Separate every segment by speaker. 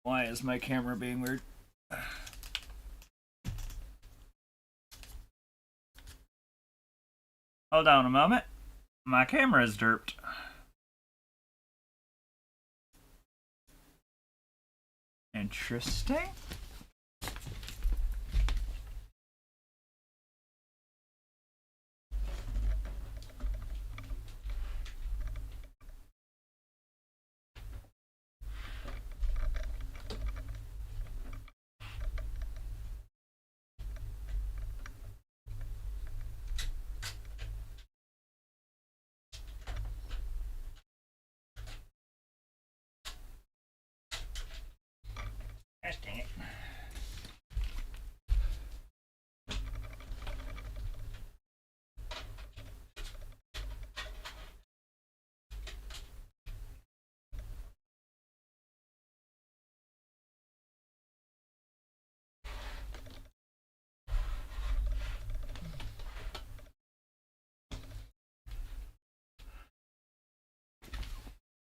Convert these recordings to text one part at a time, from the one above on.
Speaker 1: Why is my camera being weird? Hold on a moment. My camera is derped. Interesting. Gosh dang it.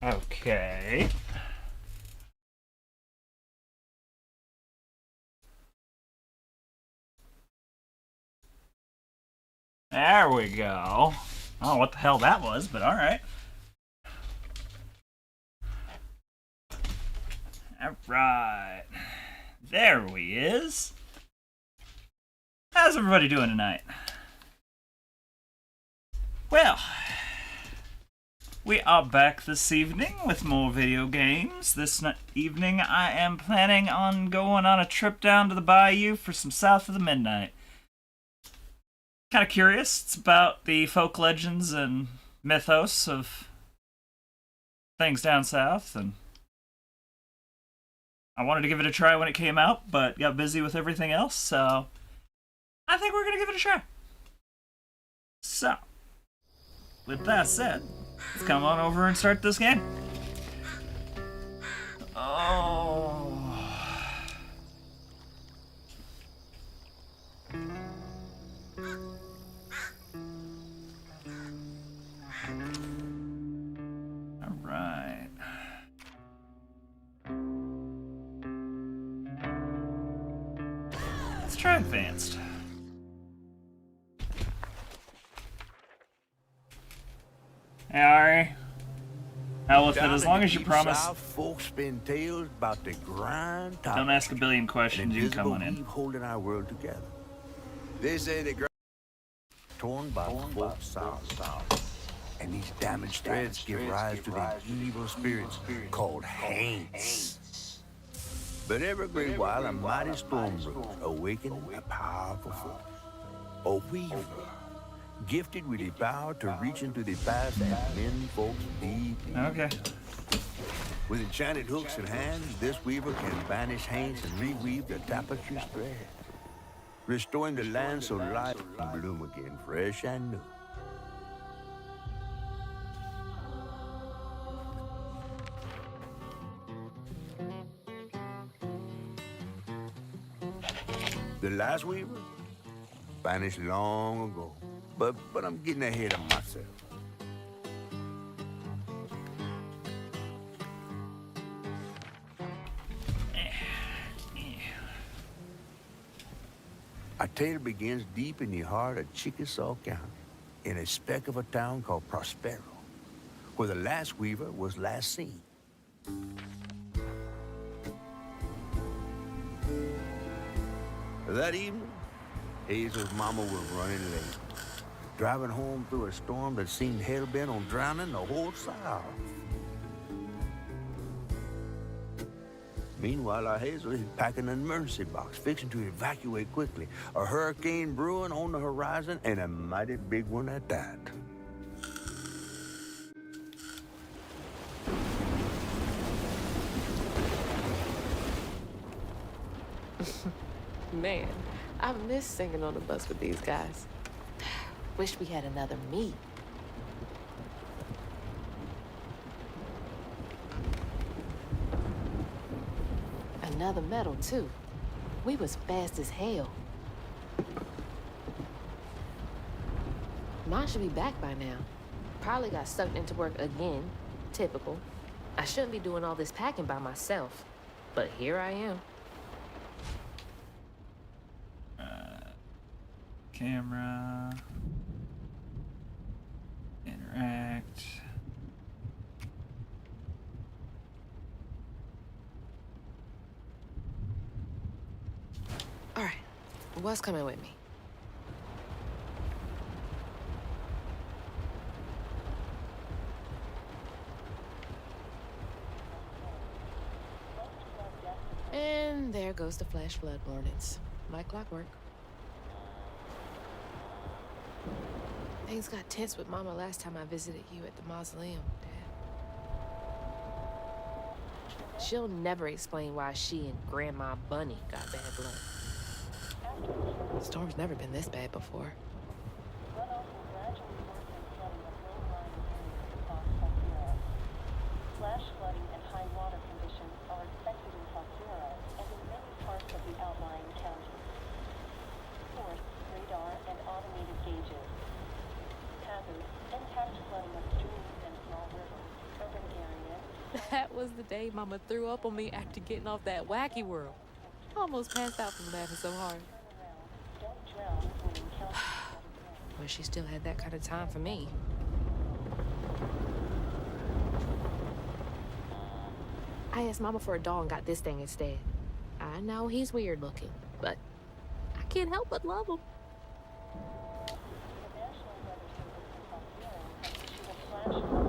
Speaker 1: Okay. There we go. I don't know what the hell that was, but alright. Alright. There we is. How's everybody doing tonight? Well, we are back this evening with more video games. This evening I am planning on going on a trip down to the Bayou for some South of the Midnight. Kind of curious. It's about the folk legends and mythos of things down south, and I wanted to give it a try when it came out, but got busy with everything else, so I think we're going to give it a try. So, with that said, let's come on over and start this game. Oh. Alright. Let's try advanced. Hey, Ari. Hell with it, as long as you promise.
Speaker 2: Folks spin tales about the grind.
Speaker 1: Don't ask a billion questions, you can come on in.
Speaker 2: Holding our world together. They say the grind torn by folks south. And these damaged threads give rise to the evil spirits called haints. But every great while, a mighty storm brews, awakening a powerful force. A weaver, gifted with the power to reach into the past and mend folks deep.
Speaker 1: Okay.
Speaker 2: With enchanted hooks in hand, this weaver can banish haints and reweave the tapestry thread, restoring the land so life can bloom again, fresh and new. The last weaver vanished long ago, but I'm getting ahead of myself. Our tale begins deep in the heart of Chickasaw County, in a speck of a town called Prospero, where the last weaver was last seen. That evening, Hazel's mama was running late, driving home through a storm that seemed hell-bent on drowning the whole South. Meanwhile, our Hazel is packing an emergency box, fixing to evacuate quickly. A hurricane brewing on the horizon, and a mighty big one at that.
Speaker 3: Man, I miss singing on the bus with these guys. Wish we had another meet. Another medal, too. We was fast as hell. Mine should be back by now. Probably got sucked into work again. Typical. I shouldn't be doing all this packing by myself. But here I am.
Speaker 1: Camera. Interact.
Speaker 3: All right, what's coming with me? And there goes the flash flood warnings, like clockwork. Things got tense with Mama last time I visited you at the mausoleum, Dad. She'll never explain why she and Grandma Bunny got bad blood. The storm's never been this bad before.
Speaker 4: Flash flooding and high water conditions are expected in Foxera and in many parts of the outlying counties. Source, radar, and automated gauges. Hazard, impact flooding of streams and small rivers, urban areas.
Speaker 3: That was the day Mama threw up on me after getting off that wacky world. Almost passed out from laughing so hard.
Speaker 4: Don't drown when encountering.
Speaker 3: Wish she still had that kind of time for me. I asked Mama for a doll and got this thing instead. I know he's weird looking, but I can't help but love him.
Speaker 4: The National Weather Service in Foxera has issued a flash flood.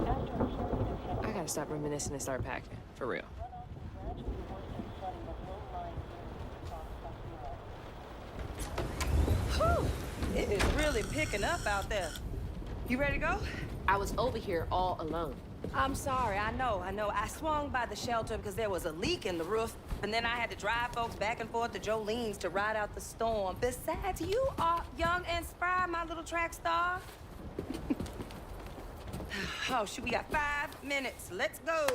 Speaker 4: After a period of heavy
Speaker 3: I gotta stop reminiscing and start packing, for real.
Speaker 4: runoff will gradually worsen flooding of low-lying areas across Foxera.
Speaker 5: Whew! It is really picking up out there. You ready to go?
Speaker 3: I was over here all alone.
Speaker 5: I'm sorry, I know. I swung by the shelter because there was a leak in the roof, and then I had to drive folks back and forth to Jolene's to ride out the storm. Besides, you are young and spry, my little track star. Oh, shoot, we got 5 minutes. Let's go.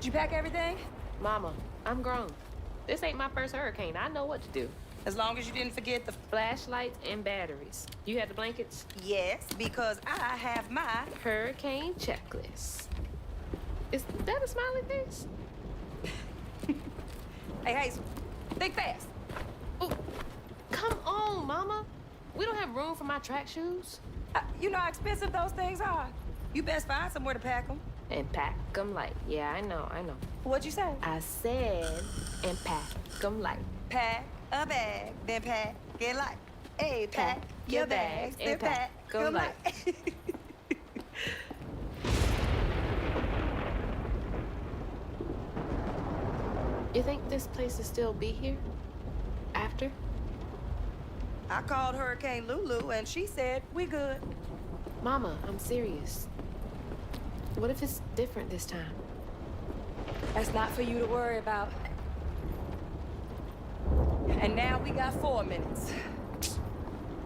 Speaker 5: Did you pack everything?
Speaker 3: Mama, I'm grown. This ain't my first hurricane. I know what to do.
Speaker 5: As long as you didn't forget the...
Speaker 3: Flashlights and batteries. You had the blankets?
Speaker 5: Yes, because I have my...
Speaker 3: Hurricane checklist. Is that a smiley face?
Speaker 5: Hey, Hazel, think fast.
Speaker 3: Oh, come on, Mama. We don't have room for my track shoes.
Speaker 5: You know how expensive those things are. You best find somewhere to pack them.
Speaker 3: And pack 'em light. Yeah, I know.
Speaker 5: What'd you say?
Speaker 3: I said, and pack 'em light.
Speaker 5: Pack a bag, then pack it light. Hey, pack your bags, then pack 'em light.
Speaker 3: You think this place will still be here? After?
Speaker 5: I called Hurricane Lulu, and she said we good.
Speaker 3: Mama, I'm serious. What if it's different this time?
Speaker 5: That's not for you to worry about. And now we got 4 minutes.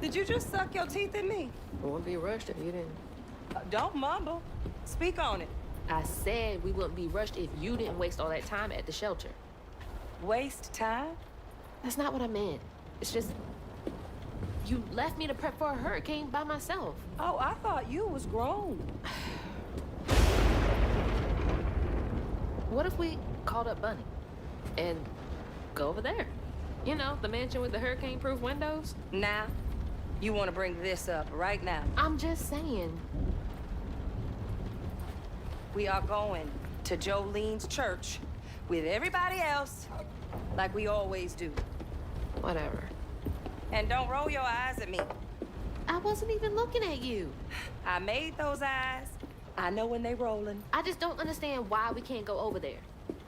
Speaker 5: Did you just suck your teeth at me?
Speaker 3: We wouldn't be rushed if you didn't.
Speaker 5: Don't mumble. Speak on it.
Speaker 3: I said we wouldn't be rushed if you didn't waste all that time at the shelter.
Speaker 5: Waste time?
Speaker 3: That's not what I meant. It's just... You left me to prep for a hurricane by myself.
Speaker 5: Oh, I thought you was grown.
Speaker 3: What if we called up Bunny and go over there? You know, the mansion with the hurricane-proof windows?
Speaker 5: Now, you want to bring this up right now.
Speaker 3: I'm just saying.
Speaker 5: We are going to Jolene's church with everybody else, like we always do.
Speaker 3: Whatever.
Speaker 5: And don't roll your eyes at me.
Speaker 3: I wasn't even looking at you.
Speaker 5: I made those eyes. I know when they rolling.
Speaker 3: I just don't understand why we can't go over there.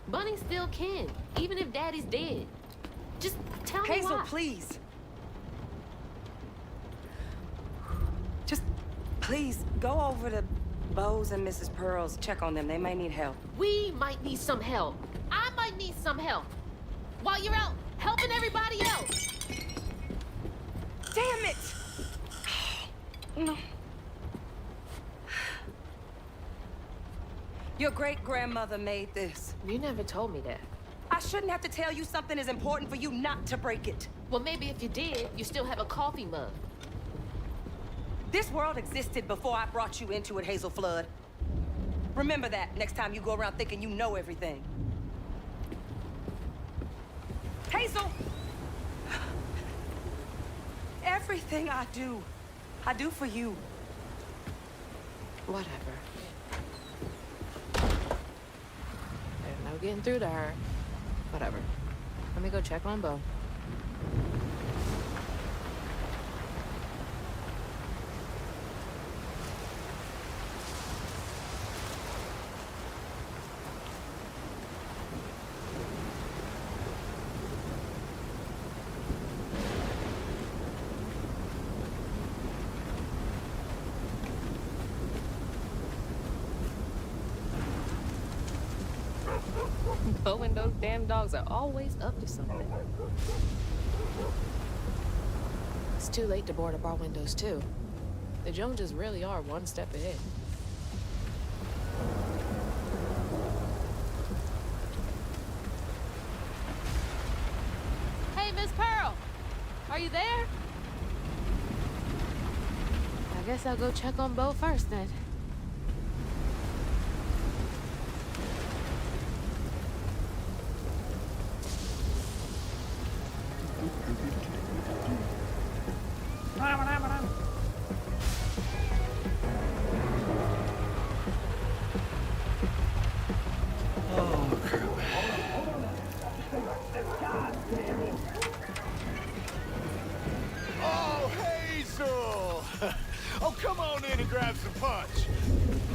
Speaker 3: Bunny still can, even if Daddy's dead. Just tell me
Speaker 5: Hazel,
Speaker 3: why.
Speaker 5: please. Just please go over to Beau's and Mrs. Pearl's. Check on them. They may need help.
Speaker 3: We might need some help. I might need some help. While you're out helping everybody else.
Speaker 5: Damn it! No. Your great-grandmother made this.
Speaker 3: You never told me that.
Speaker 5: I shouldn't have to tell you something is important for you not to break it.
Speaker 3: Well, maybe if you did, you still have a coffee mug.
Speaker 5: This world existed before I brought you into it, Hazel Flood. Remember that next time you go around thinking you know everything. Hazel! Everything I do for you.
Speaker 3: Whatever. There's no getting through to her. Whatever. Let me go check on Bo. Bo and those damn dogs are always up to something. It's too late to board up our windows, too. The Joneses really are one step ahead. Hey, Miss Pearl! Are you there? I guess I'll go check on Bo first, then.
Speaker 1: Oh, crap.
Speaker 2: Oh, Hazel! Oh, come on in and grab some punch.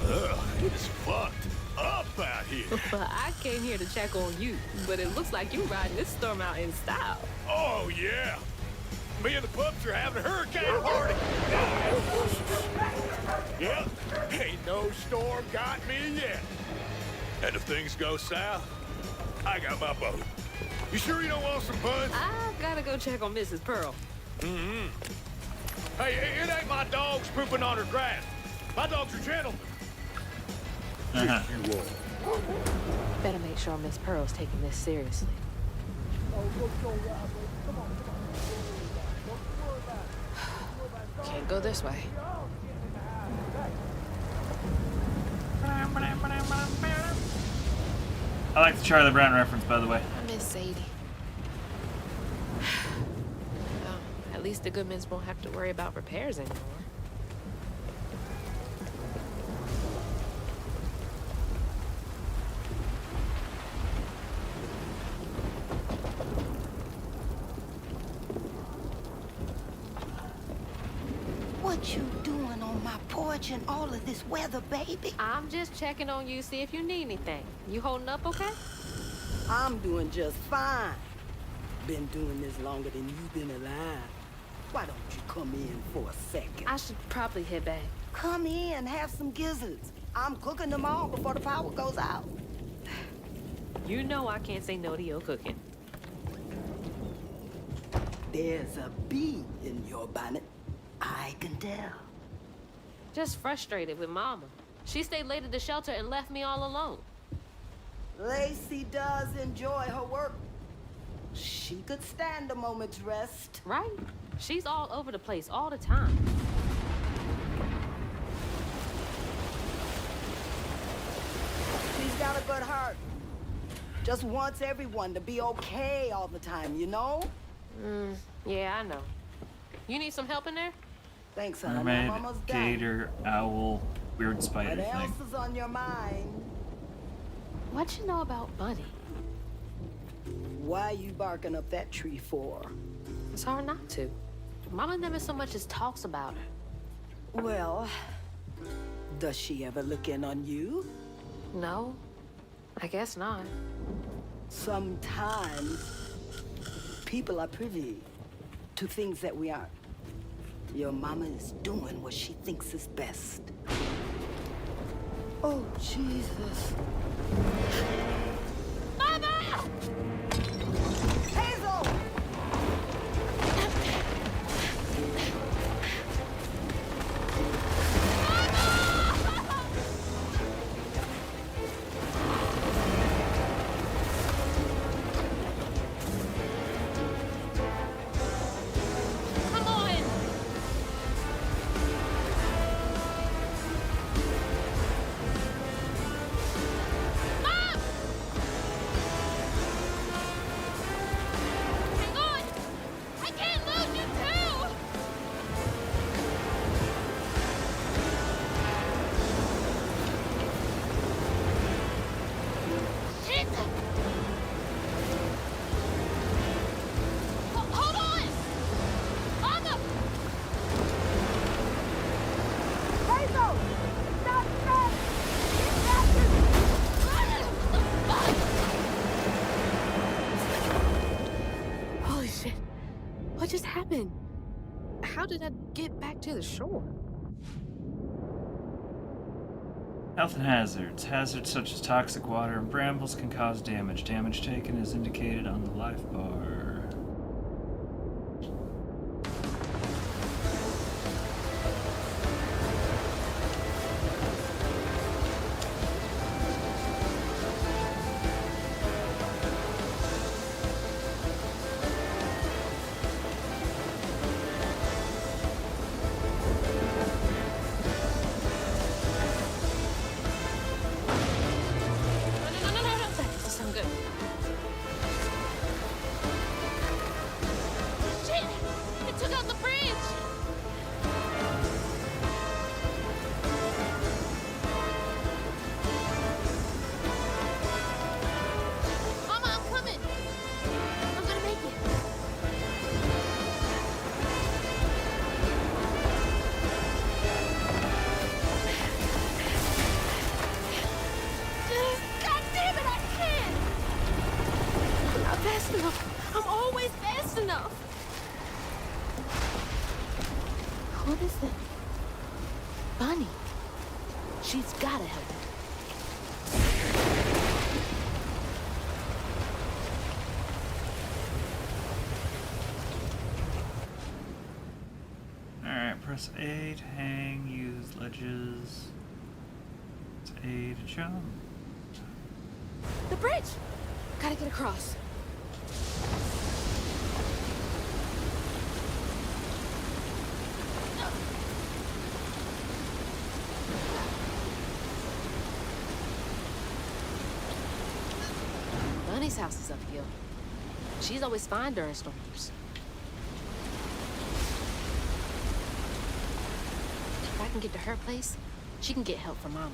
Speaker 2: Ugh, it is fucked up out here.
Speaker 3: Well, I came here to check on you, but it looks like you're riding this storm out in style.
Speaker 2: Oh, yeah. Me and the pups are having a hurricane party. Yep, ain't no storm got me yet. And if things go south, I got my boat. You sure you don't want some buns?
Speaker 3: I gotta go check on Mrs. Pearl.
Speaker 2: Mm-hmm. Hey, it ain't my dogs pooping on her grass. My dogs are gentlemen. Yes, you are.
Speaker 3: Better make sure Miss Pearl's taking this seriously. Can't go this way.
Speaker 1: I like the Charlie Brown reference, by the way.
Speaker 3: I miss Sadie. Well, at least the Goodmans won't have to worry about repairs anymore.
Speaker 6: What you doing on my porch in all of this weather, baby?
Speaker 3: I'm just checking on you, see if you need anything. You holding up okay?
Speaker 6: I'm doing just fine. Been doing this longer than you've been alive. Why don't you come in for a second?
Speaker 3: I should probably head back.
Speaker 6: Come in, have some gizzards. I'm cooking them all before the power goes out.
Speaker 3: You know I can't say no to your cooking.
Speaker 6: There's a bee in your bonnet. I can tell.
Speaker 3: Just frustrated with Mama. She stayed late at the shelter and left me all alone.
Speaker 6: Lacey does enjoy her work. She could stand a moment's rest.
Speaker 3: Right? She's all over the place all the time.
Speaker 6: She's got a good heart. Just wants everyone to be okay all the time, you know?
Speaker 3: Yeah, I know. You need some help in there?
Speaker 6: Thanks, honey.
Speaker 1: Mermaid,
Speaker 6: I'm almost done.
Speaker 1: gator, owl, weird spider
Speaker 6: What else
Speaker 1: thing.
Speaker 6: is on your mind?
Speaker 3: What you know about Bunny?
Speaker 6: Why you barking up that tree for?
Speaker 3: It's hard not to. Mama never so much as talks about her.
Speaker 6: Well, does she ever look in on you?
Speaker 3: No, I guess not.
Speaker 6: Sometimes people are privy to things that we aren't. Your mama is doing what she thinks is best. Oh, Jesus.
Speaker 3: Mama!
Speaker 6: Hazel!
Speaker 3: Come on! happened? How did I get back to the shore?
Speaker 1: Health and hazards. Hazards such as toxic water and brambles can cause damage. Damage taken is indicated on the life bar.
Speaker 3: No. That doesn't sound good. Shit! It took out the bridge! Mama, I'm coming! I'm gonna make it. God damn it, I can't! I'm not fast enough. I'm always fast enough. What is it? Bunny. She's gotta help me.
Speaker 1: Alright, press A to hang, use ledges. It's A to jump.
Speaker 3: The bridge! Gotta get across. Bunny's house is uphill. She's always fine during storms. If I can get to her place, she can get help from Mama.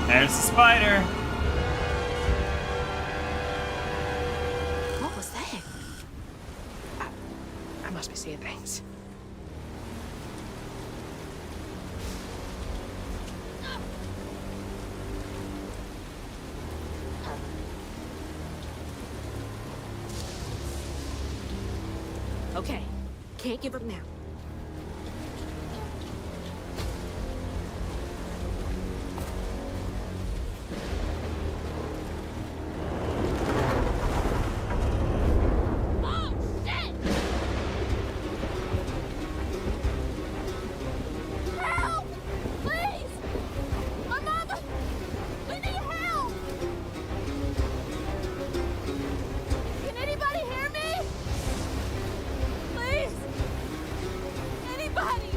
Speaker 1: There's the spider!
Speaker 3: What was that? I must be seeing things. Okay, can't give up now. Oh, shit! Help! Please! My mama! We need help! Can anybody hear me? Please! Anybody!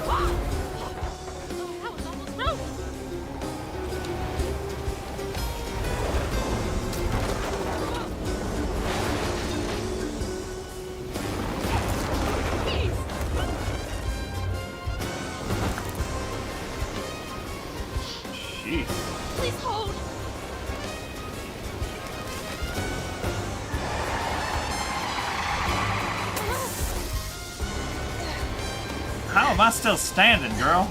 Speaker 3: Oh, that was almost broken.
Speaker 1: Jeez.
Speaker 3: Please hold.
Speaker 1: How am I still standing, girl?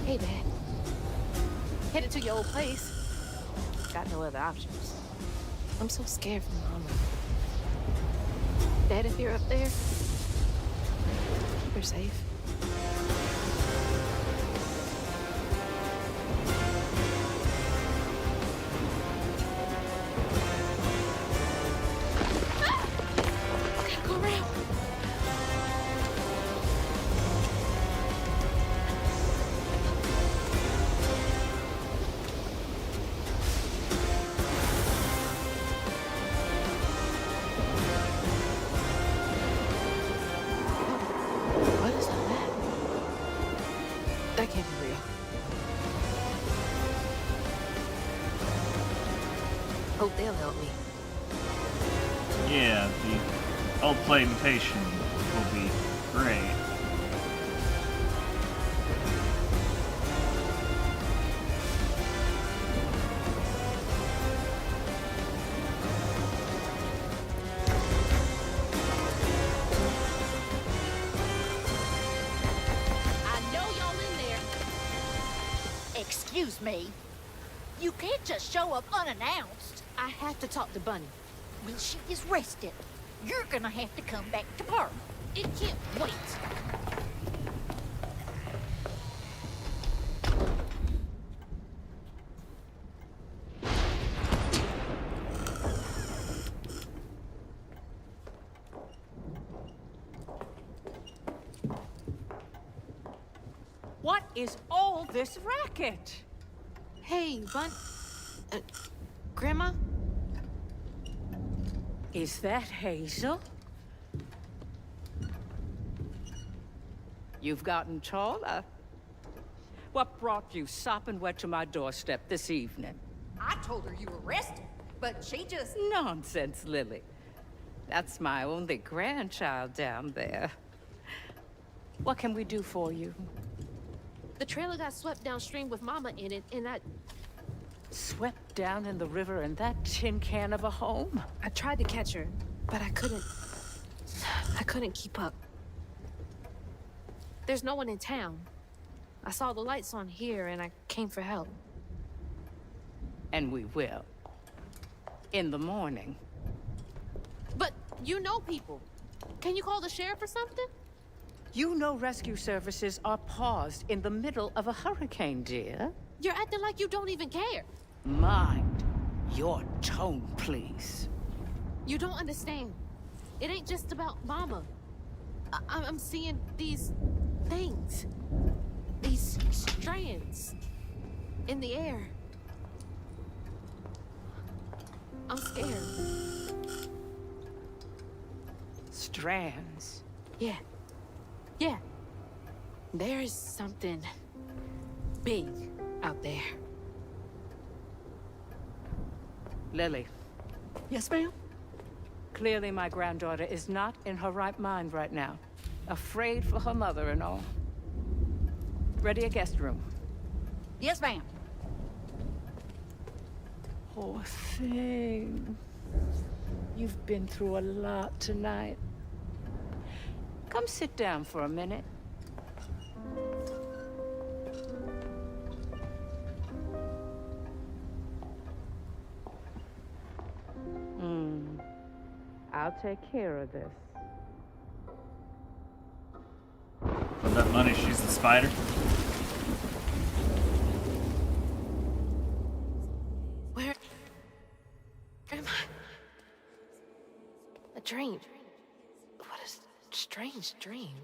Speaker 3: Hey, Dad. Headed to your old place. Got no other options. I'm so scared for Mama. Dad, if you're up there, keep her safe. Ah! Gotta go around. What is all that? That can't be real. Hope they'll help me.
Speaker 1: Yeah, the old plantation will be great.
Speaker 7: Excuse me. You can't just show up unannounced.
Speaker 3: I have to talk to Bunny.
Speaker 7: Well, she is rested. You're gonna have to come back to Park.
Speaker 3: It can't wait.
Speaker 8: What is all this racket?
Speaker 3: Hey, Grandma?
Speaker 8: Is that Hazel? You've gotten taller. What brought you sopping wet to my doorstep this evening?
Speaker 9: I told her you were rested, but she just...
Speaker 8: Nonsense, Lily. That's my only grandchild down there. What can we do for you?
Speaker 3: The trailer got swept downstream with Mama in it, and I
Speaker 8: Swept down in the river in that tin can of a home?
Speaker 3: tried to catch her, but I couldn't. I couldn't keep up. There's no one in town. I saw the lights on here, and I came for help.
Speaker 8: And we will. In the morning.
Speaker 3: But you know people. Can you call the sheriff or something?
Speaker 8: You know rescue services are paused in the middle of a hurricane, dear.
Speaker 3: You're acting like you don't even care.
Speaker 8: Mind your tone, please.
Speaker 3: You don't understand. It ain't just about Mama. I'm seeing these things. These strands in the air. I'm scared.
Speaker 8: Strands.
Speaker 3: Yeah. Yeah. There's something big out there.
Speaker 8: Lily,
Speaker 3: Yes, ma'am?
Speaker 8: clearly my granddaughter is not in her right mind right now. Afraid for her mother and all. Ready a guest room.
Speaker 7: Yes, ma'am.
Speaker 8: Poor thing. You've been through a lot tonight. Come sit down for a minute. I'll take care of this.
Speaker 1: With that money, she's the spider.
Speaker 3: Where am I? A dream. What a strange dream.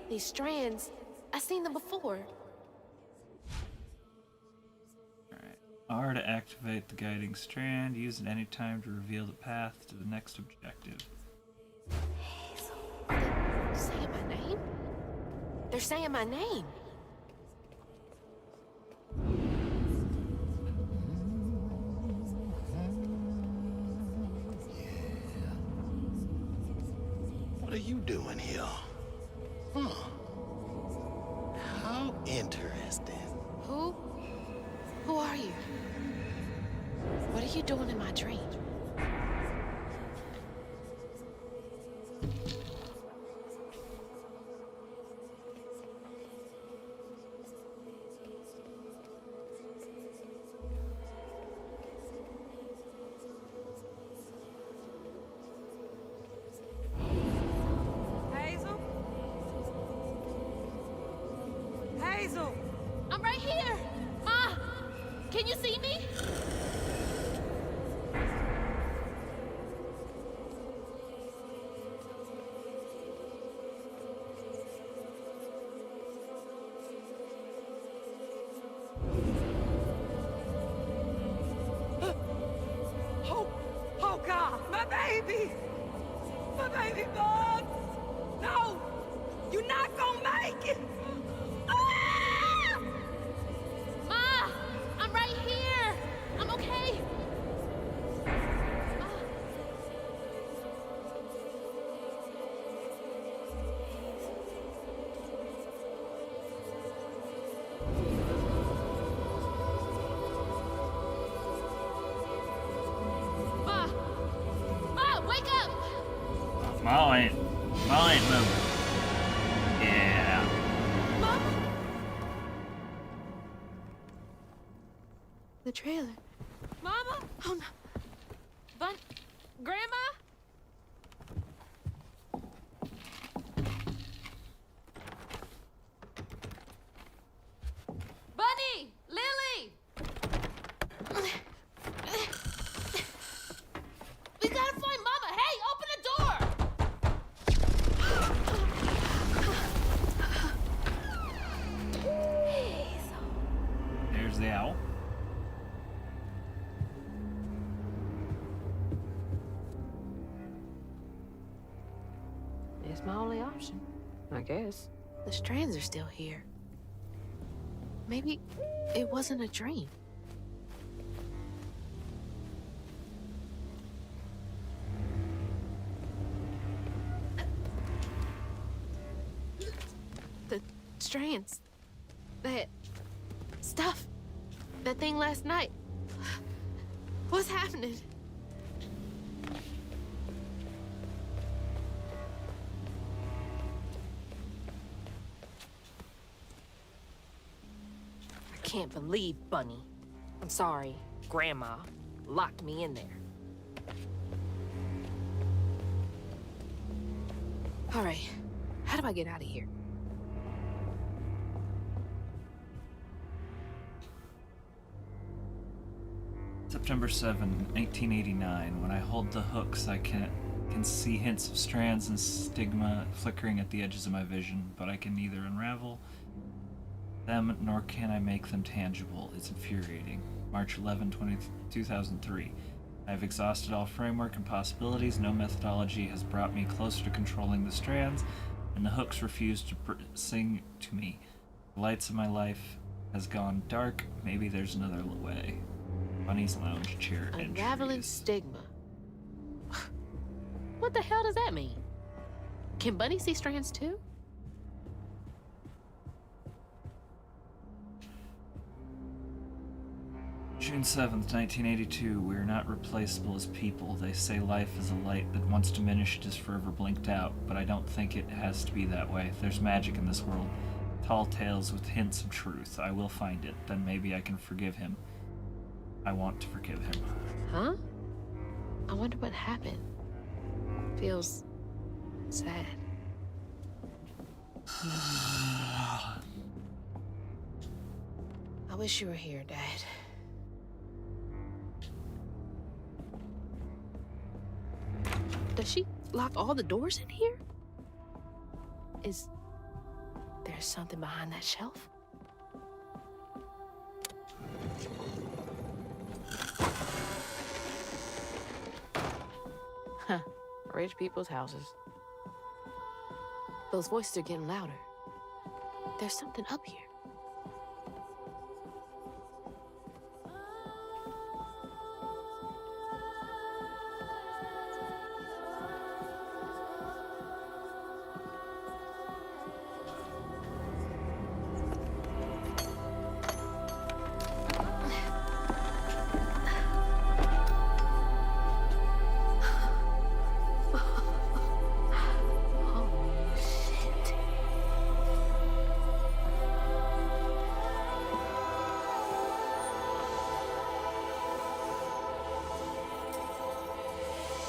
Speaker 3: These strands, I've seen them before.
Speaker 1: R to activate the guiding strand. Use it any time to reveal the path to the next objective.
Speaker 3: Are they saying my name? They're saying my name.
Speaker 10: What are you doing here? Huh. How interesting.
Speaker 3: Who are you? What are you doing in my dream?
Speaker 5: Hazel? Hazel!
Speaker 3: I'm right here! Ma! Can you see me?
Speaker 5: Oh God, my baby! My baby bug! No! You're not gonna make it! Ah!
Speaker 3: Ma! I'm right here! I'm okay! Ma! Ma, wake up!
Speaker 1: Mal ain't moving. Yeah.
Speaker 3: Mom? The trailer. Mama? Oh no. Grandma? Bunny! Lily! We gotta find Mama! Hey, open the door!
Speaker 1: There's the owl.
Speaker 11: It's my only option, I guess.
Speaker 3: The strands are still here. Maybe it wasn't a dream. The strands. That stuff. That thing last night. What's happening?
Speaker 11: I can't believe Bunny. I'm sorry, Grandma locked me in there.
Speaker 3: All right. How do I get out of here?
Speaker 1: September 7, 1989. When I hold the hooks, I can see hints of strands and stigma flickering at the edges of my vision, but I can neither unravel them nor can I make them tangible. It's infuriating. March 11, 2003. I have exhausted all framework and possibilities. No methodology has brought me closer to controlling the strands, and the hooks refuse to sing to me. The lights of my life has gone dark. Maybe there's another way. Bunny's lounge chair
Speaker 3: Unraveling
Speaker 1: entries.
Speaker 3: stigma. What the hell does that mean? Can Bunny see strands too?
Speaker 1: June 7th, 1982. We are not replaceable as people. They say life is a light that once diminished is forever blinked out, but I don't think it has to be that way. There's magic in this world. Tall tales with hints of truth. I will find it. Then maybe I can forgive him. I want to forgive him.
Speaker 3: Huh? I wonder what happened. Feels sad. I wish you were here, Dad. Does she lock all the doors in here? Is there something behind that shelf?
Speaker 11: Huh. Rich people's houses.
Speaker 3: Those voices are getting louder. There's something up here.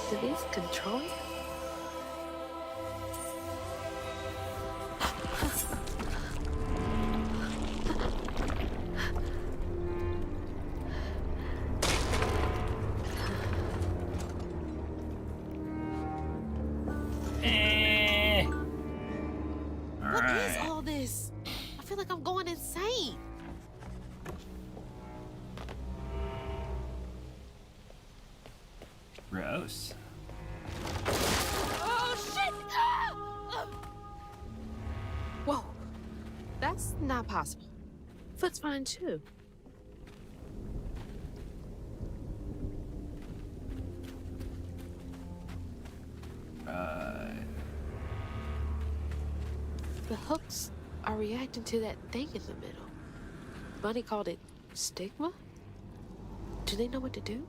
Speaker 3: Do these control you? What is all this? I feel like I'm going insane.
Speaker 1: Gross.
Speaker 3: Oh, shit! Ah! Whoa. That's not possible. Foot's fine, too. The hooks are reacting to that thing in the middle. Bunny called it stigma? Do they know what to do?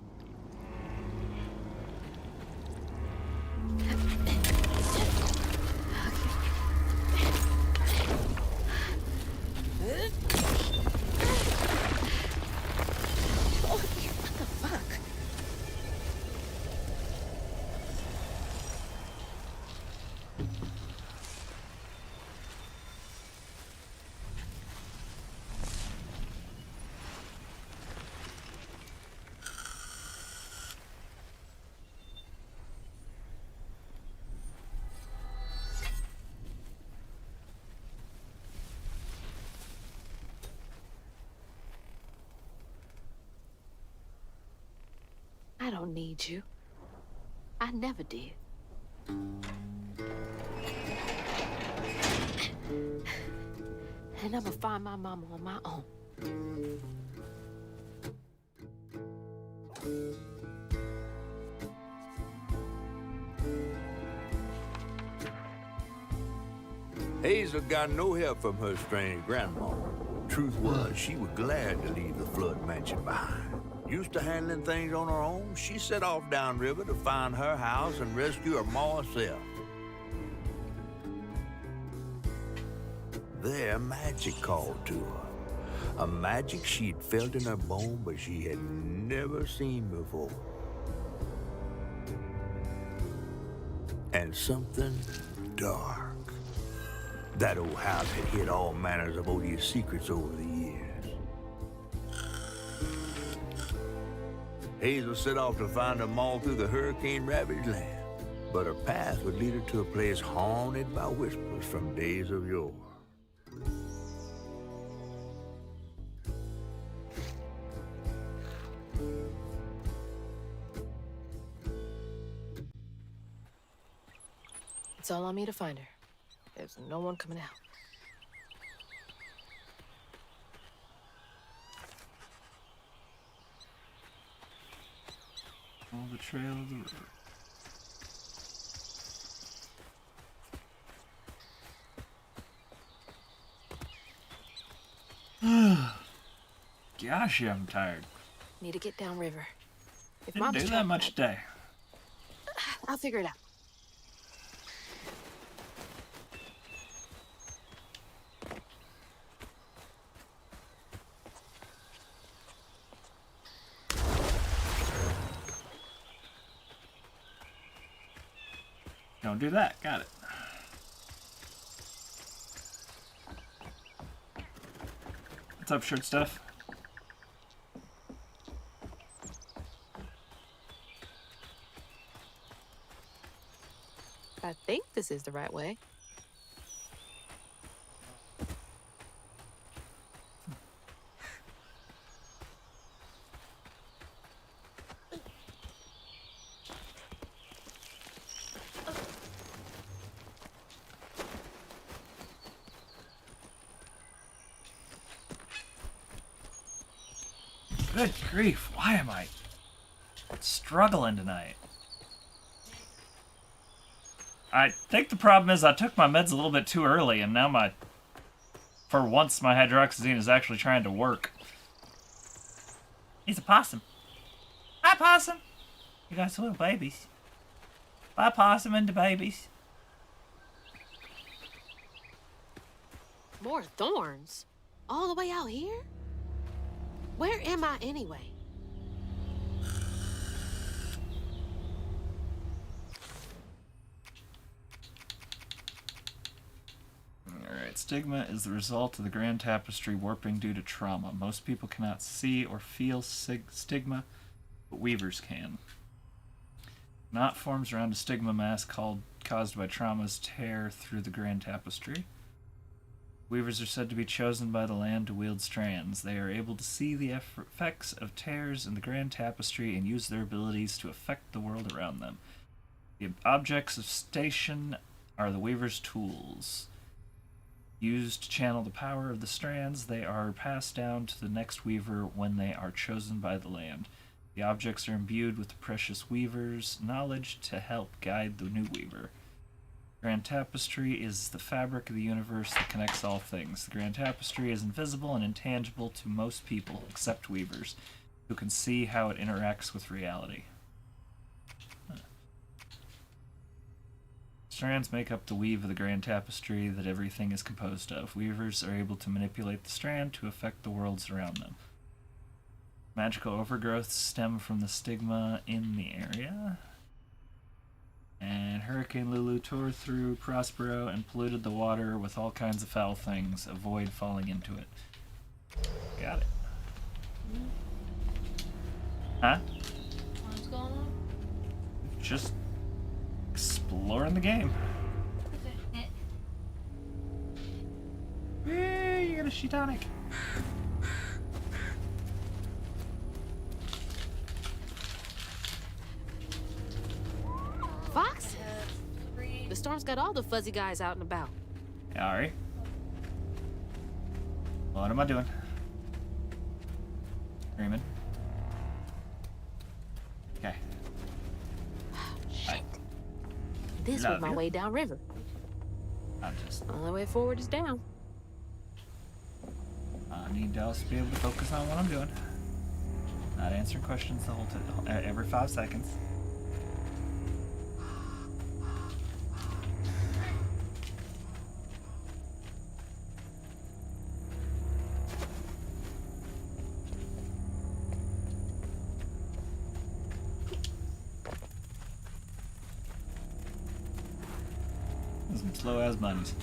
Speaker 3: I don't need you. I never did. And I'm gonna find my mama on my own.
Speaker 2: Hazel got no help from her strange grandma. Truth was, she was glad to leave the flood mansion behind. Used to handling things on her own, she set off downriver to find her house and rescue her ma herself. There, magic called to her. A magic she'd felt in her bone, but she had never seen before. And something dark. That old house had hid all manners of odious secrets over the years. Hazel set off to find them all through the hurricane-ravaged land, but her path would lead her to a place haunted by whispers from days of yore.
Speaker 11: It's all on me to find her. There's no one coming out.
Speaker 1: Follow the trail of the road. Gosh, I'm tired.
Speaker 11: Need to get downriver. If
Speaker 1: Didn't
Speaker 11: Mom's
Speaker 1: do that
Speaker 11: trapped,
Speaker 1: much today.
Speaker 11: I'll figure it out.
Speaker 1: Don't do that. Got it. What's up, shirt stuff?
Speaker 11: I think this is the right way.
Speaker 1: Good grief, why am I struggling tonight? I think the problem is I took my meds a little bit too early, and now for once, my hydroxyzine is actually trying to work. He's a possum. Hi, possum. You got some little babies. Bye, possum and the babies.
Speaker 3: More thorns? All the way out here? Where am I anyway?
Speaker 1: Alright, stigma is the result of the grand tapestry warping due to trauma. Most people cannot see or feel stigma, but weavers can. Knot forms around a stigma mass caused by trauma's tear through the grand tapestry. Weavers are said to be chosen by the land to wield strands. They are able to see the effects of tears in the grand tapestry and use their abilities to affect the world around them. The objects of station are the weaver's tools. Used to channel the power of the strands, they are passed down to the next weaver when they are chosen by the land. The objects are imbued with the precious weaver's knowledge to help guide the new weaver. Grand Tapestry is the fabric of the universe that connects all things. The Grand Tapestry is invisible and intangible to most people, except weavers, who can see how it interacts with reality. Strands make up the weave of the Grand Tapestry that everything is composed of. Weavers are able to manipulate the strand to affect the worlds around them. Magical overgrowths stem from the stigma in the area. And Hurricane Lulu tore through Prospero and polluted the water with all kinds of foul things. Avoid falling into it. Got it. Huh?
Speaker 3: What's going on?
Speaker 1: Just exploring the game. Hey, you got a Shitonic.
Speaker 3: Fox? The storm's got all the fuzzy guys out and about.
Speaker 1: Alright. What am I doing? Screaming. Okay.
Speaker 3: Shit. This
Speaker 1: Love
Speaker 3: was my
Speaker 1: you.
Speaker 3: way downriver.
Speaker 1: I'm just.
Speaker 3: The only way forward is down.
Speaker 1: I need to also be able to focus on what I'm doing. Not answering questions the whole time. Every 5 seconds. Some slow ass bunnies.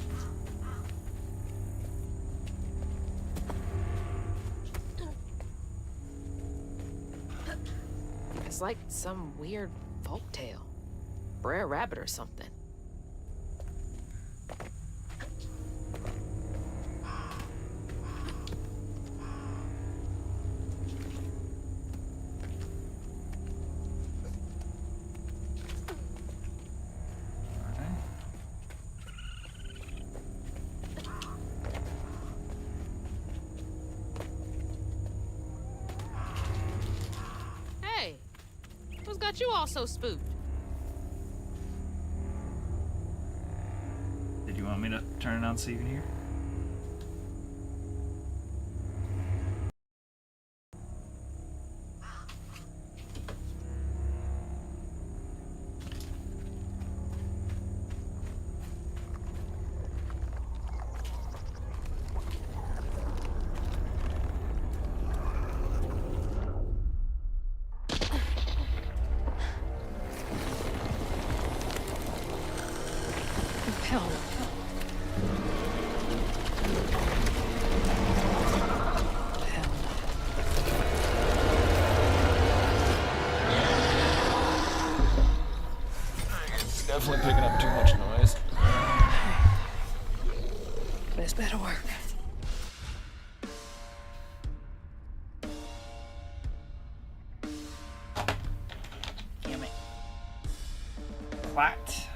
Speaker 11: It's like some weird folktale. Brer Rabbit or something.
Speaker 3: Hey, what's got you all so spooked?
Speaker 1: Did you want me to turn it on so you can hear?
Speaker 8: Hell no. Hell no.
Speaker 12: It's definitely picking up too much noise.
Speaker 8: This better work.
Speaker 1: Damn it. What?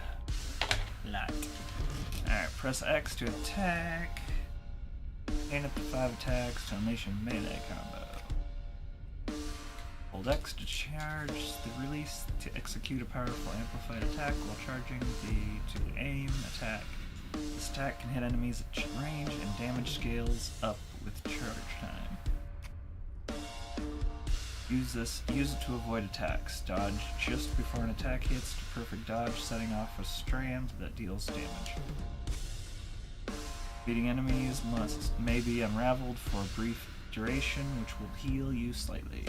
Speaker 1: Light. Alright, press X to attack. Gain up to 5 attacks to unleash a melee combo. Hold X to charge the release to execute a powerful amplified attack while charging to aim attack. This attack can hit enemies at range and damage scales up with charge time. Use it to avoid attacks. Dodge just before an attack hits to perfect dodge, setting off a strand that deals damage. Beating enemies may be unraveled for a brief duration, which will heal you slightly.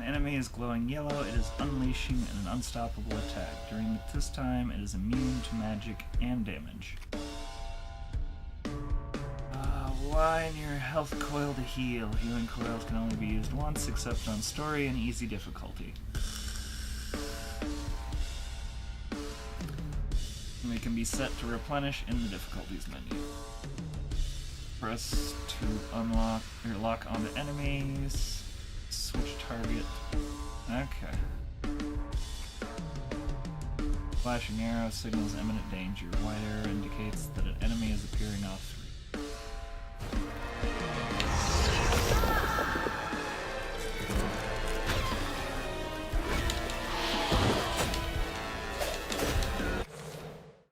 Speaker 1: enemy is glowing yellow, it is unleashing an unstoppable attack. During this time, it is immune to magic and damage. Widen your health coil to heal. Healing coils can only be used once, except on story and easy difficulty. And they can be set to replenish in the difficulties menu. Press to unlock or lock onto enemies. Switch target. Okay. Flashing arrow signals imminent danger. White arrow indicates that an enemy is appearing off screen.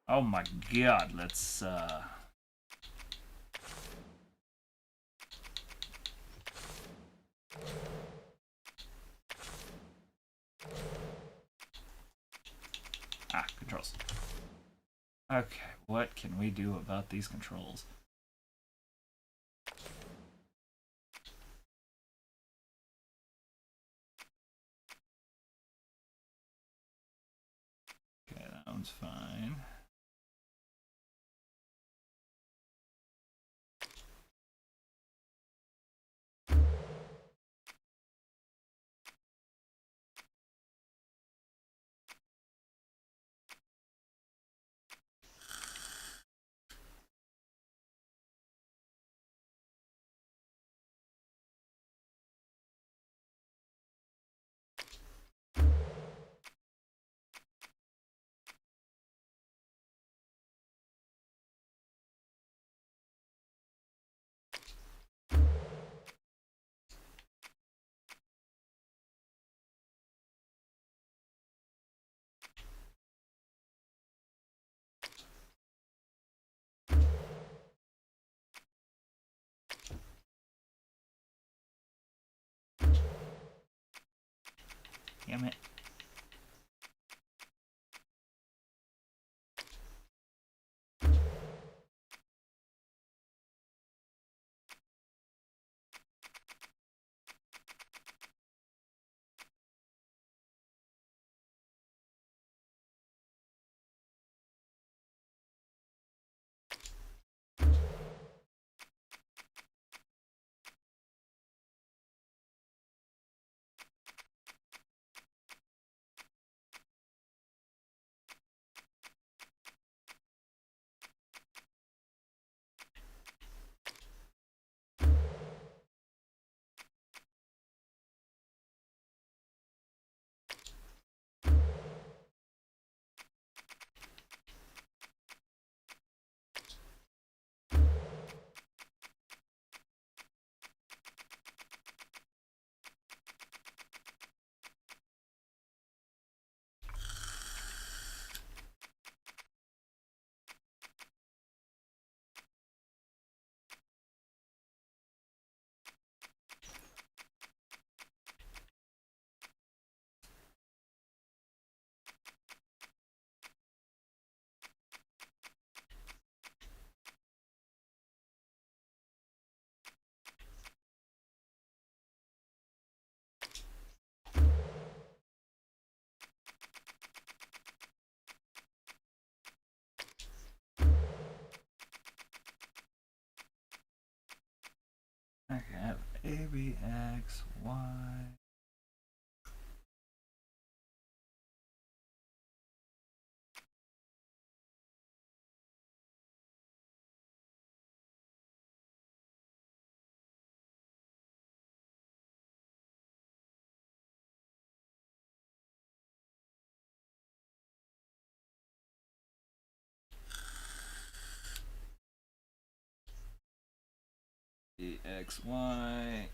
Speaker 1: Oh my god, let's controls. Okay, what can we do about these controls? Okay, that one's fine. Damn it. Okay, I have A, B, X, Y. B, X, Y.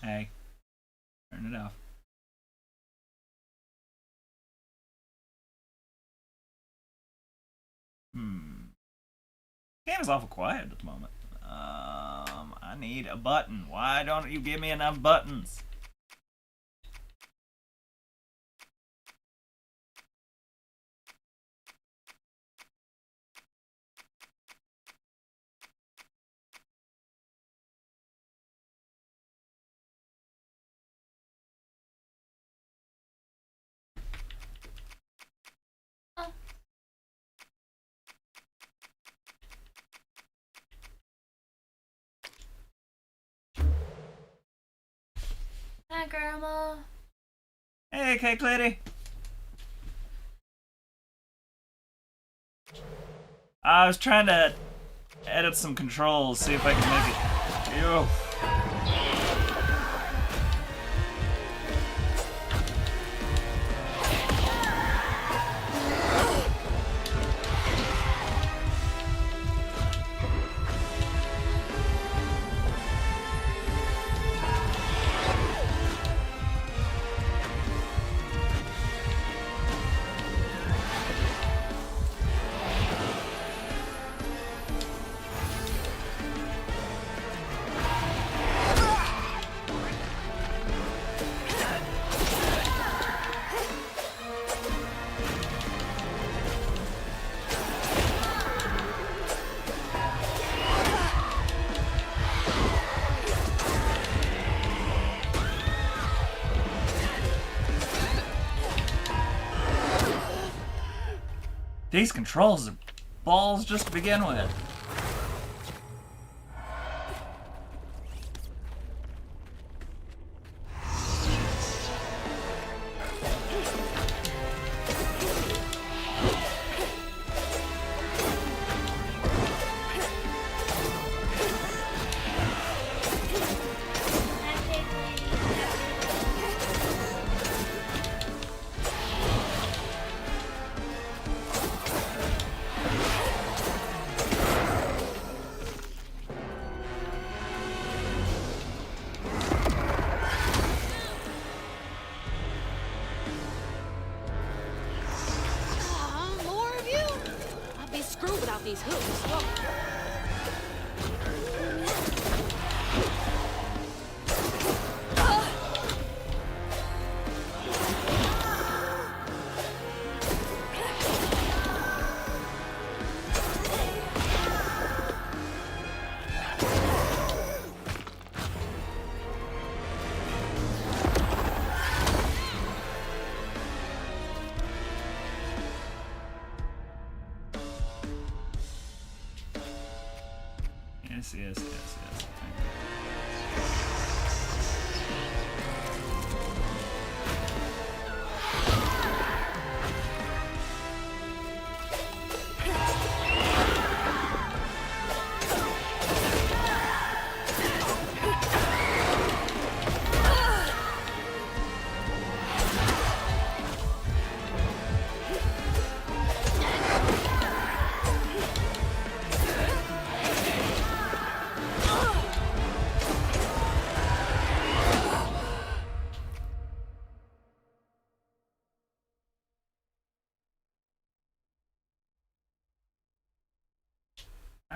Speaker 1: Hey, turn it off. Game is awful quiet at the moment. I need a button. Why don't you give me enough buttons?
Speaker 13: Hi, Grandma.
Speaker 1: Hey, Cake Lady. I was trying to edit some controls, see if I can make it. Ew. These controls are balls just to begin with.
Speaker 3: More of you? I'd be screwed without these hooks.
Speaker 1: Yes.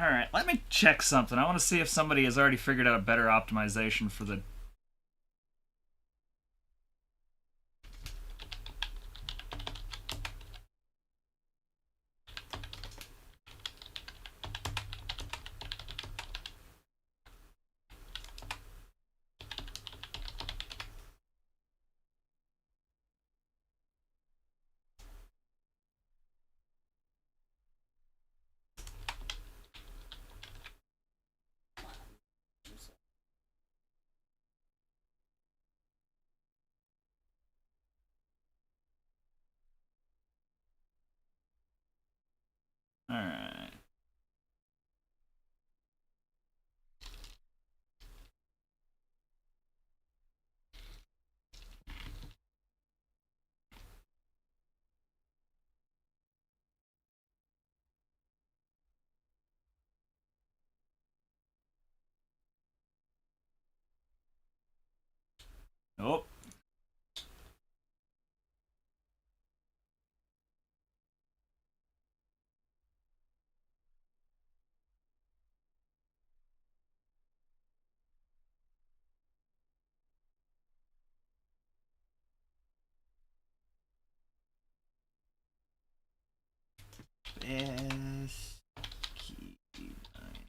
Speaker 1: Alright, let me check something. I want to see if somebody has already figured out a better optimization for the... Alright. Oh. Best key binding.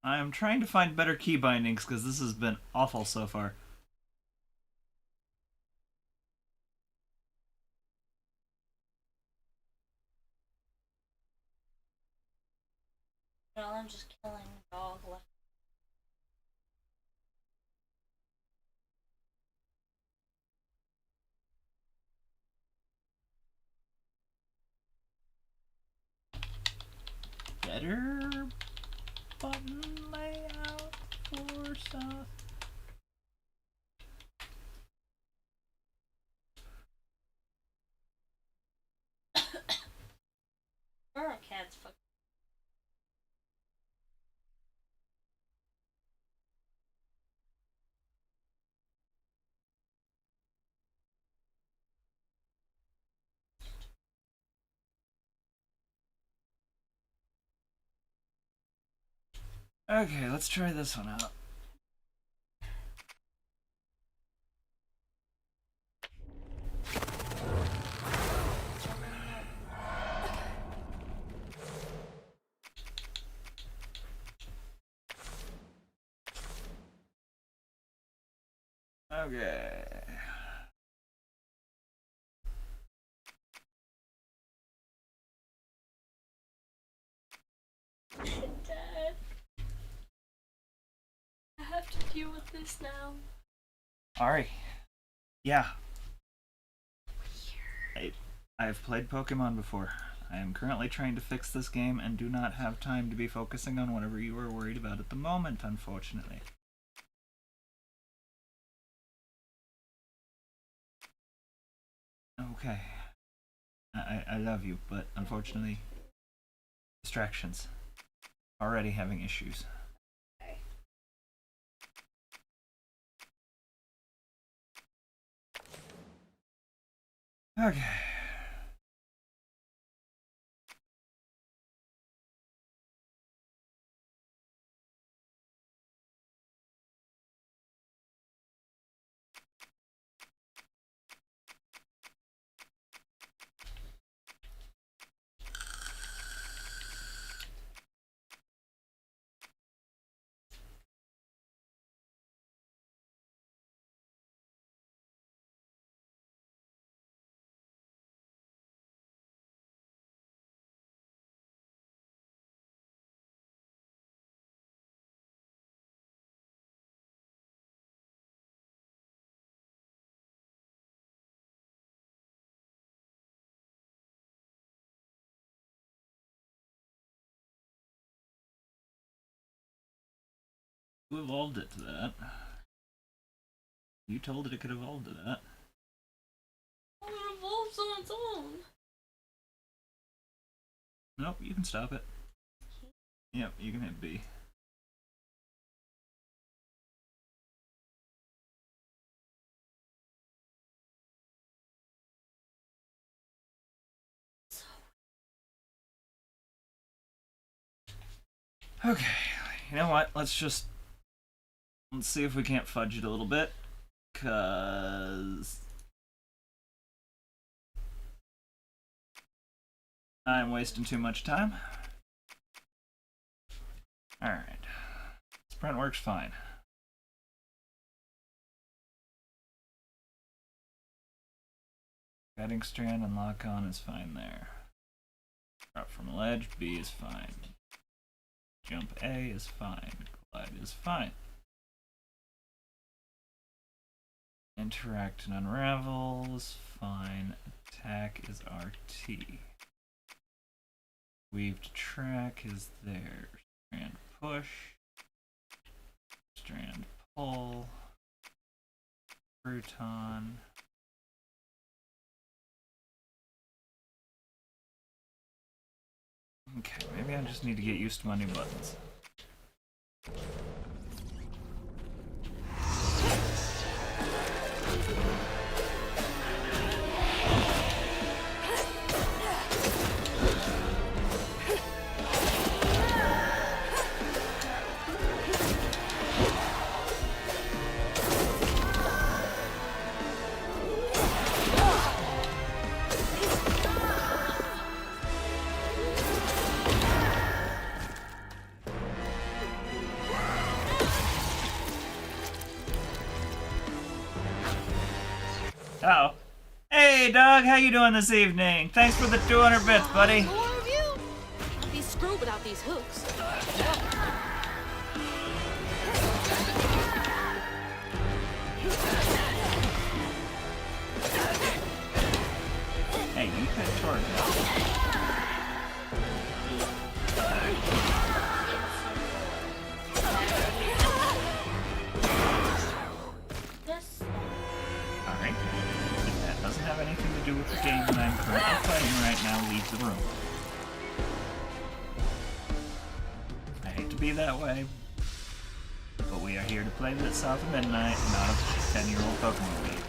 Speaker 1: I am trying to find better key bindings because this has been awful so far.
Speaker 13: No, I'm just killing the dog left.
Speaker 1: Better button layout for stuff.
Speaker 13: Feral cat's fucking.
Speaker 1: Okay, let's try this one out. Okay.
Speaker 13: Dad, I have to deal with this now.
Speaker 1: Ari. Yeah. I've played Pokemon before. I am currently trying to fix this game and do not have time to be focusing on whatever you are worried about at the moment, unfortunately. Okay. I love you, but unfortunately, distractions. Already having issues. Okay. Who evolved it to that? You told it could evolve to that.
Speaker 13: Oh, it evolves on its own.
Speaker 1: Nope, you can stop it. Yep, you can hit B. Okay, you know what? Let's see if we can't fudge it a little bit, cause I'm wasting too much time. Alright. Sprint works fine. Guiding strand and lock on is fine there. Drop from a ledge, B is fine. Jump A is fine. Glide is fine. Interact and unravel is fine. Attack is RT. Weave to track is there. Strand push. Strand pull. Crouton. Okay, maybe I just need to get used to my new buttons. Oh. Hey, Doug, how you doing this evening? Thanks for the 200 bits, buddy.
Speaker 3: More of you? I'd be screwed without these hooks.
Speaker 1: Hey, you can charge me. Alright. If that doesn't have anything to do with the game that I'm currently playing right now, leave the room. I hate to be that way, but we are here to play this South of Midnight, not a 10-year-old Pokemon game.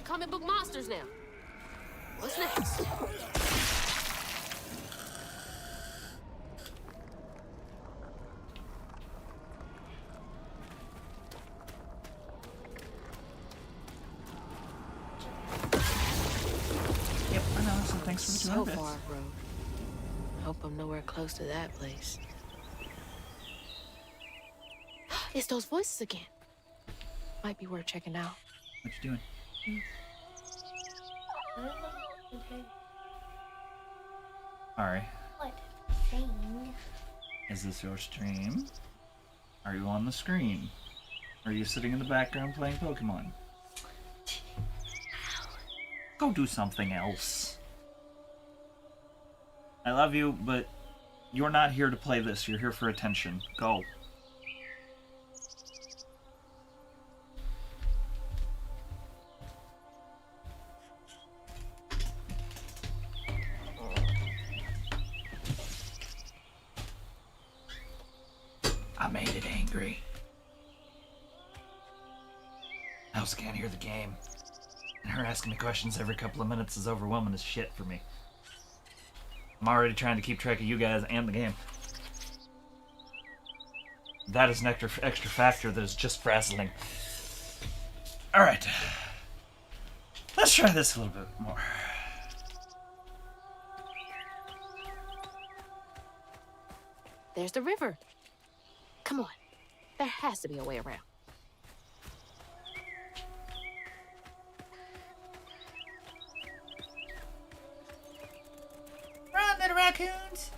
Speaker 3: Comic book monsters now. What's next?
Speaker 1: Yep, I know. So thanks for the 200
Speaker 11: So
Speaker 1: bits.
Speaker 11: far, bro. Hope I'm nowhere close to that place.
Speaker 3: It's those voices again.
Speaker 11: Might be worth checking out.
Speaker 1: What you doing?
Speaker 13: Okay.
Speaker 1: Alright.
Speaker 13: What thing?
Speaker 1: Is this your stream? Are you on the screen? Are you sitting in the background playing Pokemon? Go do something else. I love you, but you're not here to play this. You're here for attention. Go. I made it angry. I also can't hear the game. And her asking me questions every couple of minutes is overwhelming as shit for me. I'm already trying to keep track of you guys and the game. That is an extra factor that is just frazzling. Alright. Let's try this a little bit more.
Speaker 3: There's the river. Come on. There has to be a way around.
Speaker 1: Run, little raccoons!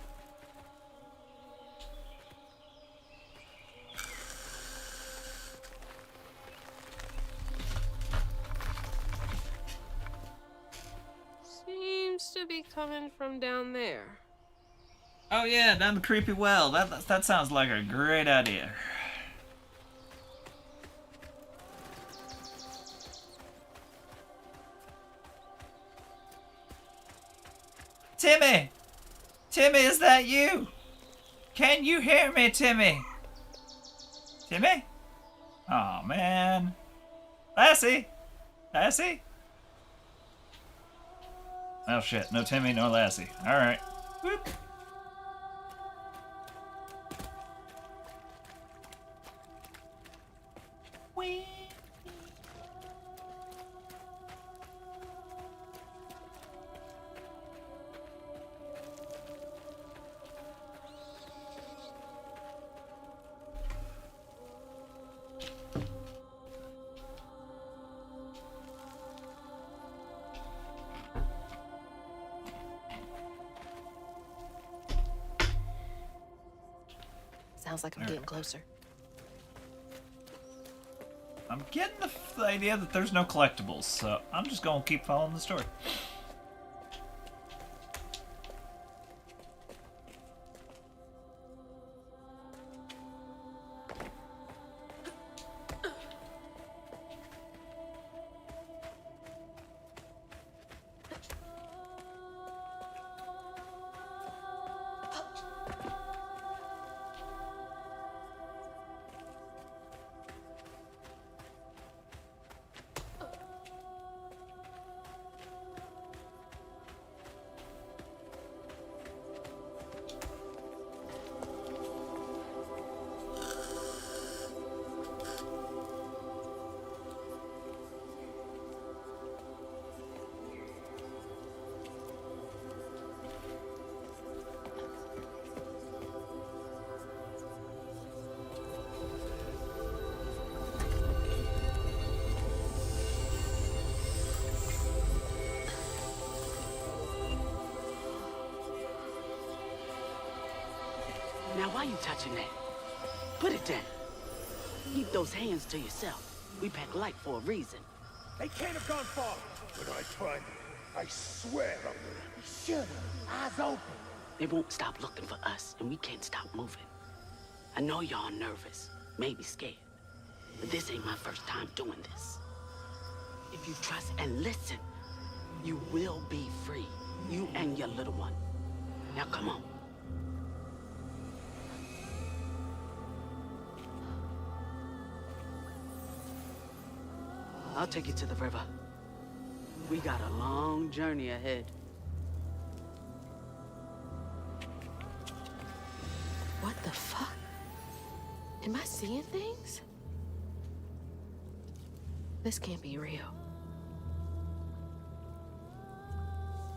Speaker 14: Seems to be coming from down there.
Speaker 1: Oh yeah, down the creepy well. That sounds like a great idea. Timmy! Timmy, is that you? Can you hear me, Timmy? Timmy? Oh man. Lassie! Lassie? Oh shit, no Timmy, no Lassie. Alright. Whoop. Whee.
Speaker 11: Sounds like I'm getting closer.
Speaker 1: I'm getting the idea that there's no collectibles, so I'm just gonna keep following the story.
Speaker 6: Now, why you touching that? Put it down. Keep those hands to yourself. We pack light for a reason.
Speaker 2: They can't have gone far. But I tried. I swear I will.
Speaker 6: Shut up. Eyes open. They won't stop looking for us, and we can't stop moving. I know y'all nervous, maybe scared, but this ain't my first time doing this. If you trust and listen, you will be free. You and your little one. Now come on. I'll take you to the river. We got a long journey ahead.
Speaker 3: What the fuck? Am I seeing things? This can't be real.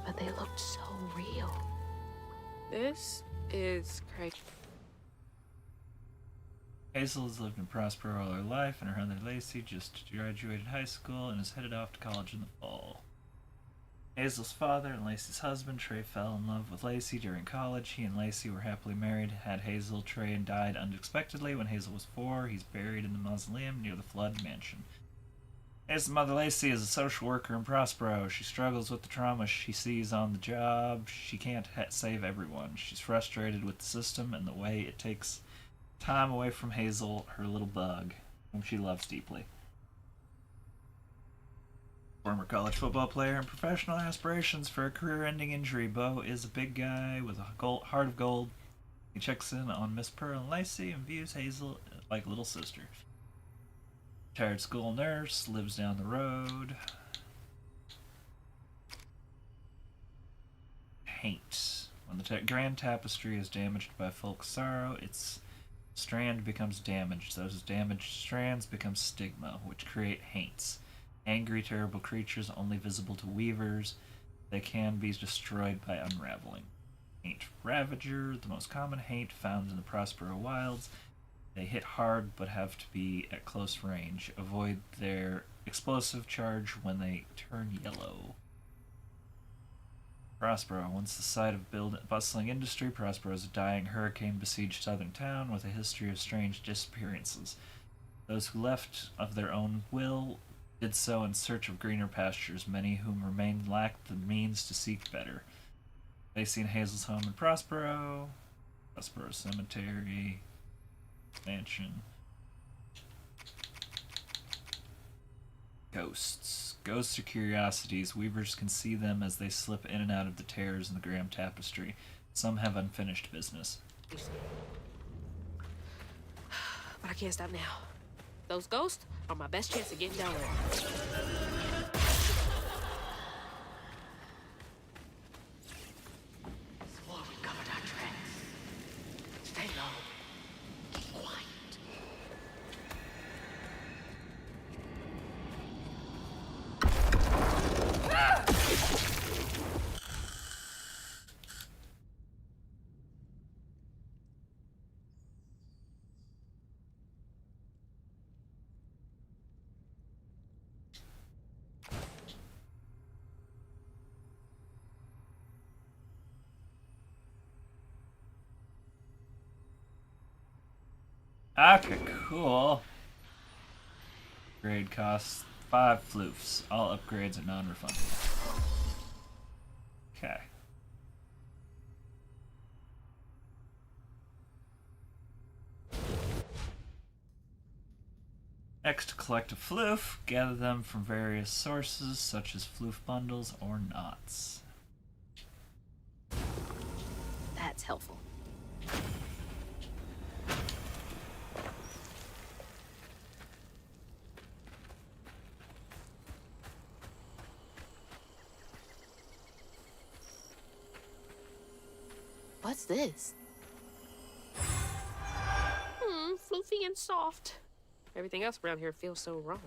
Speaker 3: But they looked so real.
Speaker 14: This is crazy.
Speaker 1: Hazel has lived in Prospero all her life, and her brother Lacey just graduated high school and is headed off to college in the fall. Hazel's father and Lacey's husband, Trey, fell in love with Lacey during college. He and Lacey were happily married, had Hazel. Trey died unexpectedly when Hazel was 4. He's buried in the mausoleum near the Flood Mansion. Hazel's mother, Lacey, is a social worker in Prospero. She struggles with the trauma she sees on the job. She can't save everyone. She's frustrated with the system and the way it takes time away from Hazel, her little bug, whom she loves deeply. Former college football player and professional aspirations for a career-ending injury, Beau is a big guy with a heart of gold. He checks in on Miss Pearl and Lacey and views Hazel like little sister. Retired school nurse, lives down the road. Hate. When the grand tapestry is damaged by folk sorrow, its strand becomes damaged. Those damaged strands become stigma, which create haints. Angry, terrible creatures only visible to weavers. They can be destroyed by unraveling. Haint Ravager, the most common haint found in the Prospero wilds. They hit hard but have to be at close range. Avoid their explosive charge when they turn yellow. Prospero. Once the site of bustling industry, Prospero is a dying hurricane-besieged southern town with a history of strange disappearances. Those who left of their own will did so in search of greener pastures. Many whom remained lacked the means to seek better. Lacey and Hazel's home in Prospero. Prospero Cemetery. Mansion. Ghosts. Ghosts are curiosities. Weavers can see them as they slip in and out of the tears in the Graham Tapestry. Some have unfinished business.
Speaker 11: But I can't stop now. Those ghosts are my best chance of getting down there.
Speaker 6: Swore we covered our tracks. Stay low. Keep quiet.
Speaker 1: Okay, cool. Grade costs 5 floofs. All upgrades are non-refundable. Okay. Next, collect a floof. Gather them from various sources, such as floof bundles or knots.
Speaker 11: That's helpful. What's this? Floofy and soft. Everything else around here feels so wrong.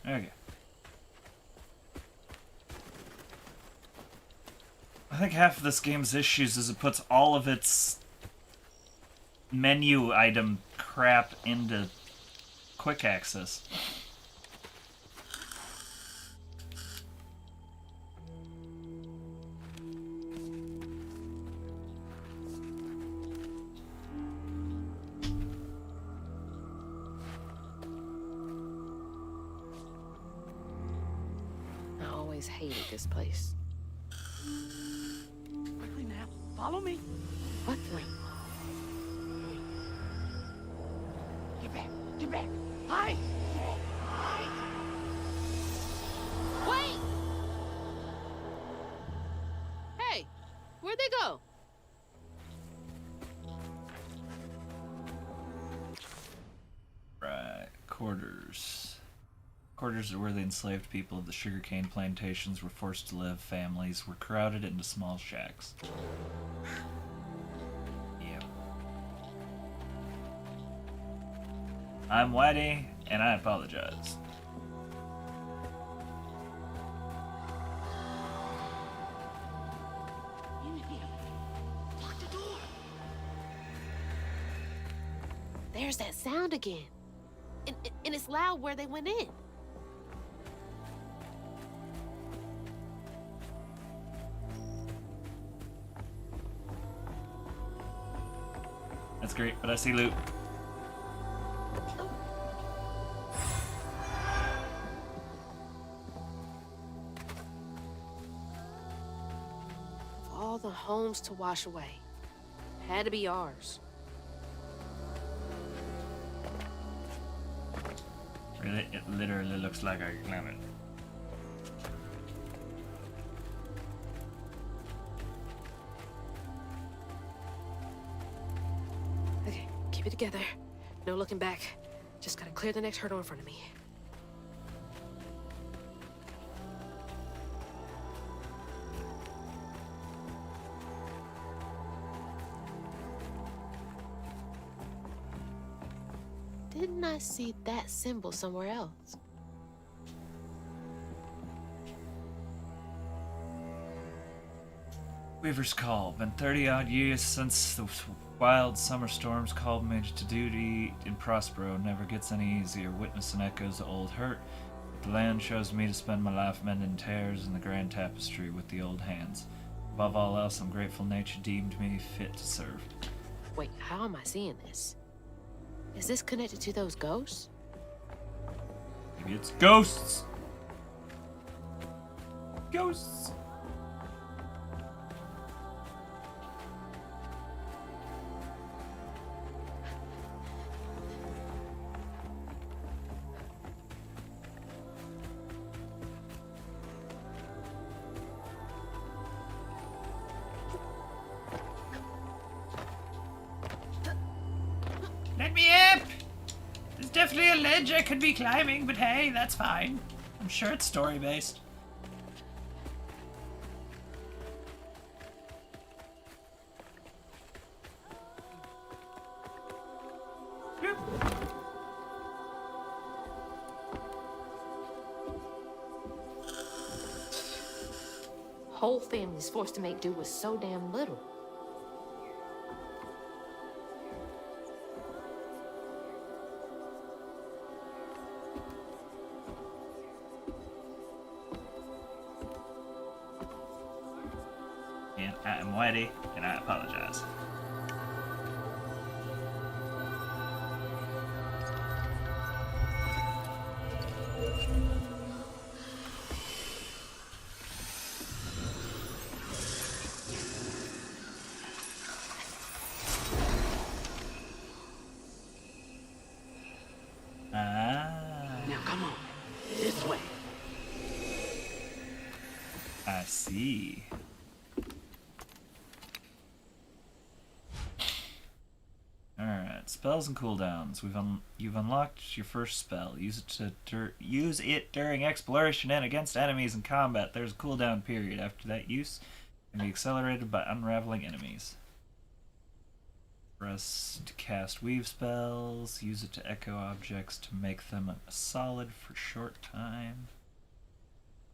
Speaker 1: Okay. I think half of this game's issues is it puts all of its menu item crap into quick access.
Speaker 11: I always hated this place.
Speaker 6: Quickly now. Follow me.
Speaker 11: What the?
Speaker 6: Get back. Get back. Hide.
Speaker 3: Wait! Hey, where'd they go?
Speaker 1: Right. Quarters. Quarters are where the enslaved people of the sugarcane plantations were forced to live. Families were crowded into small shacks. Yep. I'm Whitey, and I apologize.
Speaker 3: There's that sound again. And it's loud where they went in.
Speaker 1: That's great, but I see loot.
Speaker 3: All the homes to wash away. Had to be ours.
Speaker 1: Really? It literally looks like I climb it.
Speaker 3: Okay, keep it together. No looking back. Just gotta clear the next hurdle in front of me. Didn't I see that symbol somewhere else?
Speaker 1: Weaver's Call. Been 30-odd years since the wild summer storms called me to duty in Prospero. Never gets any easier. Witnessing echoes of old hurt. But the land chose me to spend my life mending tears in the grand tapestry with the old hands. Above all else, I'm grateful nature deemed me fit to serve.
Speaker 3: Wait, how am I seeing this? Is this connected to those ghosts?
Speaker 1: Maybe it's ghosts! Ghosts! Let me up! There's definitely a ledge I could be climbing, but hey, that's fine. I'm sure it's story-based.
Speaker 3: Whole family's forced to make do with so damn little.
Speaker 1: And I'm Whitey, and I apologize.
Speaker 6: Now come on, this way.
Speaker 1: I see. Alright, spells and cooldowns. You've unlocked your first spell. Use it during exploration and against enemies in combat. There's a cooldown period. After that use can be accelerated by unraveling enemies. Press to cast weave spells. Use it to echo objects to make them solid for a short time.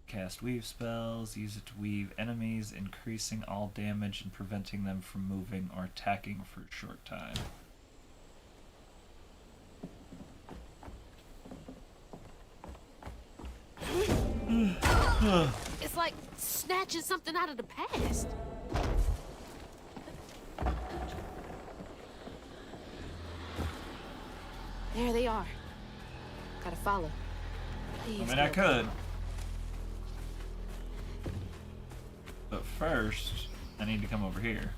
Speaker 1: Cast weave spells. Use it to weave enemies, increasing all damage and preventing them from moving or attacking for a short time.
Speaker 3: It's like snatching something out of the past. There they are. Gotta follow. Please,
Speaker 1: I mean, I could. But first, I need to come over here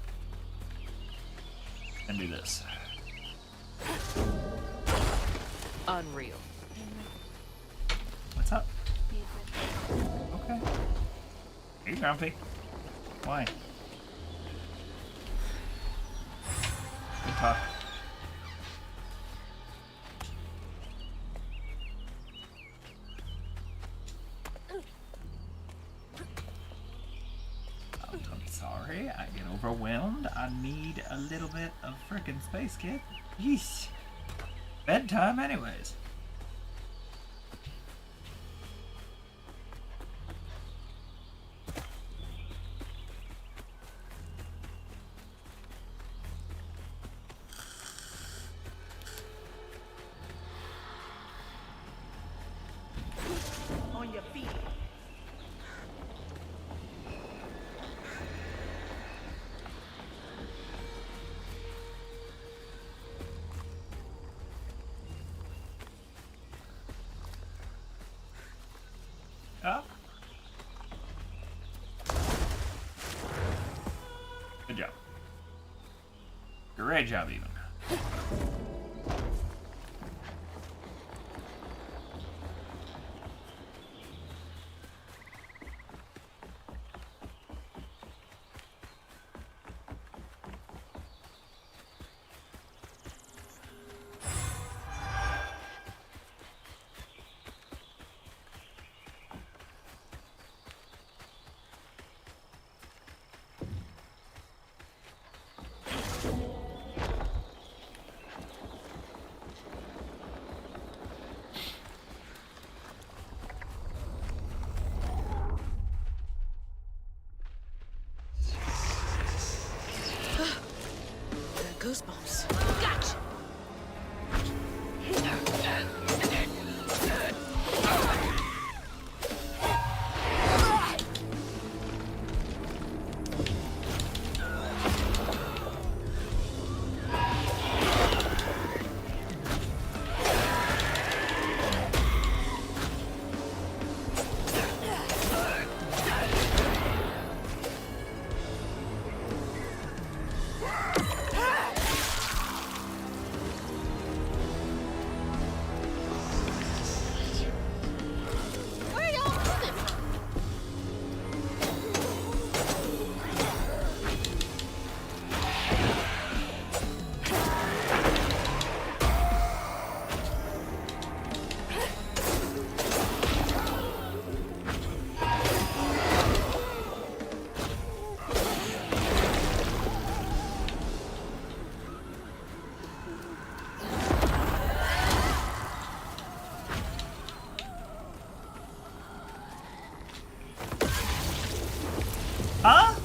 Speaker 1: and do this.
Speaker 3: Unreal.
Speaker 1: What's up? Okay. Hey, Grumpy. Why? We talk. overwhelmed. I need a little bit of frickin' space, kid. Yeesh. Bedtime, anyways.
Speaker 5: On your feet.
Speaker 1: Up. Good job. Great job, even.
Speaker 11: Goosebumps. Gotcha.
Speaker 1: Huh?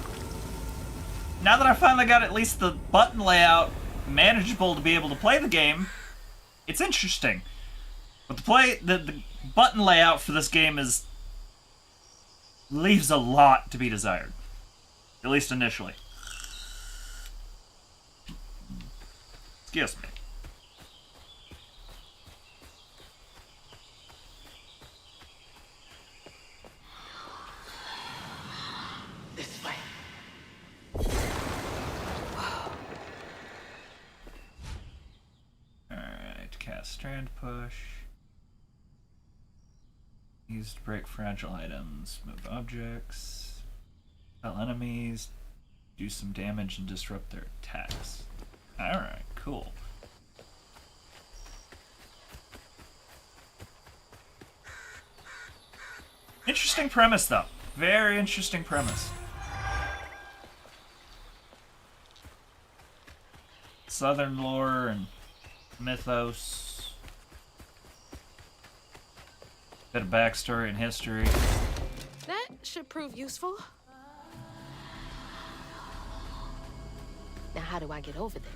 Speaker 1: Now that I finally got at least the button layout manageable to be able to play the game, it's interesting. But the button layout for this game leaves a lot to be desired. At least initially. Excuse me.
Speaker 6: This way.
Speaker 1: Alright, cast strand push. Use to break fragile items, move objects, repel enemies, do some damage and disrupt their attacks. Alright, cool. Interesting premise, though. Very interesting premise. Southern lore and mythos. Bit of backstory and history.
Speaker 11: That should prove useful. Now, how do I get over there?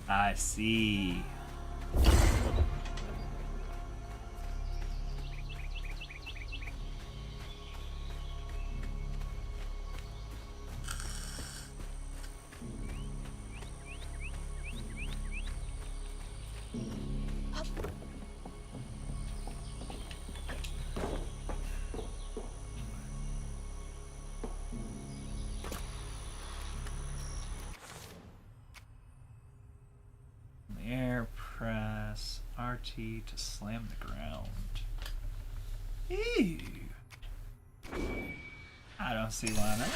Speaker 1: I see. T to slam the ground. Ew. I don't see why not.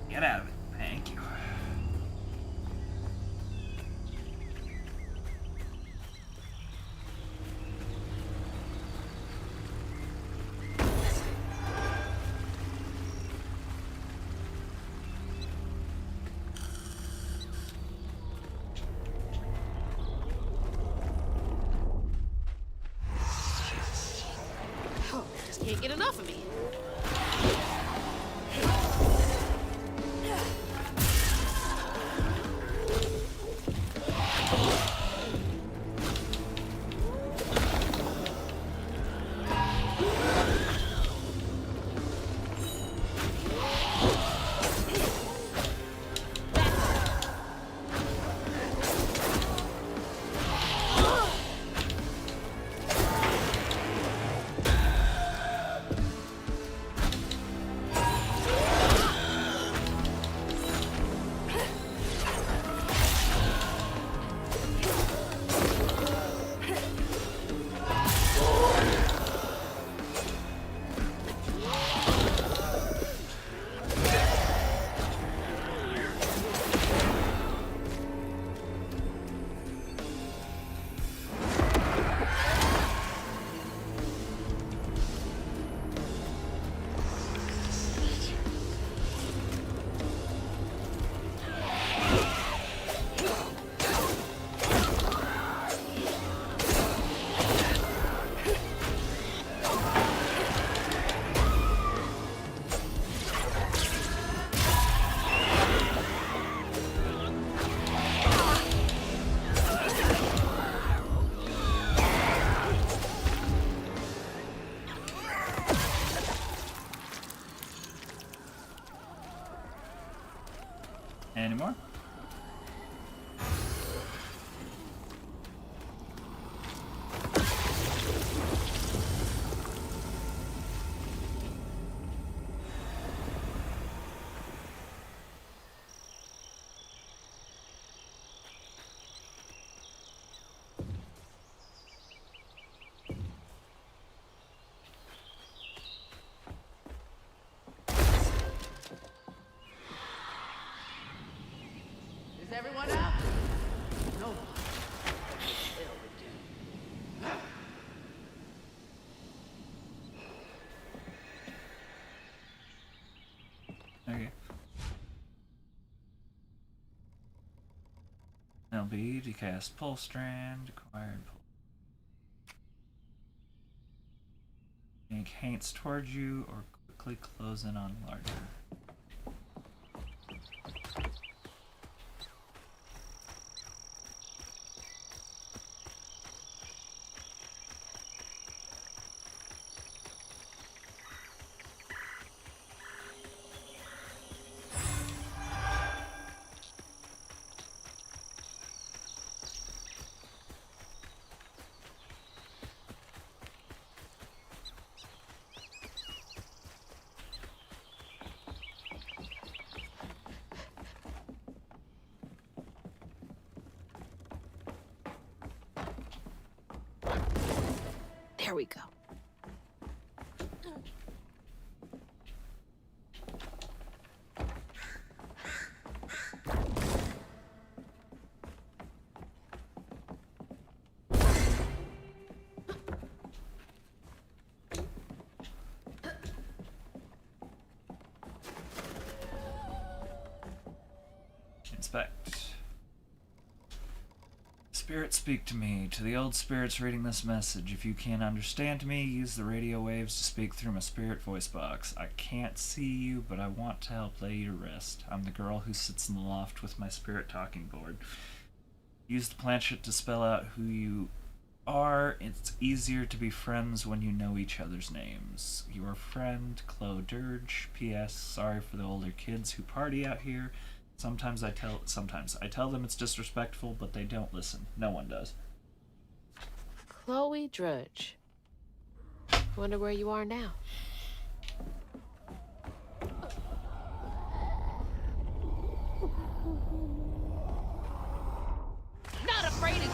Speaker 1: Get out of it. Thank you.
Speaker 3: Oh, just can't get enough of me.
Speaker 1: Any more?
Speaker 6: Is everyone out? No.
Speaker 1: Okay. LB to cast Pull Strand, acquired pull. Make haints towards you or quickly close in on larger.
Speaker 11: There we go.
Speaker 1: Inspect. Spirit, speak to me. To the old spirits reading this message, if you can't understand me, use the radio waves to speak through my spirit voice box. I can't see you, but I want to help lay you to rest. I'm the girl who sits in the loft with my spirit talking board. Use the planchette to spell out who you are. It's easier to be friends when you know each other's names. Your friend, Chloe Dirge. P.S. Sorry for the older kids who party out here. Sometimes I tell them it's disrespectful, but they don't listen. No one does.
Speaker 11: Chloe Drudge. Wonder where you are now. Not afraid of you.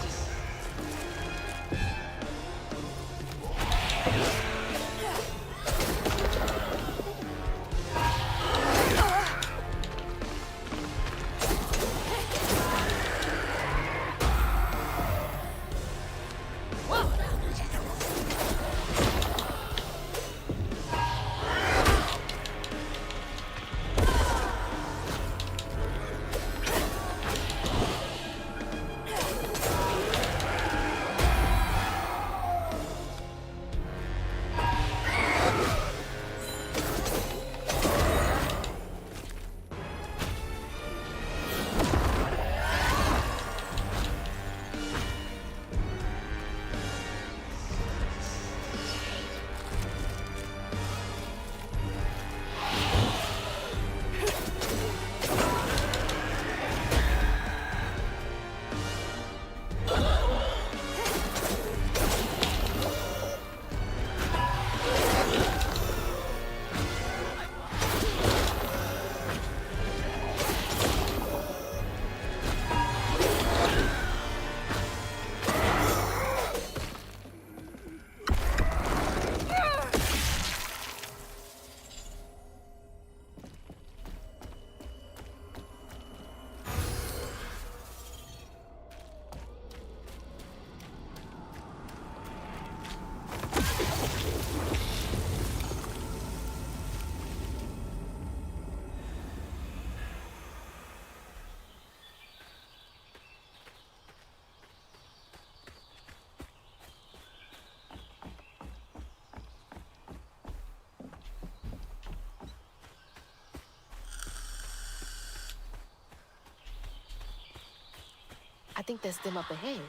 Speaker 11: I think that's them up ahead.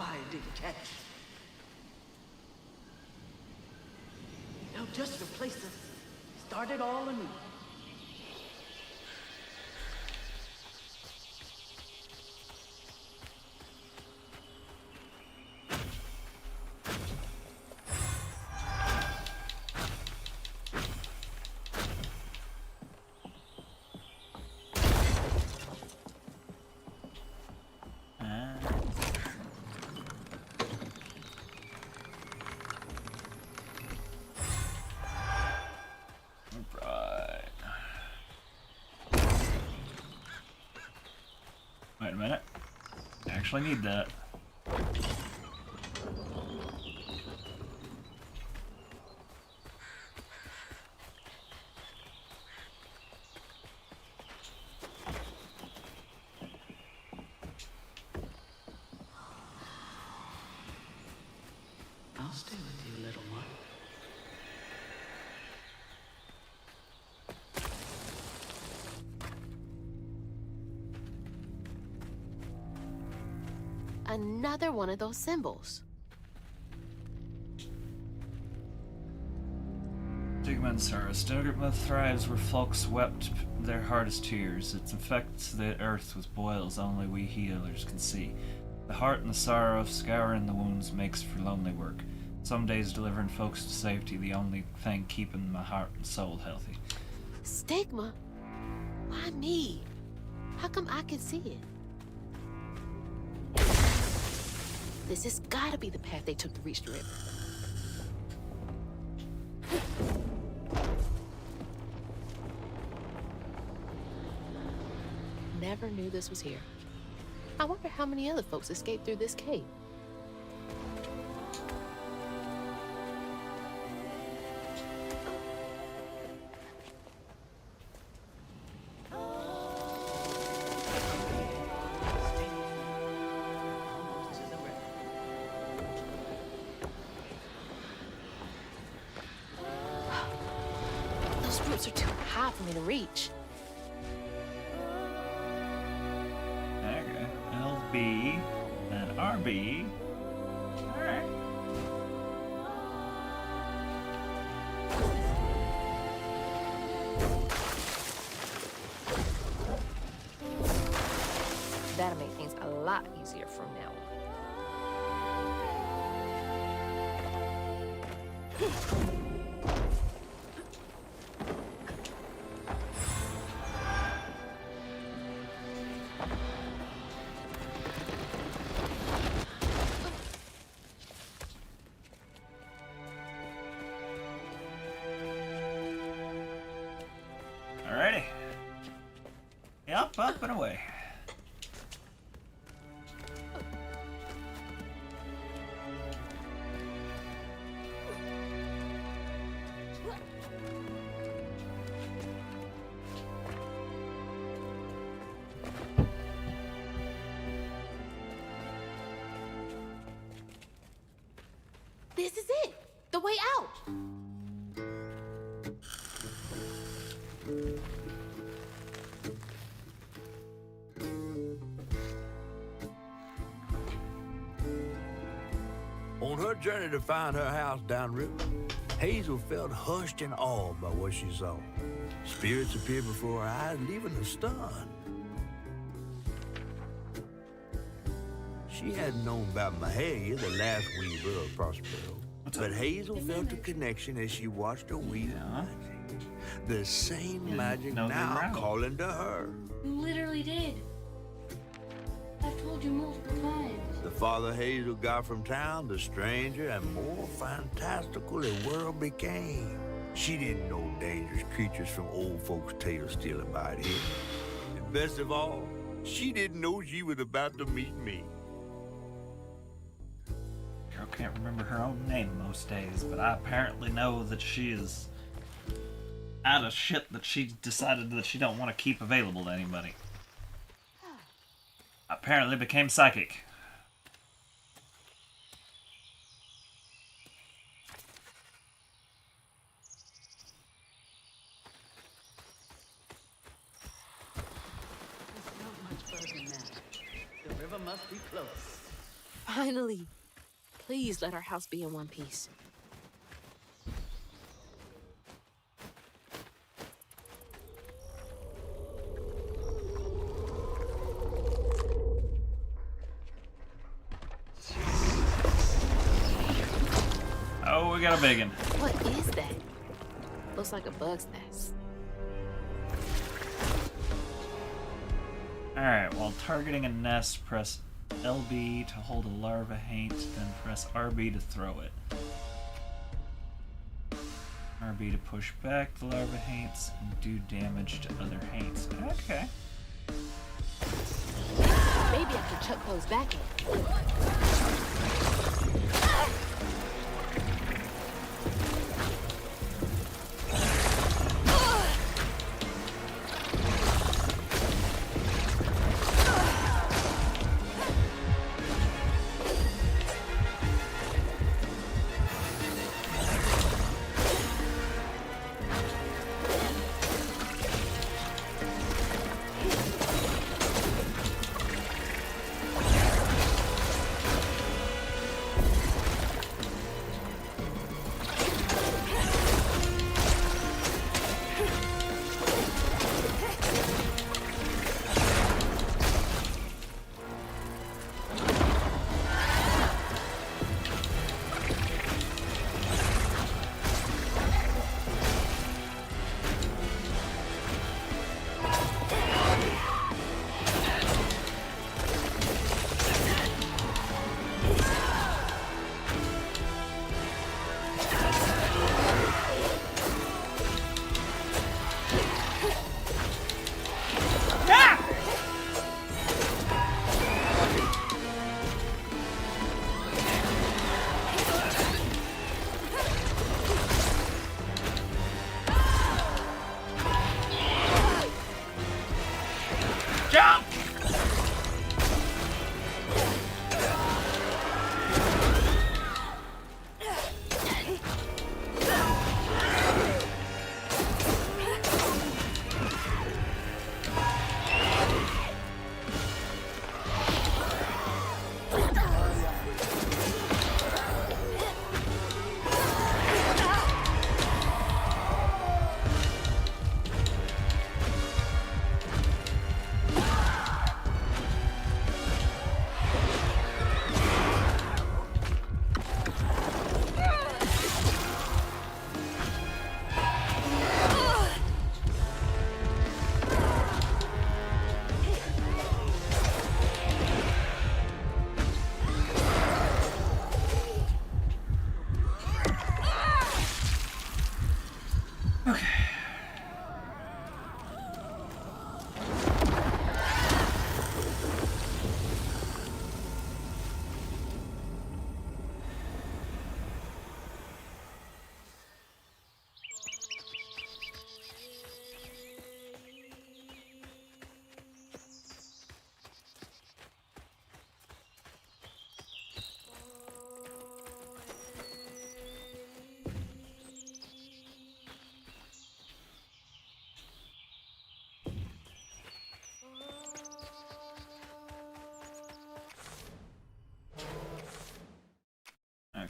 Speaker 6: I didn't catch it. They'll just replace us. Start it all anew.
Speaker 1: Wait a minute. I actually need that.
Speaker 6: I'll stay with you, little one.
Speaker 11: Another one of those symbols.
Speaker 1: Stigma and sorrow. Stigma thrives where folks wept their hardest tears. It infects the earth with boils only we healers can see. The heart and the sorrow of scouring the wounds makes for lonely work. Some days delivering folks to safety, the only thing keeping my heart and soul healthy.
Speaker 11: Stigma? Why me? How come I can see it? This has gotta be the path they took to reach the river. Never knew this was here. I wonder how many other folks escaped through this cave. ropes are too high for me to reach.
Speaker 1: Okay. LB and RB. Alright.
Speaker 11: That'll make things a lot easier from now on.
Speaker 1: Alrighty. Up and away.
Speaker 3: This is it. The way out.
Speaker 2: On her journey to find her house downriver, Hazel felt hushed and awed by what she saw. Spirits appeared before her eyes, leaving her stunned. She hadn't known about Mahalia, the last weaver of Prospero, but Hazel felt a connection as she watched her weave magic. The same magic now calling to her.
Speaker 13: You literally did. I've told you multiple times.
Speaker 2: The farther Hazel got from town, the stranger and more fantastical the world became. She didn't know dangerous creatures from old folks' tales still abide here. And best of all, she didn't know she was about to meet me.
Speaker 1: Girl can't remember her own name most days, but I apparently know that she is out of shit that she decided that she don't want to keep available to anybody. Apparently became psychic.
Speaker 6: It's not much further now. The river must be close.
Speaker 11: Finally. Please let our house be in one piece.
Speaker 1: Oh, we got a biggin.
Speaker 11: What is that? Looks like a bug's nest.
Speaker 1: Alright, while targeting a nest, press LB to hold a larva haint, then press RB to throw it. RB to push back the larva haints and do damage to other haints. Okay.
Speaker 11: Maybe I can chuck those back in.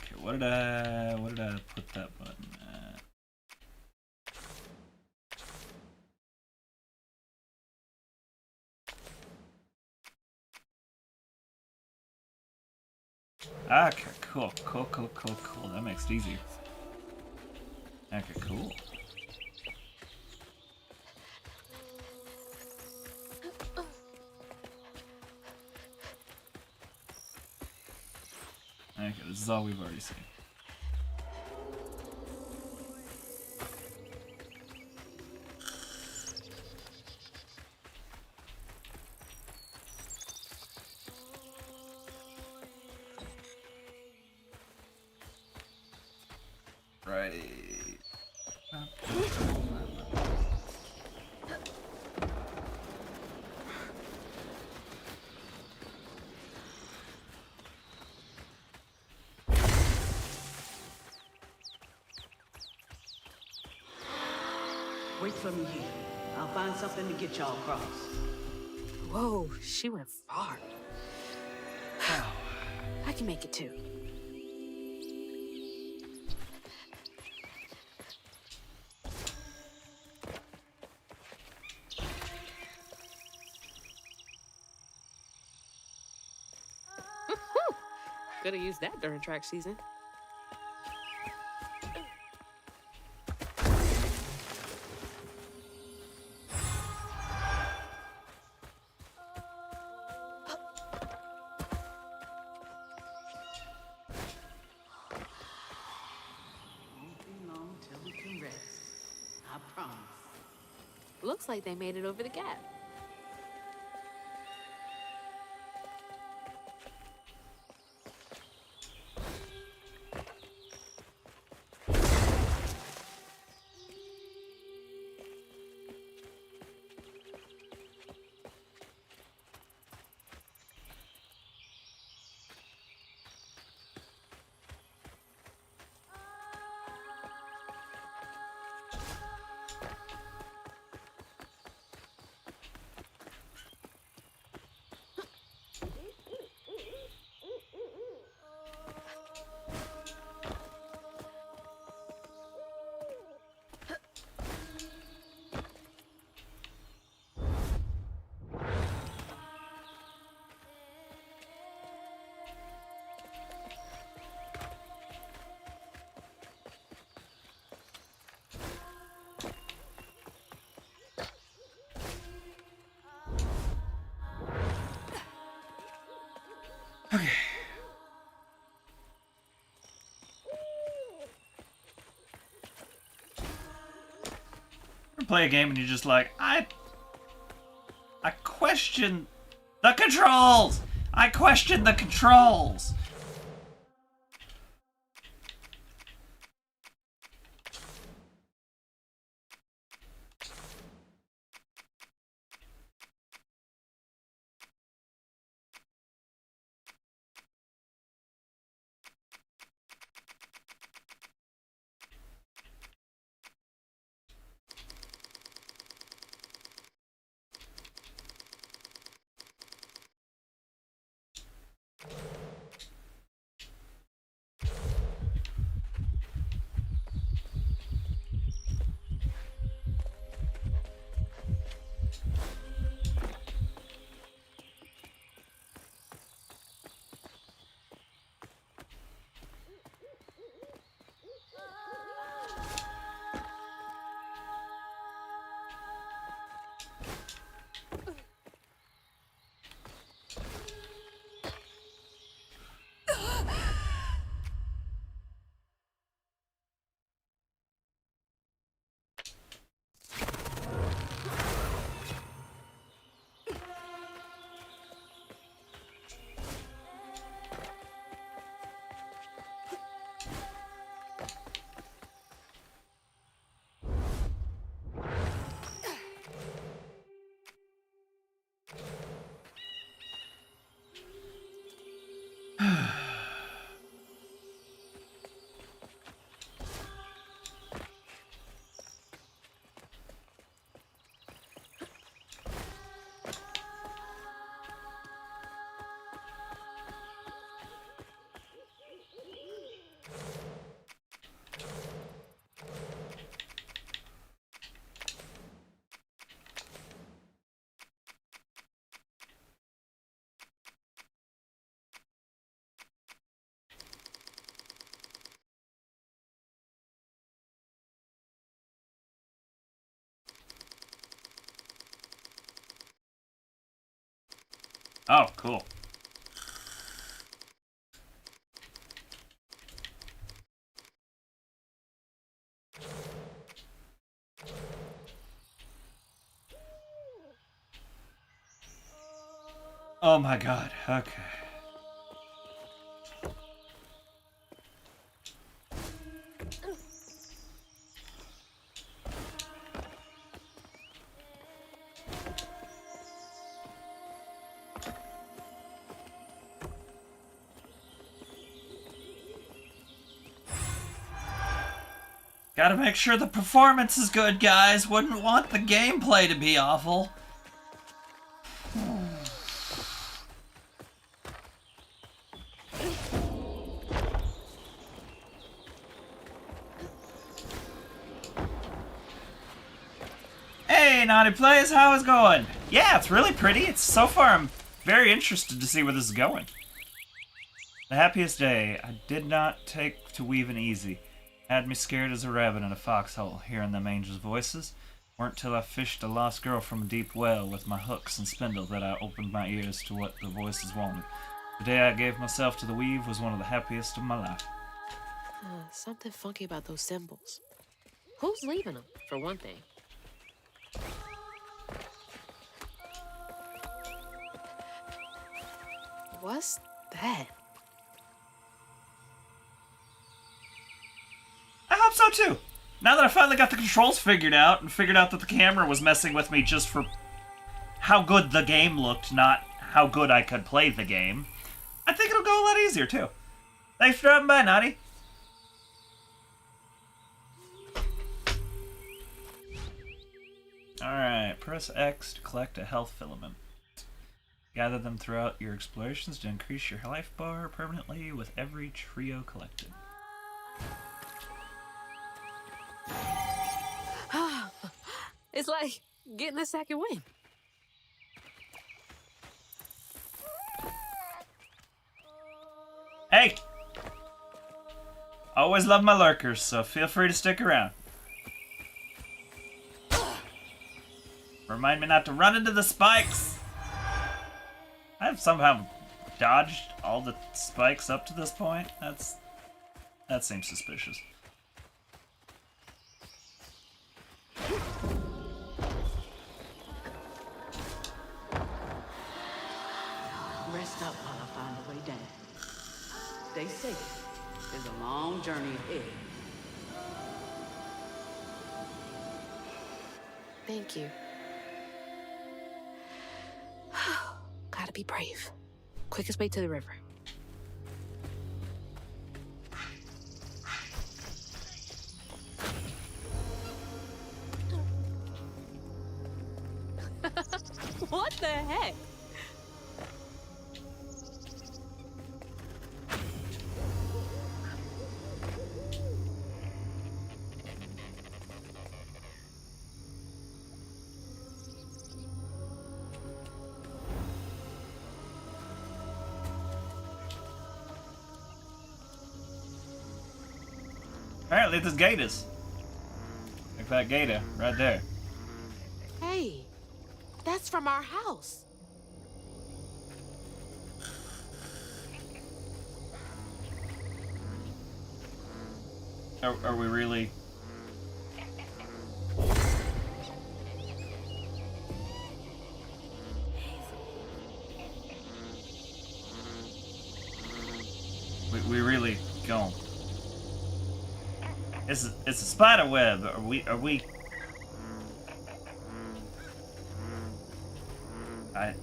Speaker 1: Okay, what did I put that button at? Okay, cool. That makes it easier. Okay, cool. Okay, this is all we've already seen. Right.
Speaker 6: Wait for me here. I'll find something to get y'all across.
Speaker 11: Whoa, she went far. I can make it too. Could have used that during track season. Looks like they made it over the gap.
Speaker 1: Okay. You play a game and you're just like, I question the controls! I question the controls! Oh, cool. Oh my god, okay. Gotta make sure the performance is good, guys. Wouldn't want the gameplay to be awful. Hey, Naughty Plays, how is it going? Yeah, it's really pretty. It's so far I'm very interested to see where this is going. The happiest day. I did not take to weaving easy. Had me scared as a rabbit in a foxhole, hearing them angels' voices. Weren't till I fished a lost girl from a deep well with my hooks and spindle that I opened my ears to what the voices wanted. The day I gave myself to the weave was one of the happiest of my life.
Speaker 11: Something funky about those symbols. Who's leaving them, for one thing? What's that?
Speaker 1: I hope so too. Now that I finally got the controls figured out and figured out that the camera was messing with me just for how good the game looked, not how good I could play the game, I think it'll go a lot easier too. Thanks for dropping by, Naughty. Alright, press X to collect a health filament. Gather them throughout your explorations to increase your life bar permanently with every trio collected.
Speaker 11: It's like getting a second wind.
Speaker 1: Hey! Always love my lurkers, so feel free to stick around. Remind me not to run into the spikes! I have somehow dodged all the spikes up to this point. That seems suspicious.
Speaker 6: Rest up while I find a way down. Stay safe. There's a long journey ahead.
Speaker 11: Thank you. Gotta be brave. Quickest way to the river. What the heck?
Speaker 1: Apparently this gate is. Like that gator right there.
Speaker 11: Hey, that's from our house.
Speaker 1: Are we really... We really gone. It's a spider web. Are we? I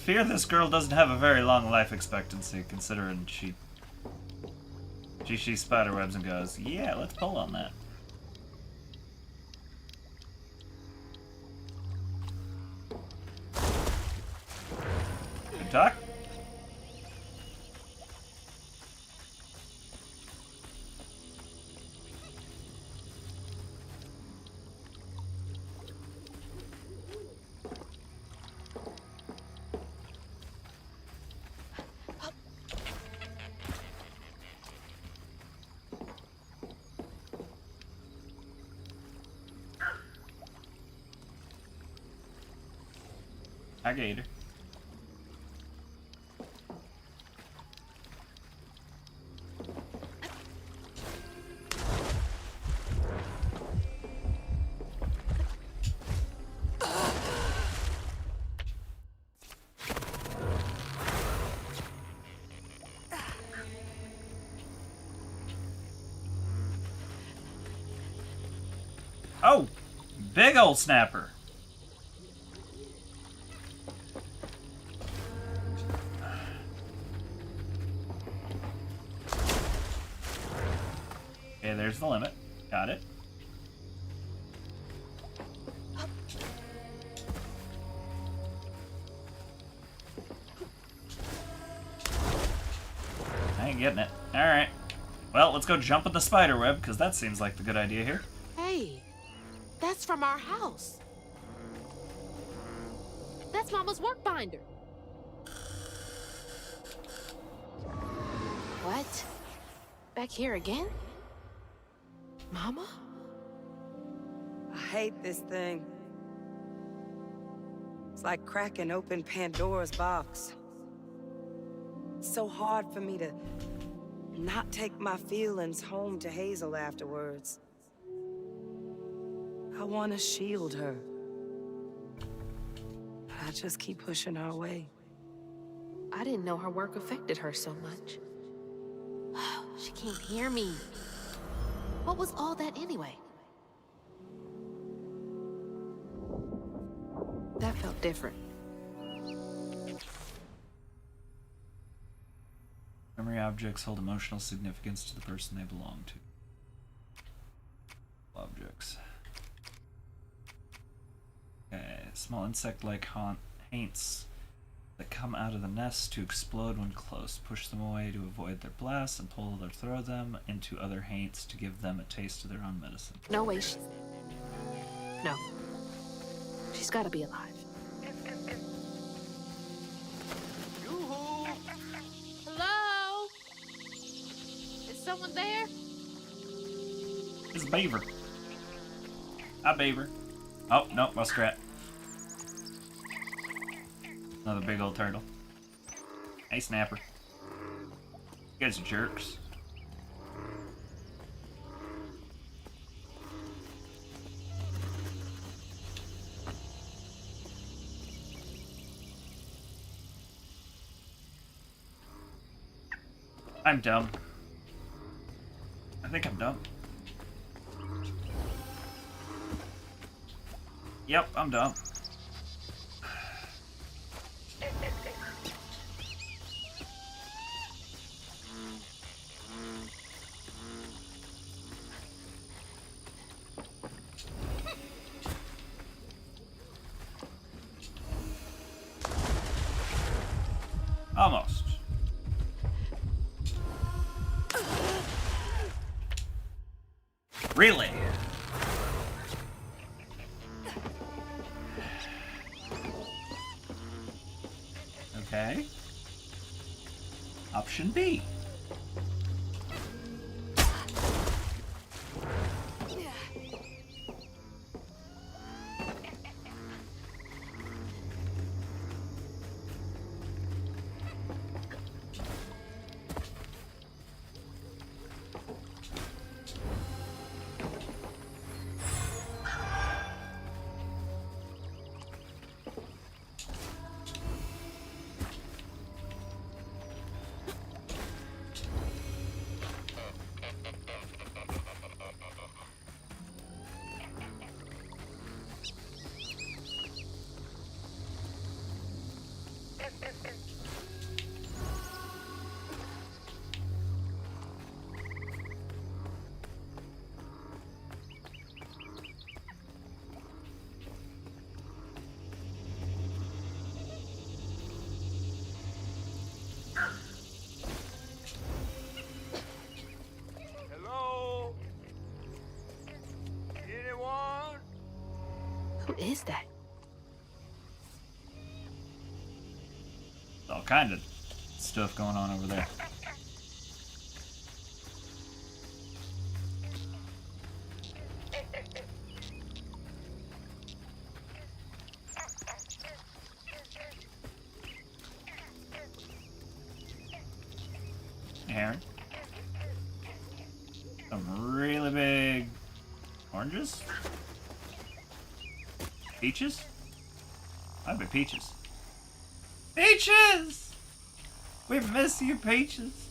Speaker 1: fear this girl doesn't have a very long life expectancy, considering she spider webs and goes, yeah, let's pull on that. Good talk. Hi, Gator. Big old snapper. Okay, there's the limit. Got it. I ain't getting it. Alright. Well, let's go jump in the spider web, because that seems like the good idea here.
Speaker 3: Hey, that's from our house. That's Mama's work binder. What? Back here again? Mama?
Speaker 5: I hate this thing. It's like cracking open Pandora's box. It's so hard for me to not take my feelings home to Hazel afterwards. I want to shield her. But I just keep pushing her away.
Speaker 3: I didn't know her work affected her so much. She can't hear me. What was all that anyway? That felt different.
Speaker 1: Memory objects hold emotional significance to the person they belong to. Objects. Okay, small insect-like haints that come out of the nest to explode when close. Push them away to avoid their blasts and pull or throw them into other haints to give them a taste of their own medicine.
Speaker 3: No way. No. She's gotta be alive. Hello? Is someone there?
Speaker 1: It's a beaver. Hi, beaver. Oh, no, muskrat. Another big old turtle. Hey, snapper. You guys are jerks. I'm dumb. I think I'm dumb. Yep, I'm dumb. Almost. Really? Okay. Option B.
Speaker 3: Who is that?
Speaker 1: All kind of stuff going on over there. Aaron. Some really big oranges? Peaches? Might be peaches. Peaches! We miss you, Peaches.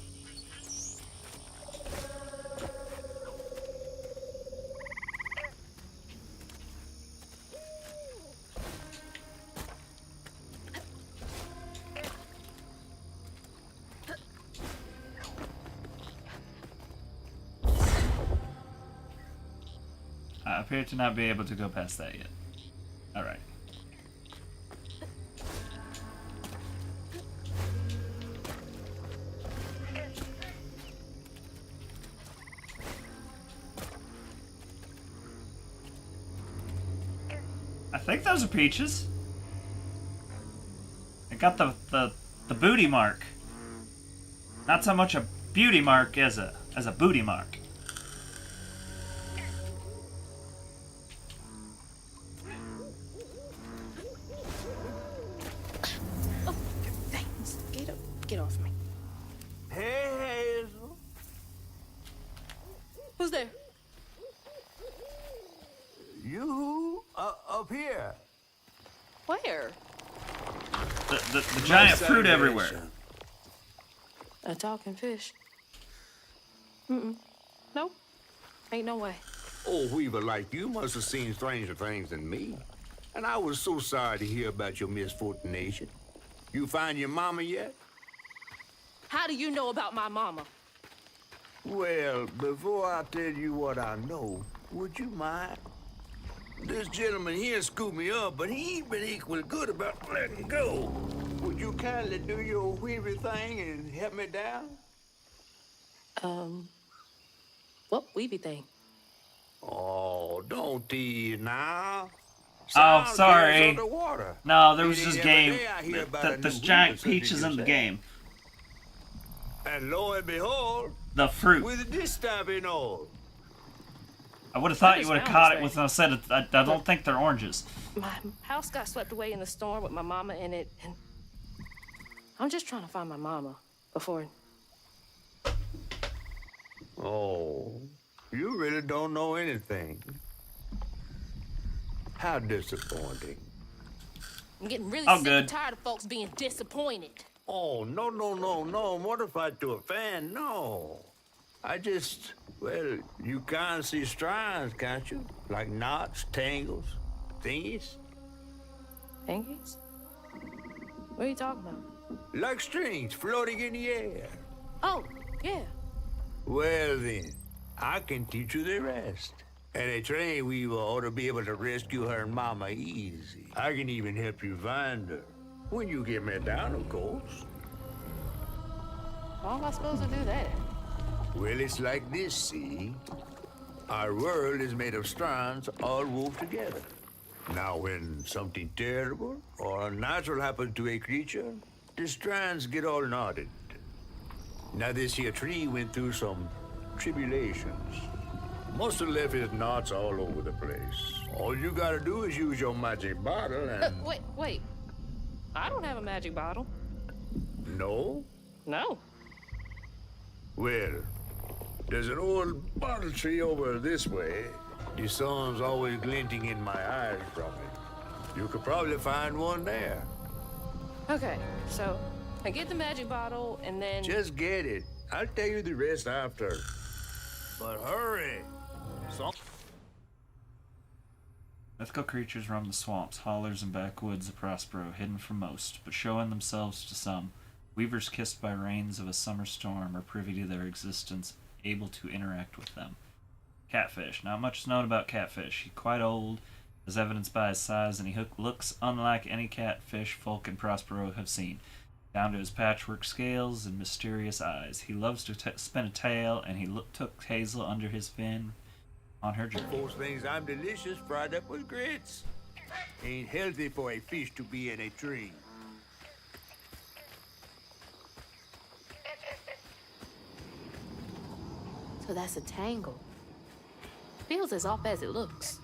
Speaker 1: I appear to not be able to go past that yet. Alright. I think those are peaches. I got the booty mark. Not so much a beauty mark as a booty mark.
Speaker 11: Oh, thanks. Get up. Get off me.
Speaker 2: Hey, Hazel.
Speaker 11: Who's there?
Speaker 2: You up here?
Speaker 11: Where?
Speaker 1: The giant fruit everywhere.
Speaker 11: A talking fish. Nope. Ain't no way.
Speaker 2: Oh, Weaver, like you must have seen stranger things than me. And I was so sorry to hear about your misfortunation. You find your mama yet?
Speaker 11: How do you know about my mama?
Speaker 2: Well, before I tell you what I know, would you mind? This gentleman here scooped me up, but he ain't been equally good about letting go. Would you kindly do your Weaver thing and help me down?
Speaker 11: What weeby thing?
Speaker 2: Oh, don't tease now.
Speaker 1: Oh, sorry.
Speaker 2: Underwater.
Speaker 1: No, there was
Speaker 2: It
Speaker 1: this
Speaker 2: ain't every
Speaker 1: game.
Speaker 2: day I hear about a
Speaker 1: There's
Speaker 2: new
Speaker 1: giant
Speaker 2: Weaver such as
Speaker 1: peaches in the
Speaker 2: yourself.
Speaker 1: game.
Speaker 2: And lo and behold,
Speaker 1: The fruit.
Speaker 2: with this type and all.
Speaker 1: I would have thought you
Speaker 11: just
Speaker 1: would have
Speaker 11: found
Speaker 1: caught
Speaker 11: this
Speaker 1: it with.
Speaker 11: thing.
Speaker 1: I said I don't think they're oranges.
Speaker 11: My house got swept away in the storm with my mama in it, and I'm just trying to find my mama before.
Speaker 2: Oh, you really don't know anything. How disappointing.
Speaker 11: I'm getting really
Speaker 1: Oh,
Speaker 11: sick
Speaker 1: good.
Speaker 11: and tired of folks being disappointed.
Speaker 2: Oh, no. Mortified to offend, no. I just, well, you can't see strands, can't you? Like knots, tangles, thingies.
Speaker 11: Thingies? What are you talking about?
Speaker 2: Like strings floating in the air.
Speaker 11: Oh, yeah.
Speaker 2: Well then, I can teach you the rest. And a train weaver ought to be able to rescue her mama easy. I can even help you find her. When you get me down, of course.
Speaker 11: How am I supposed to do that?
Speaker 2: Well, it's like this, see? Our world is made of strands all wove together. Now, when something terrible or unnatural happens to a creature, the strands get all knotted. Now, this here tree went through some tribulations. Must have left his knots all over the place. All you gotta do is use your magic bottle and...
Speaker 11: Wait. I don't have a magic bottle.
Speaker 2: No?
Speaker 11: No.
Speaker 2: Well, there's an old bottle tree over this way. The sun's always glinting in my eyes from it. You could probably find one there.
Speaker 11: Okay, so I get the magic bottle and then...
Speaker 2: Just get it. I'll tell you the rest after. But hurry.
Speaker 1: Mythical creatures roam the swamps, hollers, and backwoods of Prospero, hidden from most, but showing themselves to some. Weavers kissed by rains of a summer storm are privy to their existence, able to interact with them. Catfish. Not much is known about catfish. He's quite old, as evidenced by his size, and he looks unlike any catfish folk in Prospero have seen, down to his patchwork scales and mysterious eyes. He loves to spin a tail, and he took Hazel under his fin on her journey.
Speaker 2: Those things I'm delicious, fried up with grits. Ain't healthy for a fish to be in a tree.
Speaker 3: So that's a tangle. Feels as off as it looks.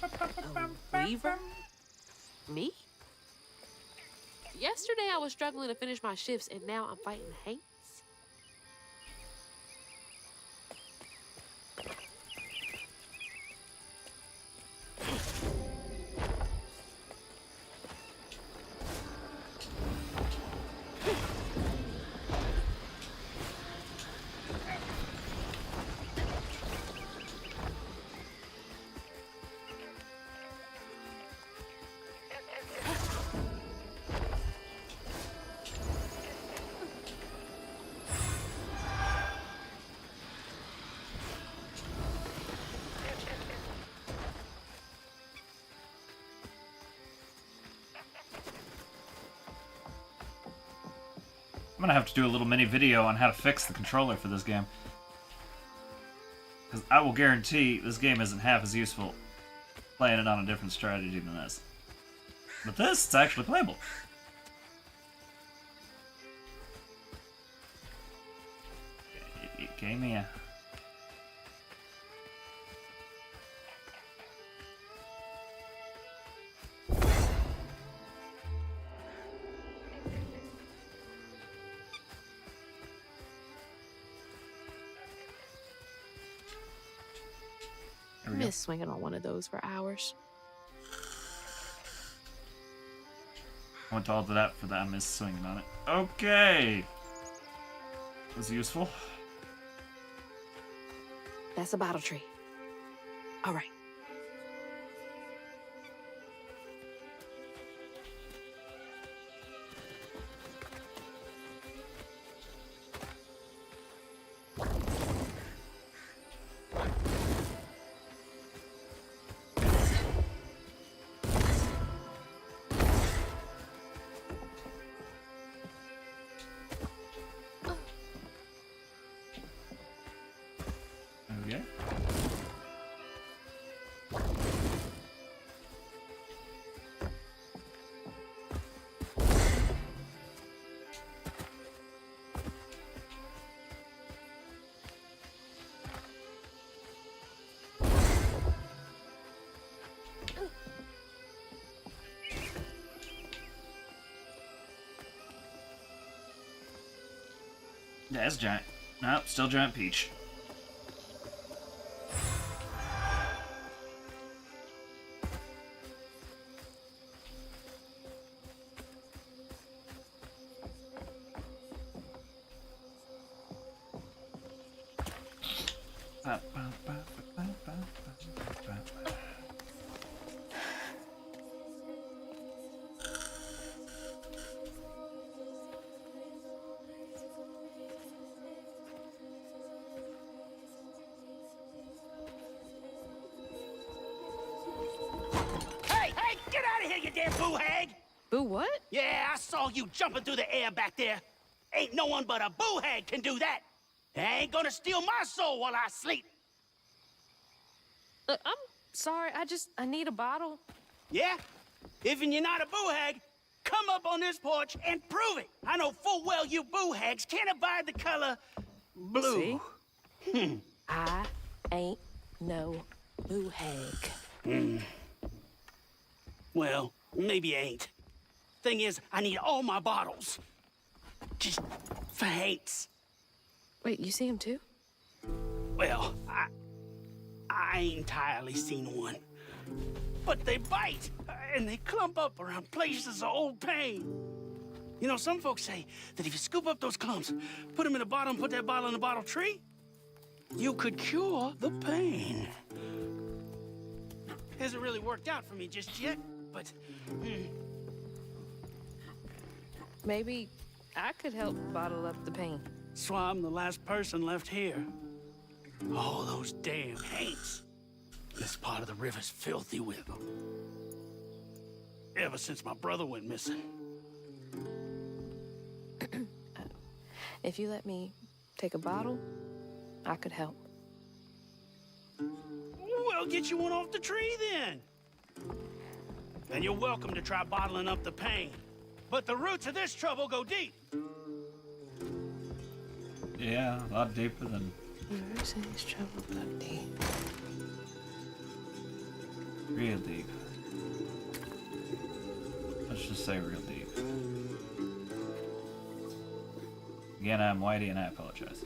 Speaker 3: A weaver? Me? Yesterday I was struggling to finish my shifts, and now I'm fighting hates.
Speaker 1: I'm gonna have to do a little mini video on how to fix the controller for this game. Because I will guarantee this game isn't half as useful playing it on a different strategy than this. But this, it's actually playable. It gave me a...
Speaker 3: Miss swinging on one of those for hours.
Speaker 1: I went to all of that for that. I missed swinging on it. Okay. Was useful.
Speaker 3: That's a bottle tree. All right.
Speaker 1: Okay. Yeah, it's giant. Nope, still giant peach.
Speaker 15: Hey, get out of here, you damn boo hag!
Speaker 3: Boo what?
Speaker 15: Yeah, I saw you jumping through the air back there. Ain't no one but a boo hag can do that. They ain't gonna steal my soul while I sleep.
Speaker 11: I'm sorry, I need a bottle.
Speaker 15: Yeah? Even you're not a boo hag, come up on this porch and prove it. I know full well you boo hags can't abide the color blue.
Speaker 11: See? I ain't no boo hag.
Speaker 15: Well, maybe you ain't. Thing is, I need all my bottles. Just for hates.
Speaker 11: Wait, you see him too?
Speaker 15: Well, I ain't entirely seen one. But they bite, and they clump up around places of old pain. You know, some folks say that if you scoop up those clumps, put them in a bottle and put that bottle in a bottle tree, you could cure the pain. Hasn't really worked out for me just yet, but...
Speaker 11: Maybe I could help bottle up the pain.
Speaker 15: That's why I'm the last person left here. All those damn haints. This part of the river's filthy with them. Ever since my brother went missing.
Speaker 11: If you let me take a bottle, I could help.
Speaker 15: Well, get you one off the tree then. And you're welcome to try bottling up the pain. But the roots of this trouble go deep.
Speaker 1: Yeah, a lot deeper than...
Speaker 11: The roots of this trouble go deep.
Speaker 1: Real deep. Let's just say real deep. Again, I'm Whitey and I apologize.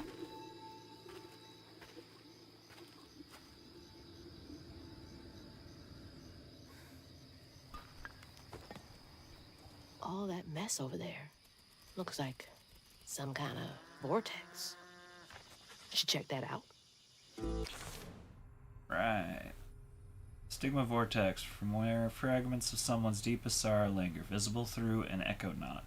Speaker 11: All that mess over there looks like some kind of vortex. Should check that out.
Speaker 1: Right. Stigma vortex, from where fragments of someone's deepest sorrow linger, visible through an echo knot.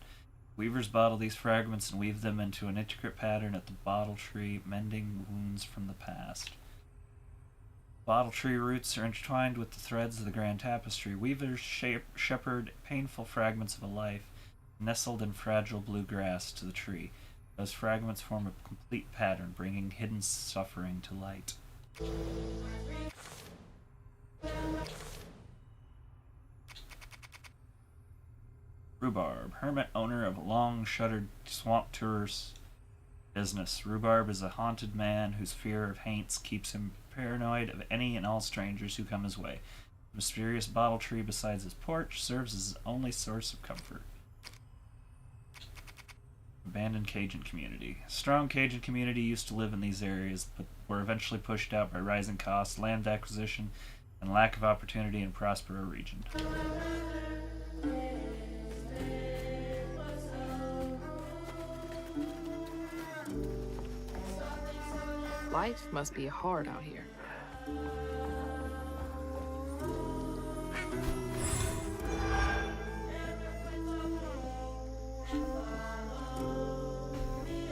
Speaker 1: Weavers bottle these fragments and weave them into an intricate pattern at the bottle tree, mending wounds from the past. Bottle tree roots are intertwined with the threads of the grand tapestry. Weavers shepherd painful fragments of a life, nestled in fragile blue grass to the tree. Those fragments form a complete pattern, bringing hidden suffering to light. Rhubarb, hermit owner of a long-shuttered swamp tours business. Rhubarb is a haunted man whose fear of haints keeps him paranoid of any and all strangers who come his way. The mysterious bottle tree beside his porch serves as his only source of comfort. Abandoned Cajun community. A strong Cajun community used to live in these areas, but were eventually pushed out by rising costs, land acquisition, and lack of opportunity in Prospero region.
Speaker 14: Life must be hard out here.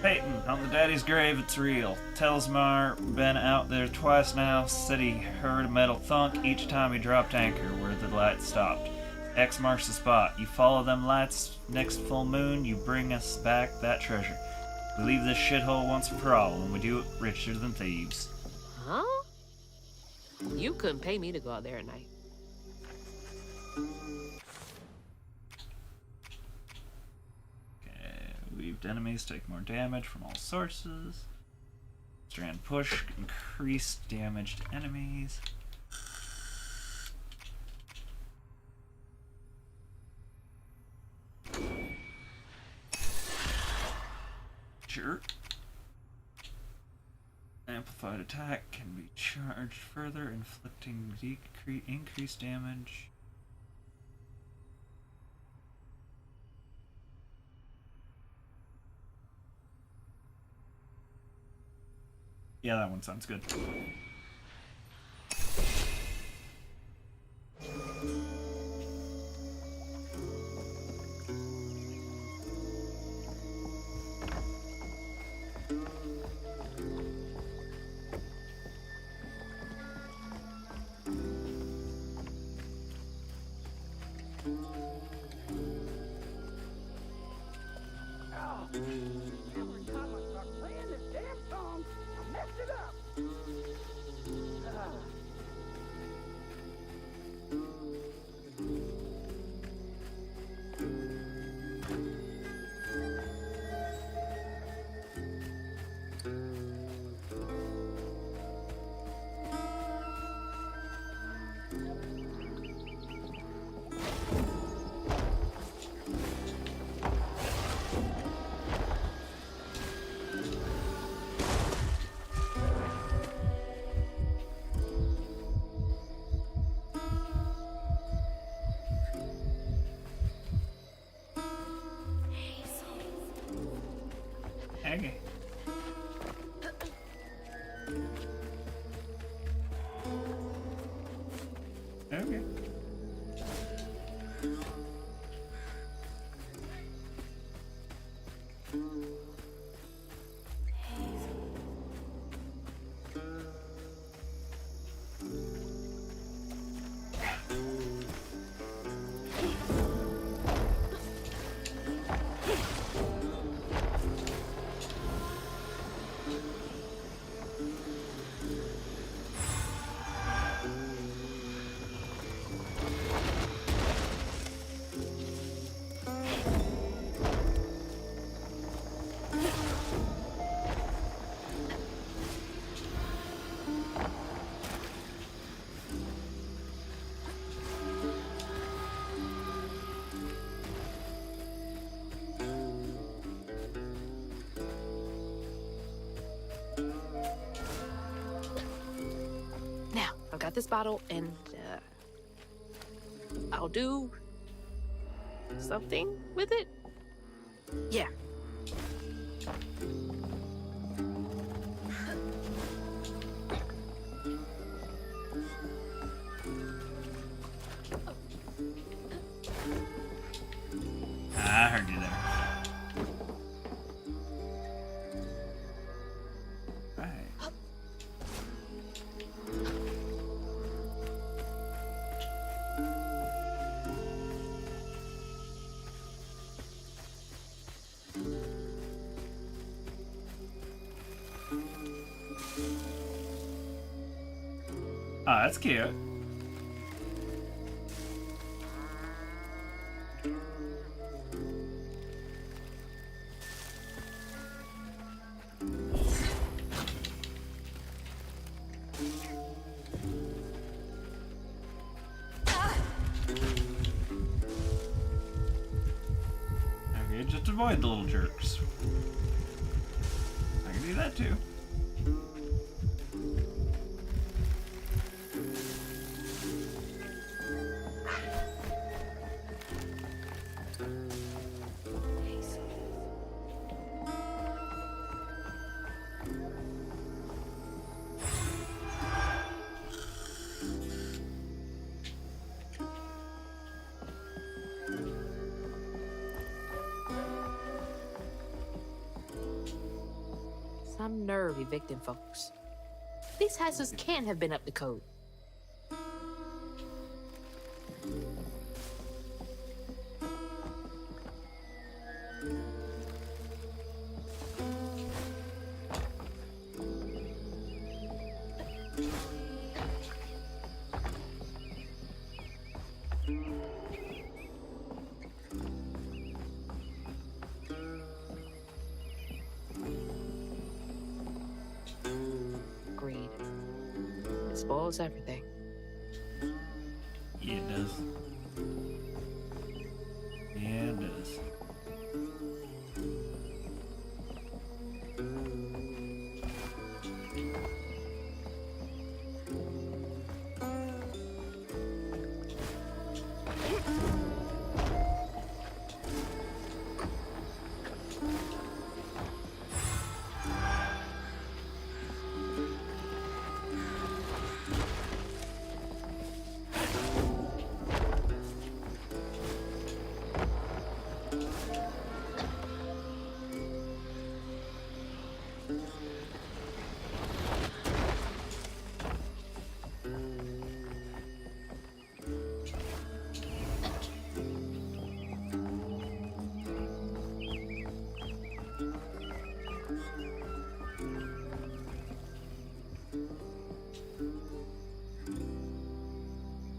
Speaker 1: Peyton, on the daddy's grave, it's real. Telsmar been out there twice now, said he heard a metal thunk each time he dropped anchor where the light stopped. X marks the spot. You follow them lights, next full moon, you bring us back that treasure. We leave this shithole once and for all, and we do it richer than thieves.
Speaker 11: Huh? You couldn't pay me to go out there at night.
Speaker 1: Okay, weaved enemies take more damage from all sources. Strand push, increased damage to enemies. Sure. Amplified attack can be charged further, inflicting increased damage. Yeah, that one sounds good.
Speaker 15: Every time I start playing this damn song, I mess it up.
Speaker 1: Okay. Okay.
Speaker 11: got this bottle, and I'll do something with it. Yeah.
Speaker 1: I heard you there. Right. Oh, that's cute. Okay, just avoid the little jerks. I can do that too.
Speaker 11: Some nerve evicting folks. These houses can't have been up to code. Greed. It spoils everything.
Speaker 1: Yeah, it does. Yeah, it does.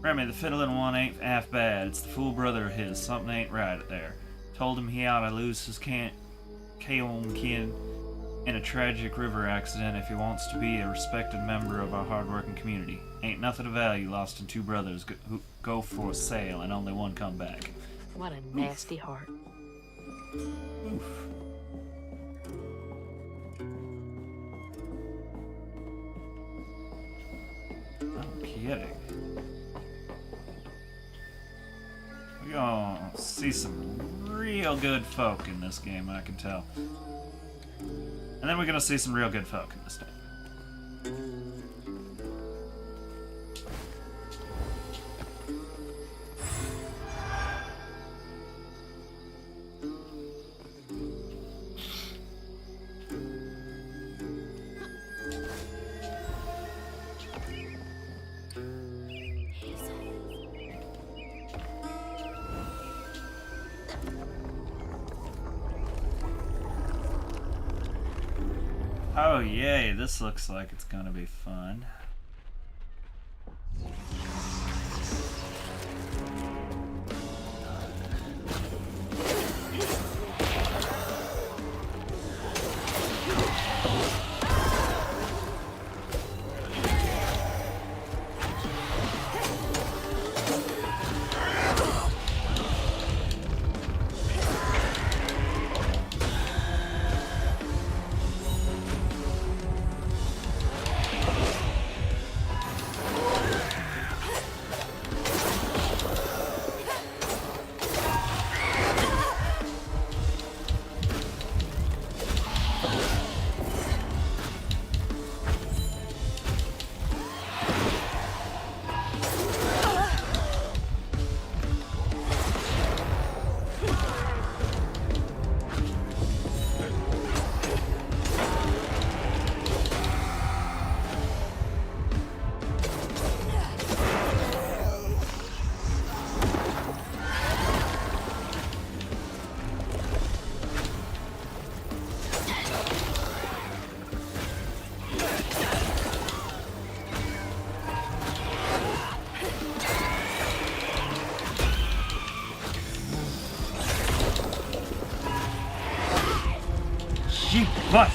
Speaker 1: Remy, the fiddling one ain't half bad. It's the fool brother of his. Something ain't right there. Told him he ought to lose his kin in a tragic river accident if he wants to be a respected member of our hard-working community. Ain't nothing of value lost in two brothers who go for a sail and only one come back.
Speaker 11: What a nasty heart.
Speaker 1: Oof. No kidding. We're gonna see some real good folk in this game, I can tell. And then we're gonna see some real good folk in this game. Oh yay, this looks like it's gonna be fun. Jeebus.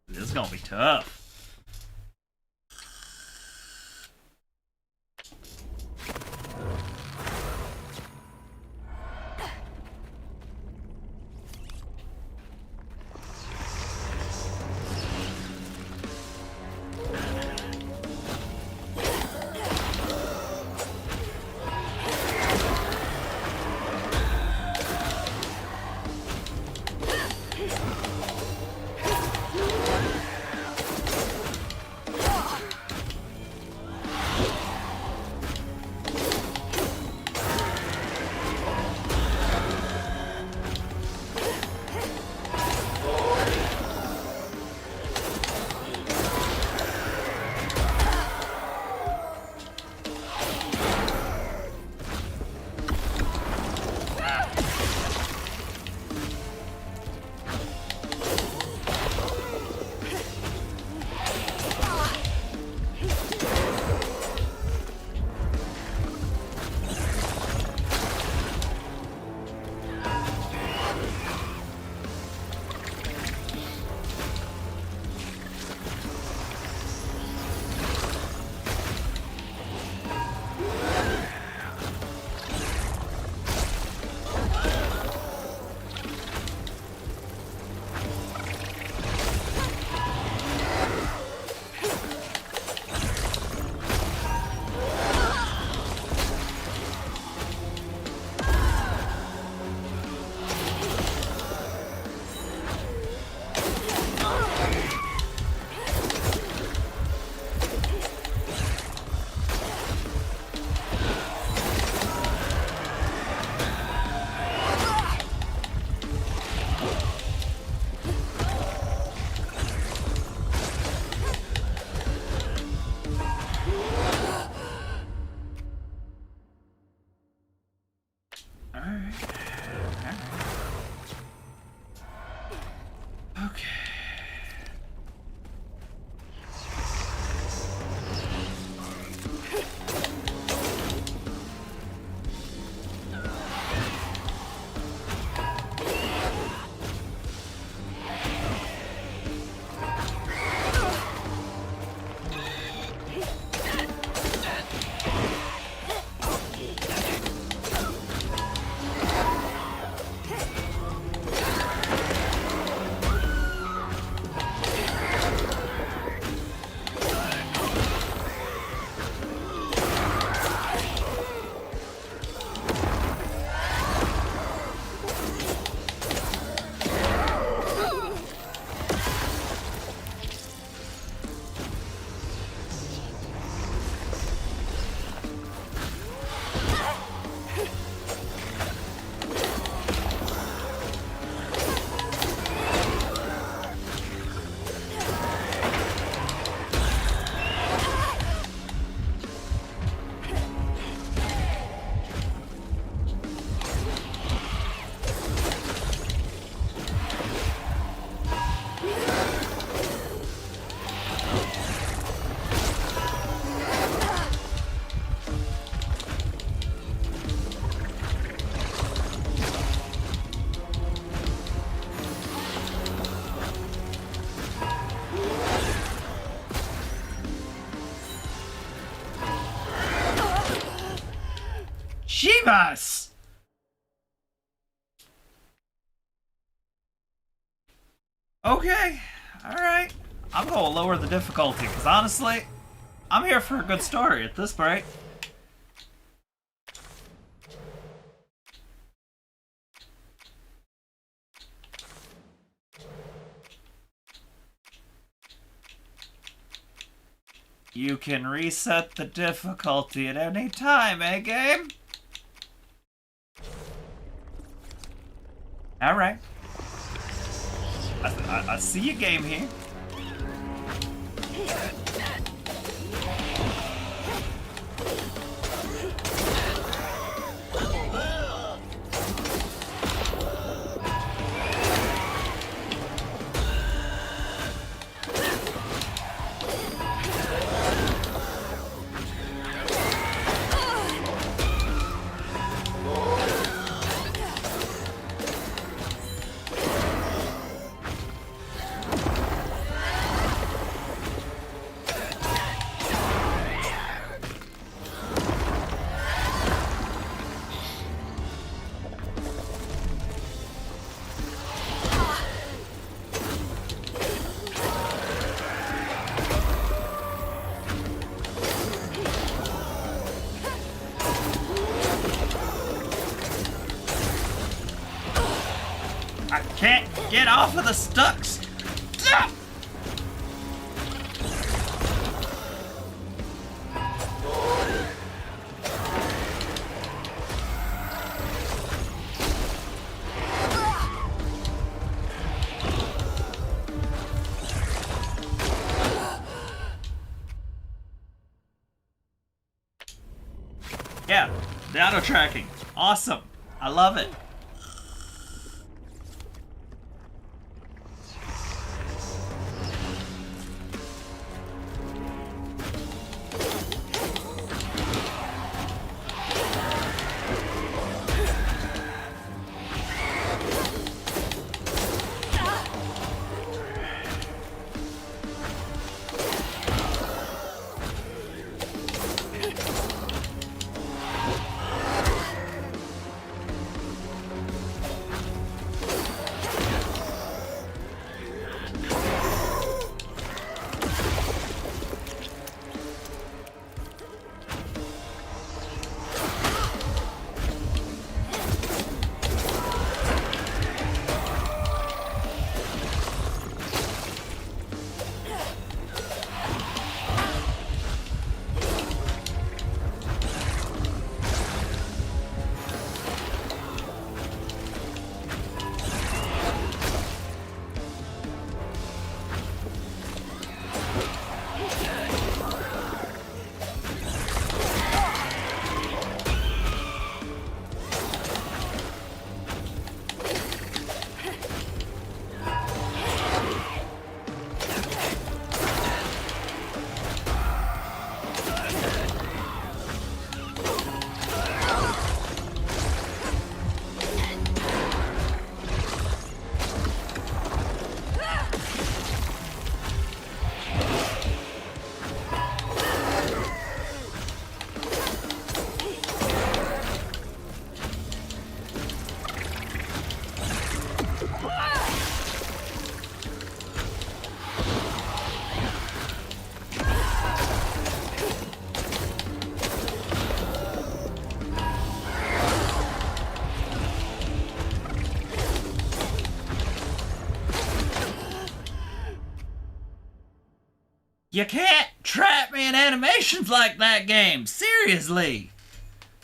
Speaker 1: This is gonna be tough. Shivas! Okay, alright. I'm gonna lower the difficulty, because honestly, I'm here for a good story at this rate. You can reset the difficulty at any time, eh, game? Alright. I see your game here. Get off of the stucks! Ah! Yeah, the auto tracking. Awesome. I love it. You can't trap me in animations like that game. Seriously.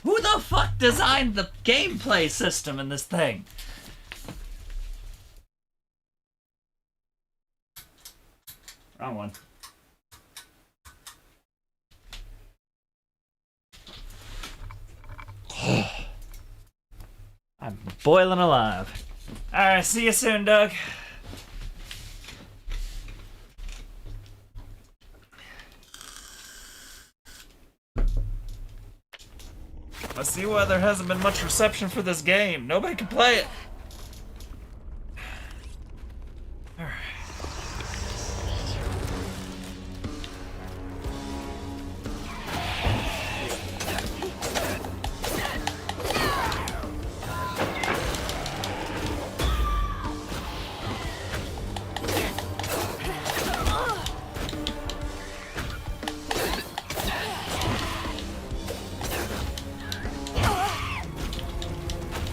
Speaker 1: Who the fuck designed the gameplay system in this thing? Wrong one. I'm boiling alive. Alright, see you soon, Doug. I see why there hasn't been much reception for this game. Nobody can play it. Alright.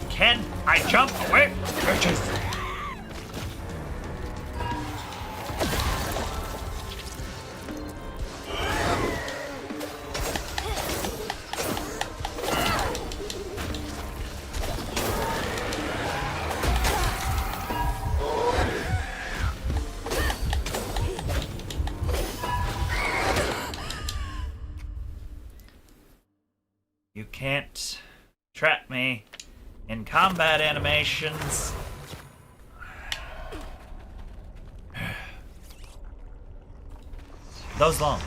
Speaker 1: Can I jump away from bridges? You can't trap me in combat animations. Those long.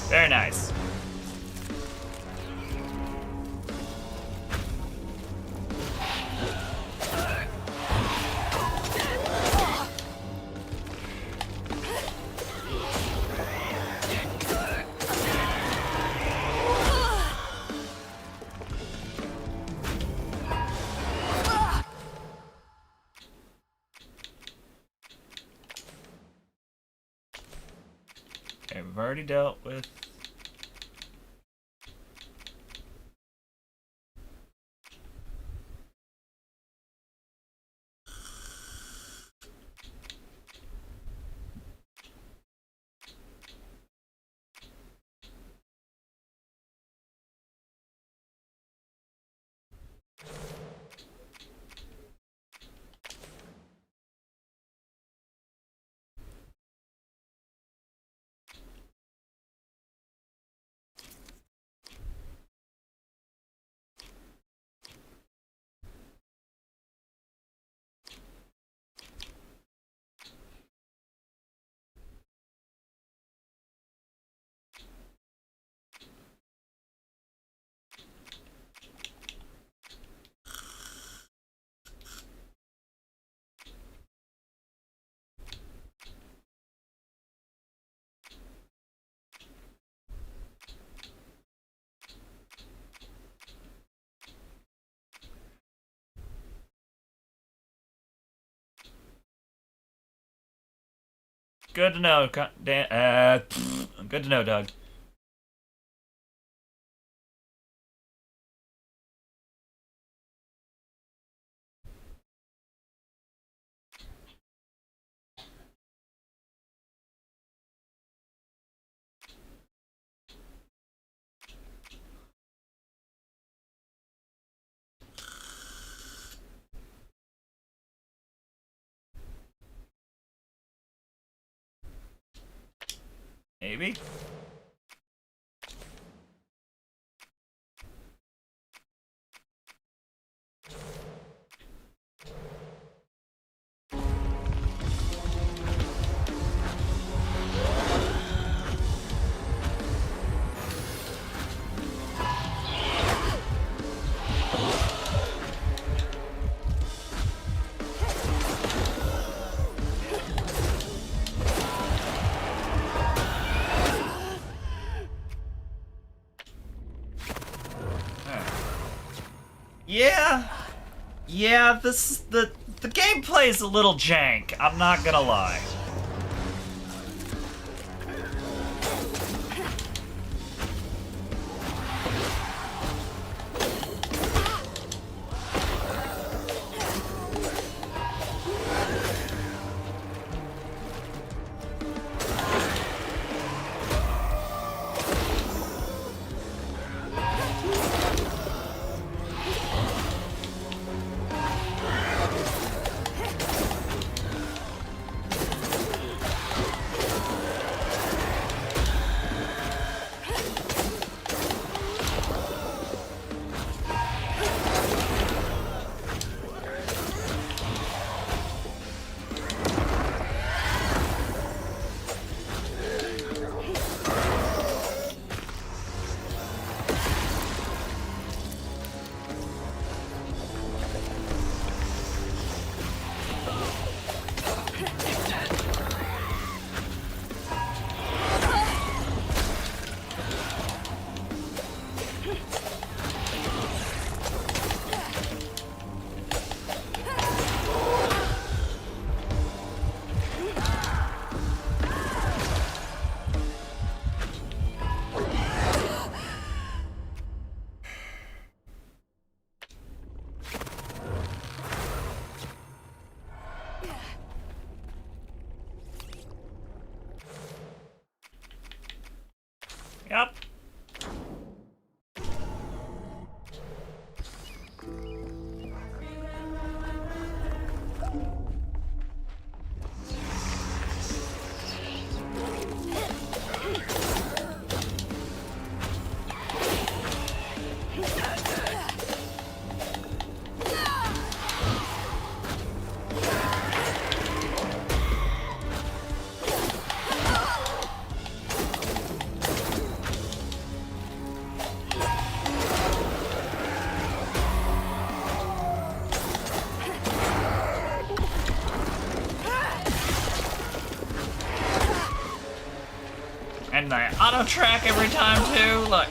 Speaker 1: Very nice. We've already dealt with. Good to know. Good to know, Doug. Maybe. Yeah, the gameplay is a little jank, I'm not gonna lie. Yep. And I auto track every time too. Look.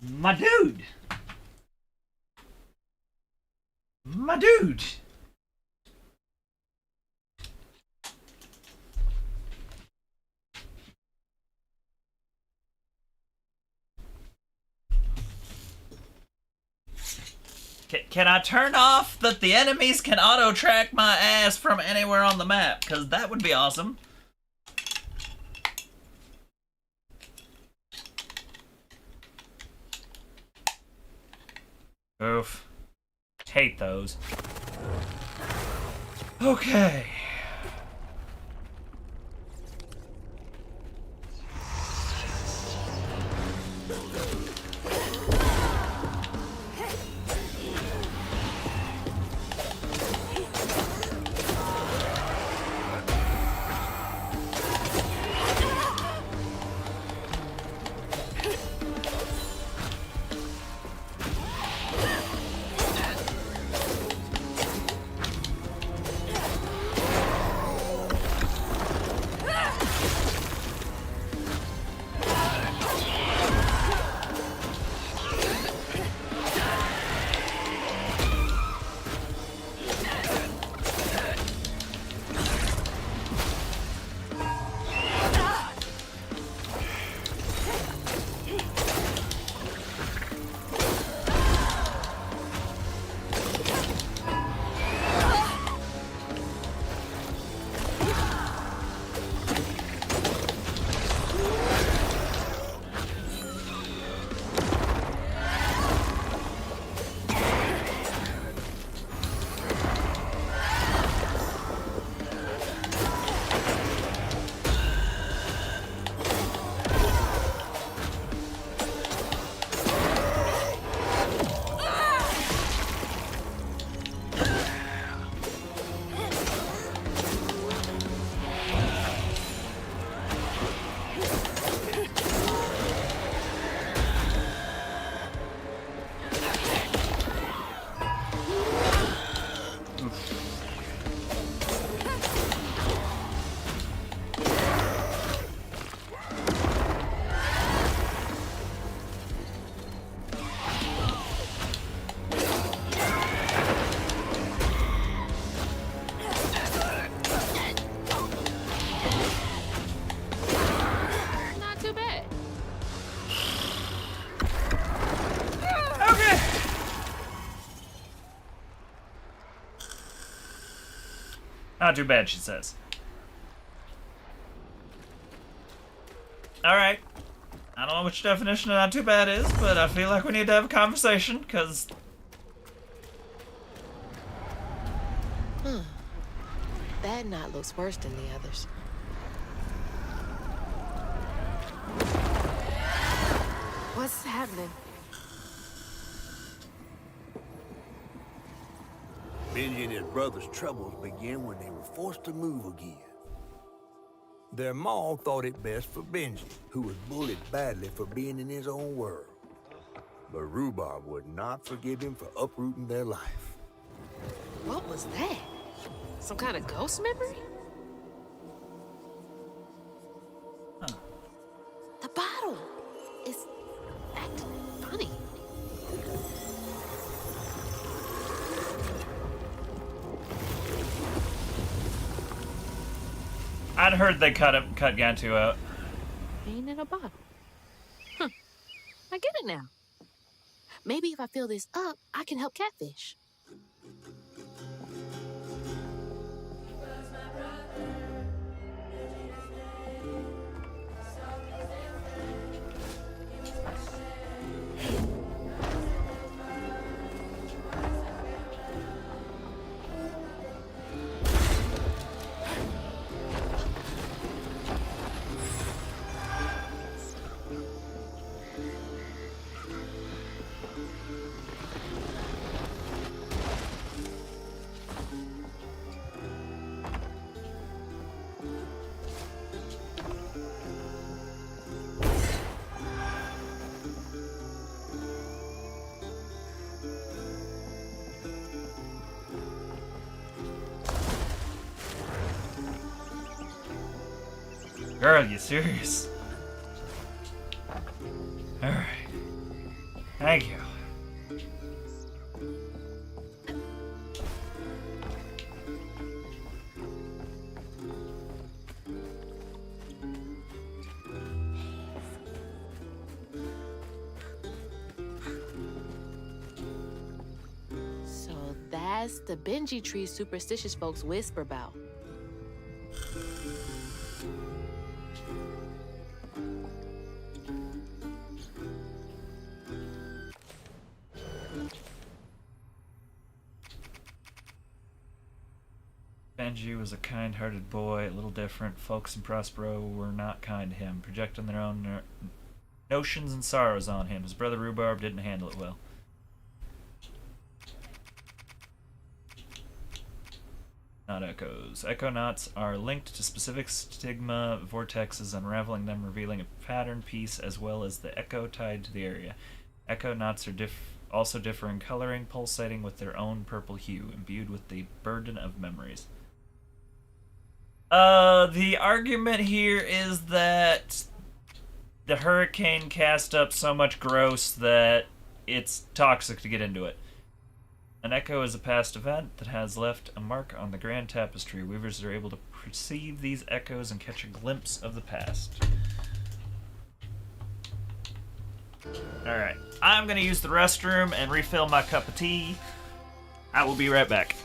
Speaker 1: My dude! My dude! Can I turn off that the enemies can auto-track my ass from anywhere on the map? Because that would be awesome. Oof. Hate those. Okay. Not too bad, she says. Alright. I don't know what your definition of not too bad is, but I feel like we need to have a conversation, because...
Speaker 11: That knot looks worse than the others. What's happening?
Speaker 2: Benji and his brother's troubles began when they were forced to move again. Their maw thought it best for Benji, who was bullied badly for being in his own world. But Rhubarb would not forgive him for uprooting their life.
Speaker 11: What was that? Some kind of ghost memory?
Speaker 1: Huh.
Speaker 3: The bottle is acting funny.
Speaker 1: I'd heard they cut Gantu out.
Speaker 3: Ain't in a bottle. Huh. I get it now. Maybe if I fill this up, I can help Catfish.
Speaker 1: Girl, you serious? Alright. Thank you.
Speaker 3: So that's the Benji tree superstitious folks whisper about.
Speaker 1: Benji was a kind-hearted boy, a little different. Folks in Prospero were not kind to him, projecting their own notions and sorrows on him. His brother Rhubarb didn't handle it well. Not echoes. Echonauts are linked to specific stigma vortexes, unraveling them, revealing a pattern piece as well as the echo tied to the area. Echonauts are also differ in coloring, pulsating with their own purple hue, imbued with the burden of memories. The argument here is that the hurricane cast up so much gross that it's toxic to get into it. An echo is a past event that has left a mark on the grand tapestry. Weavers are able to perceive these echoes and catch a glimpse of the past. Alright, I'm gonna use the restroom and refill my cup of tea. I will be right back.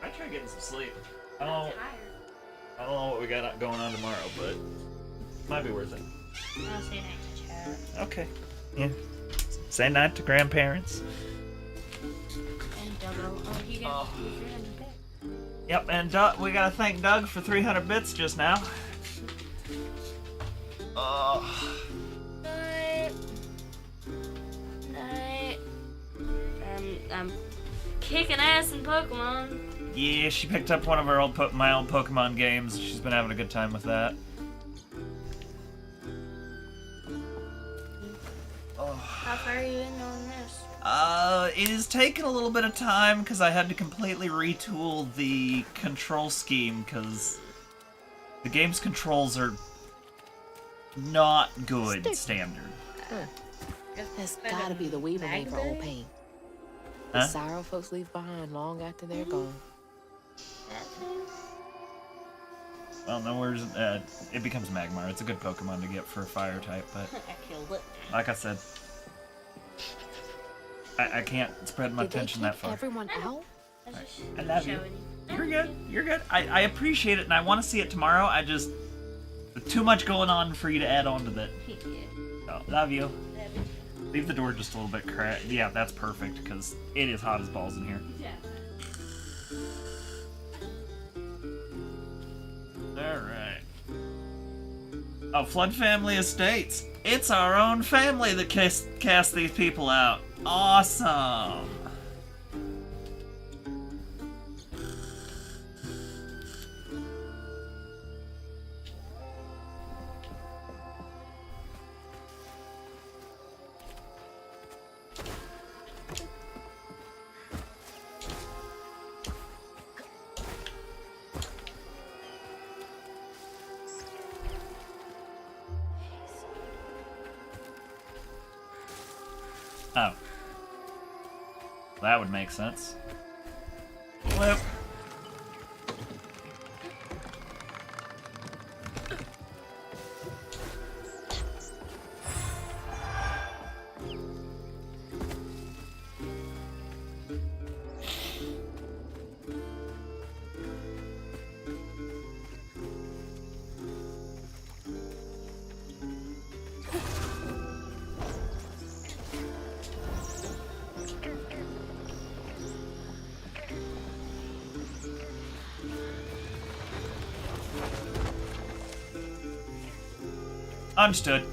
Speaker 1: I try getting some sleep. I don't know what we got going on tomorrow, but it might be worth it.
Speaker 13: I'll say night to Chad.
Speaker 1: Okay. Yeah. Say night to grandparents.
Speaker 13: And Double. Oh, he got 300 bits.
Speaker 1: Yep, and Doug, we gotta thank Doug for 300 bits just now.
Speaker 13: Night. Night. I'm kicking ass in Pokemon.
Speaker 1: Yeah, she picked up one of our my old Pokemon games. She's been having a good time with that.
Speaker 13: How far are you in on this?
Speaker 1: It is taking a little bit of time because I had to completely retool the control scheme because the game's controls are not good standard.
Speaker 11: That's gotta be the weaver made for old paint. The
Speaker 1: Huh?
Speaker 11: sorrow folks leave behind long after they're gone.
Speaker 1: Well, no, where's it becomes Magmar. It's a good Pokemon to get for a fire type, but
Speaker 13: I killed it.
Speaker 1: like I said, I can't spread my
Speaker 11: Did they
Speaker 1: attention
Speaker 11: kick
Speaker 1: that far.
Speaker 11: everyone out?
Speaker 1: I love you. You're good. You're good. I appreciate it, and I want to see it tomorrow. I just there's too much going on for you to add on to that. Oh, love you. Leave the door just a little bit cracked. Yeah, that's perfect because it is hot as balls in here. Alright. Oh, Flood Family Estates. It's our own family that cast these people out. Awesome. Oh. That would make sense. Flip. Understood.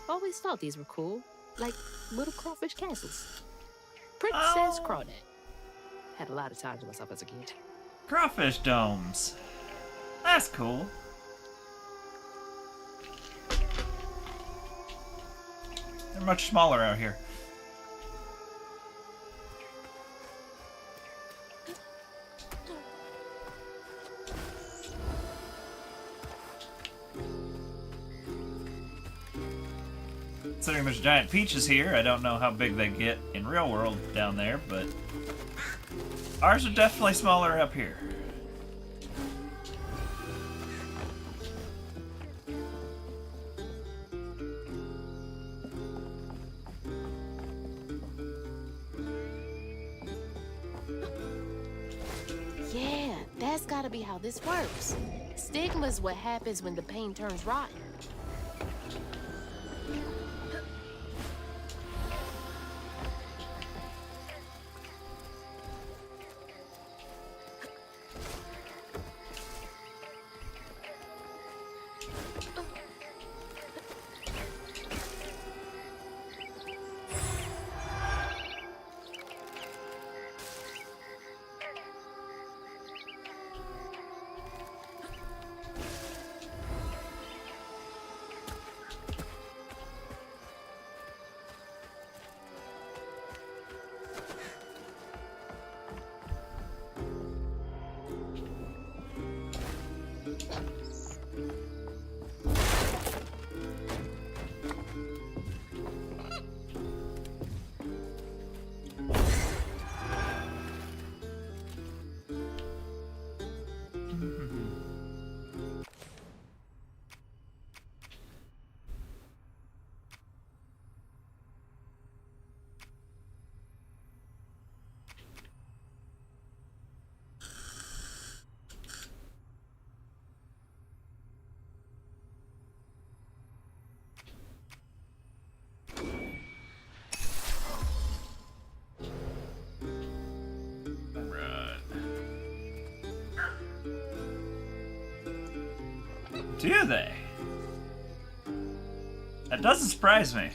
Speaker 11: Always thought these were cool. Like little crawfish castles. Princess Crawdad. Had a lot of time to myself as a kid.
Speaker 1: Crawfish domes. That's cool. They're much smaller out here. Considering there's giant peaches here, I don't know how big they get in real world down there, but ours are definitely smaller up here.
Speaker 11: Yeah, that's gotta be how this works. Stigma's what happens when the pain turns rotten. Do they? That doesn't surprise me.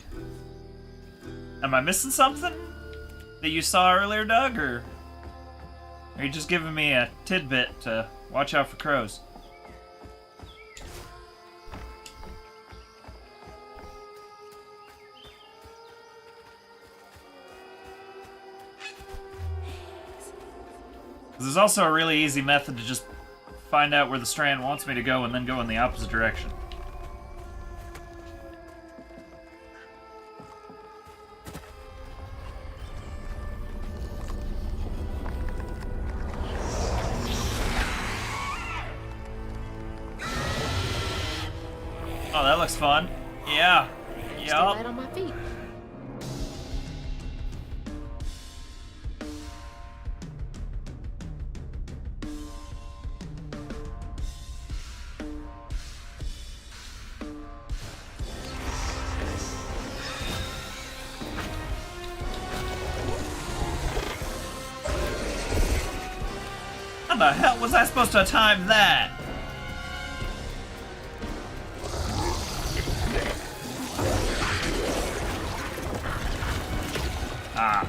Speaker 1: Am I missing something that you saw earlier, Doug, or are you just giving me a tidbit to watch out for crows? There's also a really easy method to just find out where the strand wants me to go and then go in the opposite direction. Oh, that looks fun. Yeah.
Speaker 11: Stay
Speaker 1: Yup.
Speaker 11: right on my feet.
Speaker 1: How the hell was I supposed to time that? Ah.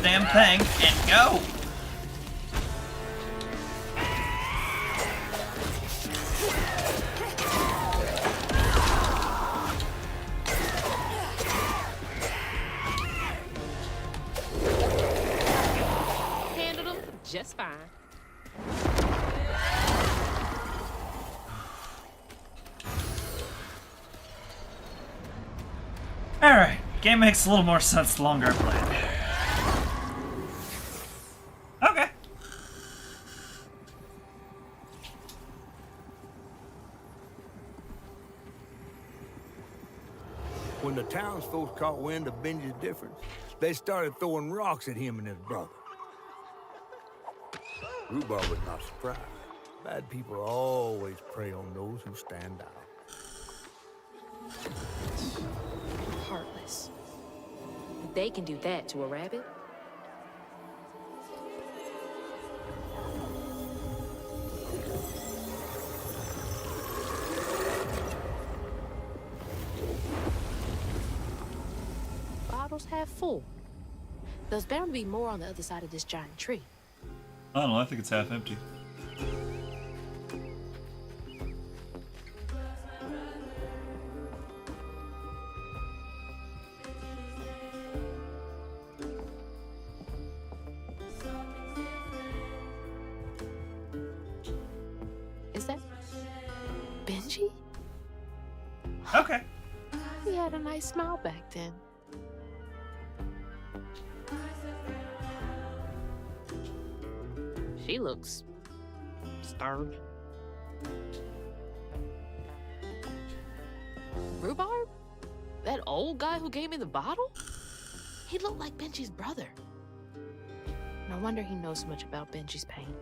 Speaker 1: Damn thing and go.
Speaker 11: Handled them just fine.
Speaker 1: Alright, game makes a little more sense the longer I play it. Okay.
Speaker 2: When the townsfolk caught wind of Benji's difference, they started throwing rocks at him and his brother. Rhubarb was not surprised. Bad people always prey on those who stand out.
Speaker 11: Heartless. They can do that to a rabbit. Bottles half full. There's bound to be more on the other side of this giant tree.
Speaker 1: I don't know, I think it's half empty.
Speaker 11: Is that Benji?
Speaker 1: Okay.
Speaker 11: He had a nice smile back then. She looks starved. Rhubarb? That old guy who gave me the bottle? He looked like Benji's brother. No wonder he knows so much about Benji's pain.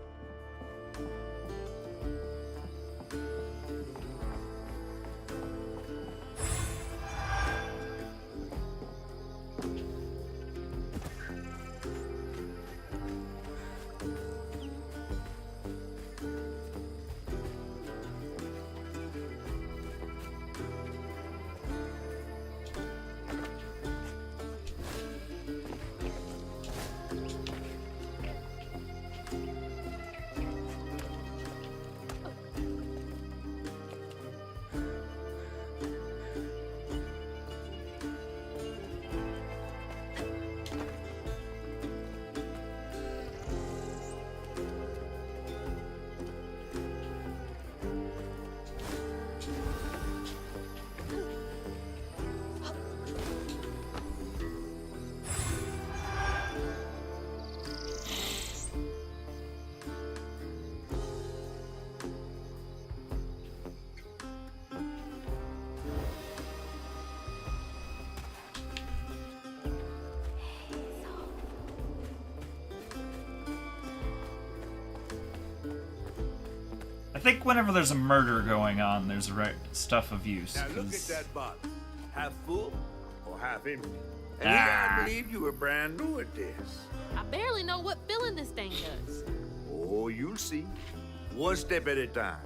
Speaker 1: think whenever there's a murder going on, there's right stuff of use.
Speaker 2: Now look at
Speaker 1: 'cause-
Speaker 2: that bottle. Half full or half empty? And I believe you were brand new at this.
Speaker 3: I barely know what filling this thing does.
Speaker 2: Oh, you'll see. One step at a time.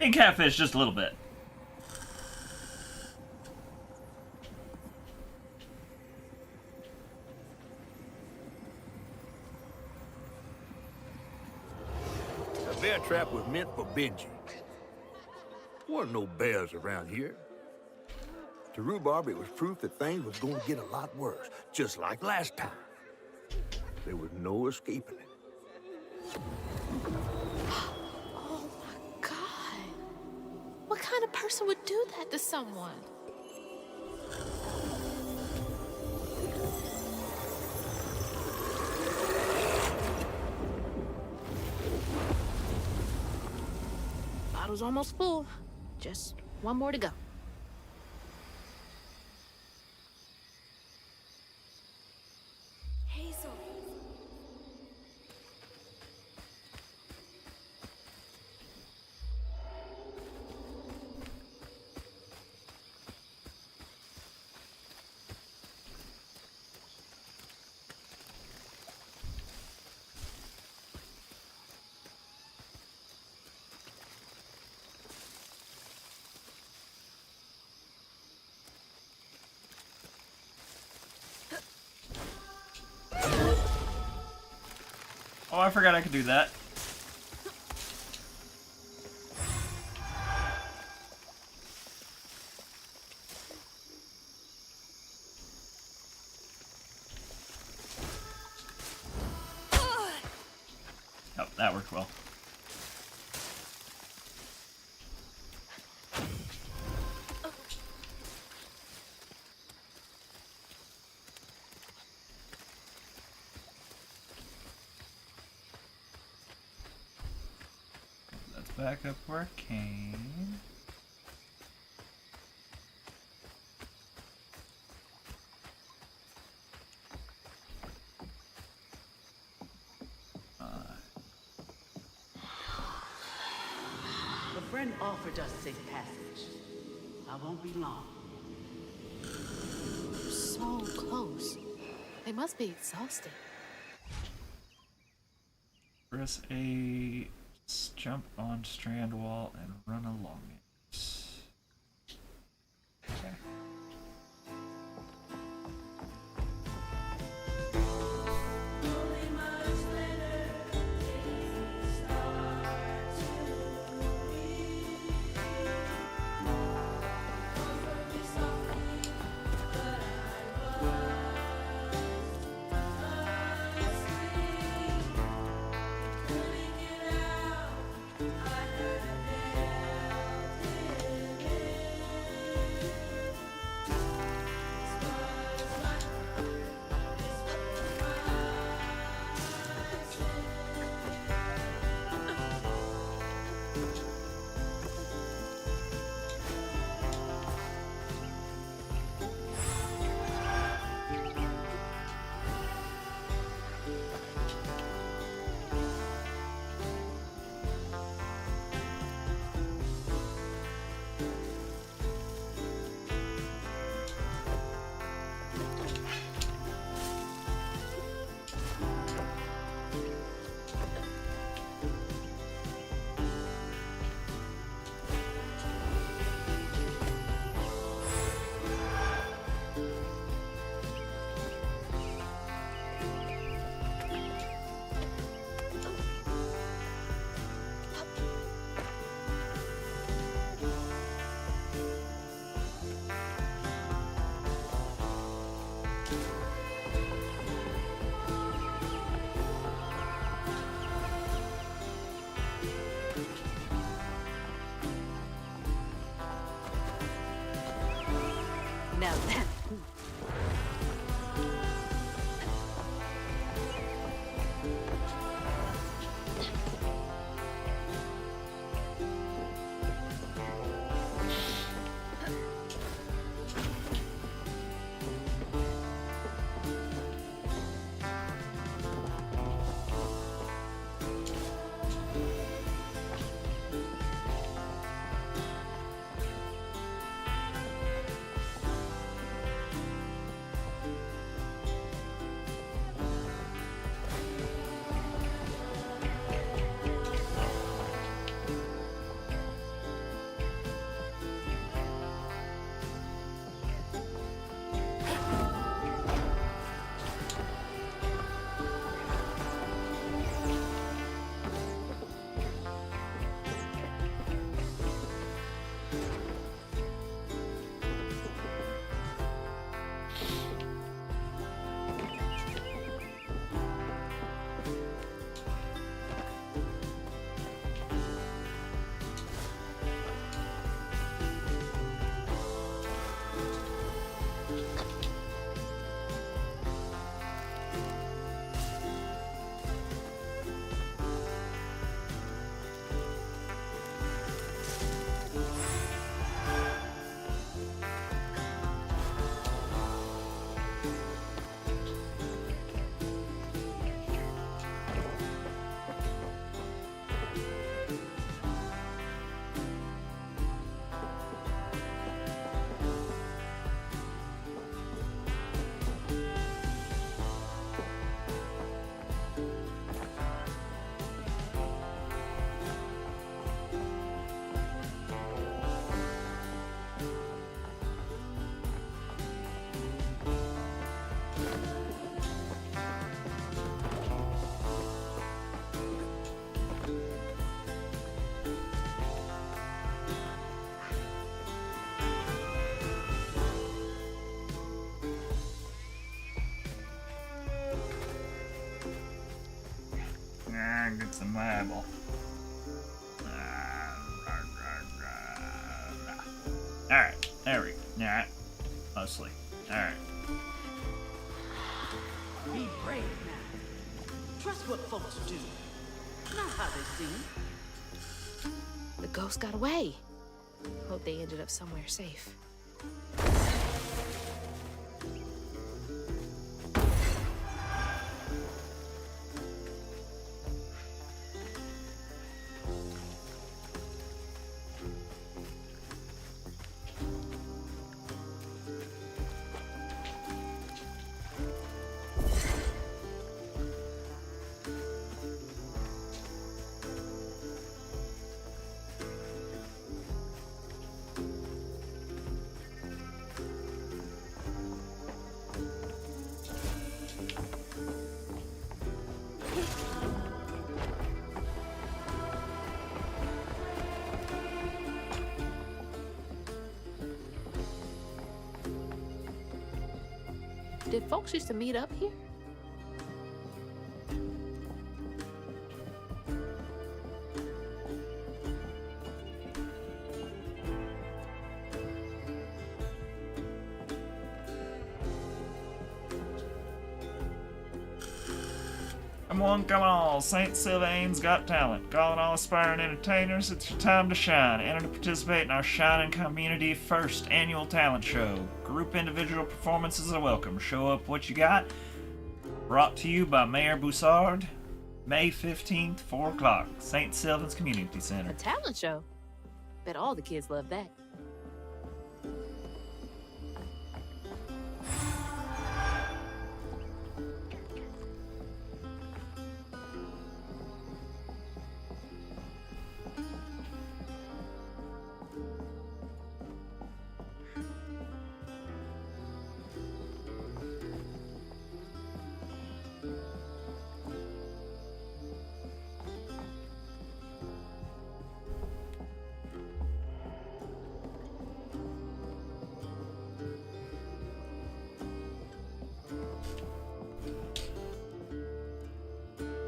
Speaker 1: And catfish just a little bit.
Speaker 2: A bear trap was meant for Benji. Weren't no bears around here. To rhubarb, it was proof that things was going to get a lot worse, just like last time. There was no escaping it.
Speaker 3: Oh my God. What kind of person would do that to someone?
Speaker 11: Bottle's almost full. Just one more to go.
Speaker 9: Hazel.
Speaker 1: Oh, I forgot I could do that. Oh, that worked well. back up where I came.
Speaker 6: A friend offered us safe passage. I won't be long.
Speaker 11: So close. They must be exhausted.
Speaker 1: Press A, jump on strand wall and run along it. Okay.
Speaker 5: Now that...
Speaker 1: Get some eyeball. Alright, there we go. Alright. Mostly. Alright.
Speaker 6: Be brave now. Trust what folks do, not how they seem.
Speaker 11: ghost got away. Hope they ended up somewhere safe. Did folks used to meet up here?
Speaker 1: Come on, St. Sylvain's Got Talent. Calling all aspiring entertainers, it's your time to shine. Enter to participate in our Shining Community First Annual Talent Show. Group individual performances are welcome. Show up what you got. Brought to you by Mayor Boussard. May 15th, 4 o'clock, St. Sylvan's Community Center.
Speaker 11: A talent show? Bet all the kids love that.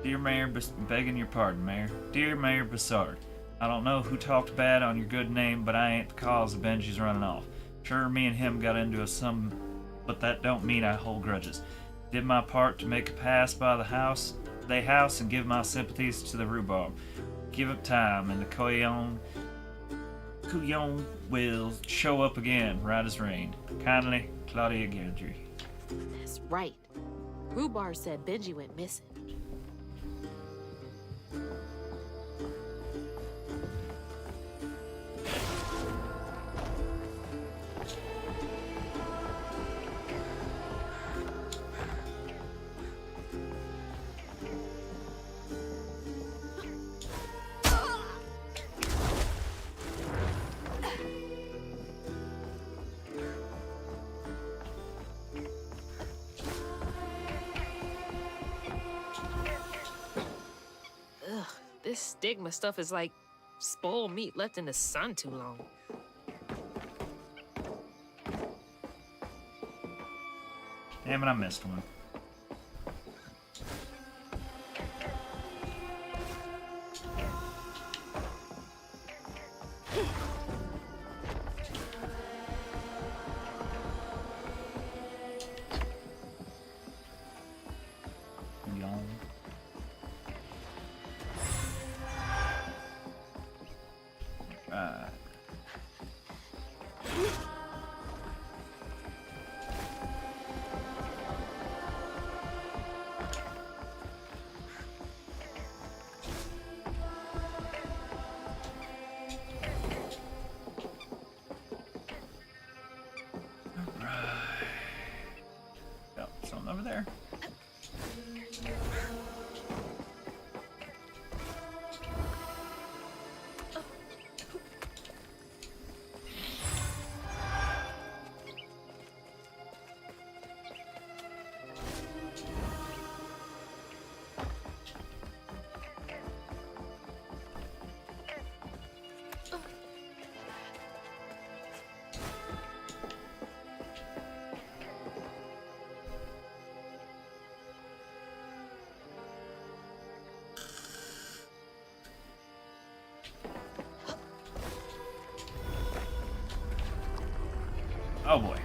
Speaker 1: Dear Mayor, begging your pardon, Mayor. Dear Mayor Boussard, I don't know who talked bad on your good name, but I ain't the cause of Benji's running off. Sure, me and him got into some, but that don't mean I hold grudges. Did my part to make a pass by the house, and give my sympathies to the rhubarb. Give it time, and the Kuyon will show up again, right as rain. Kindly, Claudia Gandry.
Speaker 11: That's right. Rhubarb said Benji went missing. This stigma stuff is like spoiled meat left in the sun too long.
Speaker 1: Damn it, I missed one. Over there. Oh boy.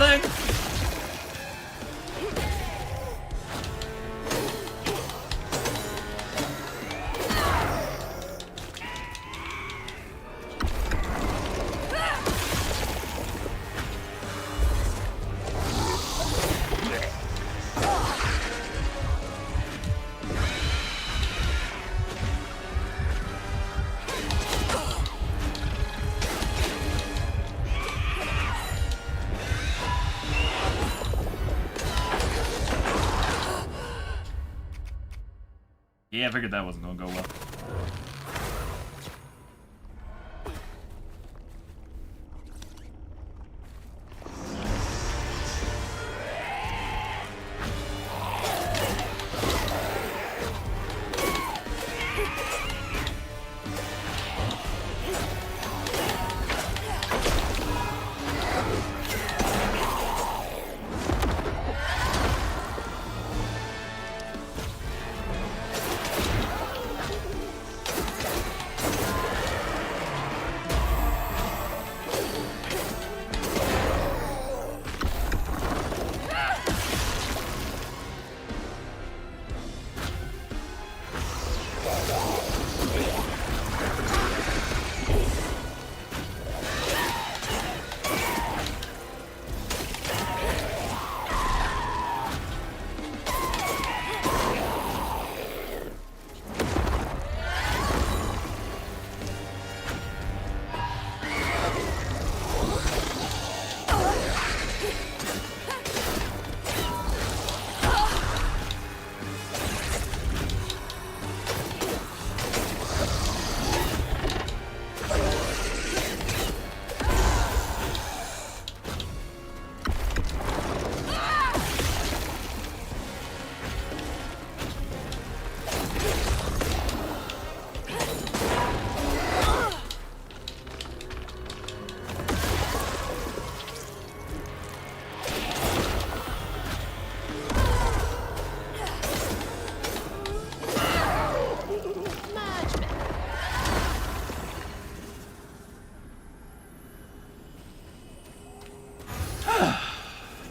Speaker 1: healing! Yeah, I figured that wasn't gonna go well.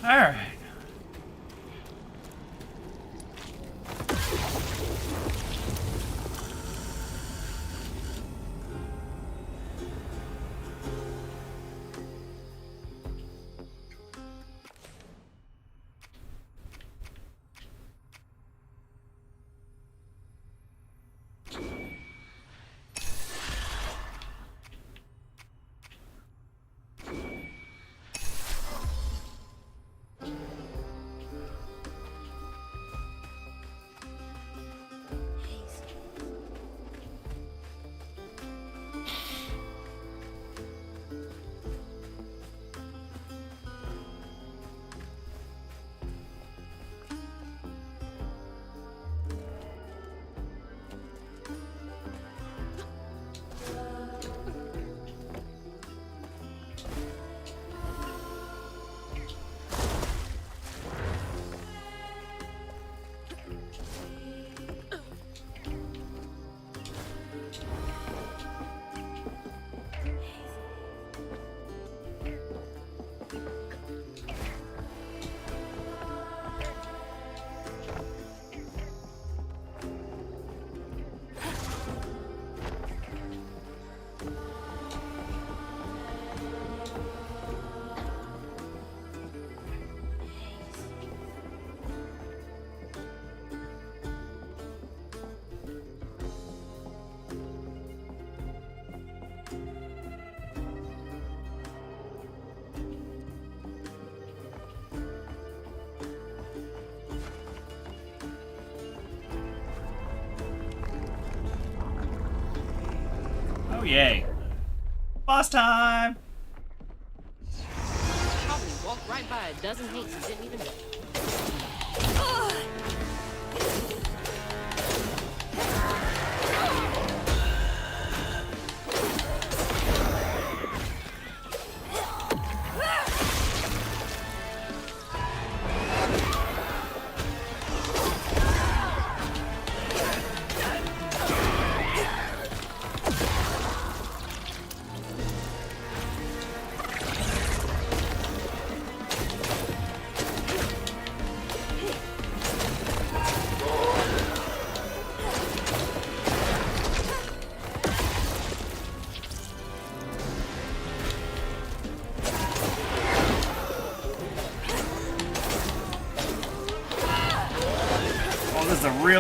Speaker 1: Alright. Oh, yay. Boss time!
Speaker 11: Probably walked right by a dozen hates and didn't even know.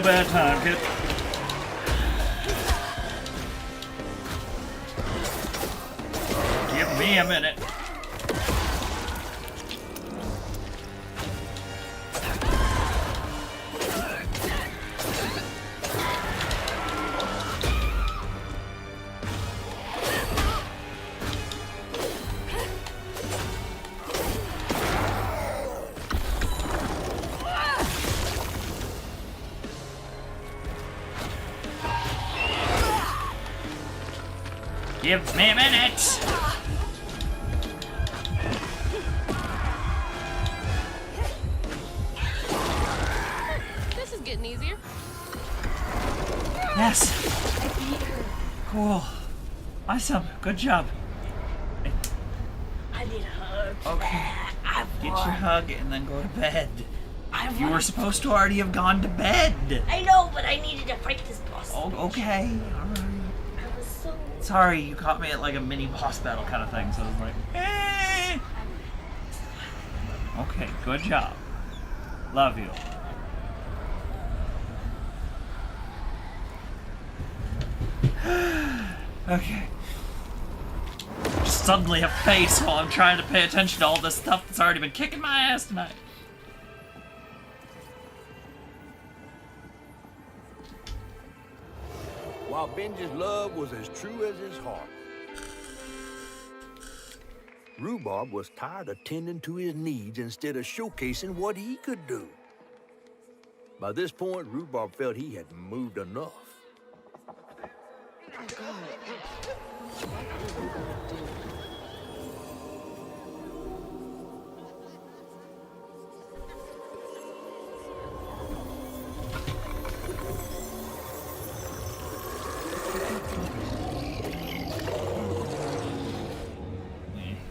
Speaker 1: bad time, kid. Give me a minute. Give me a minute!
Speaker 11: This is getting easier.
Speaker 1: Yes! Cool. Awesome. Good job.
Speaker 6: I need a hug.
Speaker 1: Okay. Get your hug and then go to bed. You were supposed to already have gone to bed.
Speaker 6: I know, but I needed to fight this boss.
Speaker 1: Oh, okay. Alright.
Speaker 6: I was so...
Speaker 1: Sorry, you caught me at like a mini boss battle kind of thing, so I was like, eh. Okay, good job. Love you. Okay. Just suddenly a face while I'm trying to pay attention to all this stuff that's already been kicking my ass tonight.
Speaker 2: While Benji's love was as true as his heart, Rhubarb was tired of tending to his needs instead of showcasing what he could do. By this point, Rhubarb felt he had moved enough.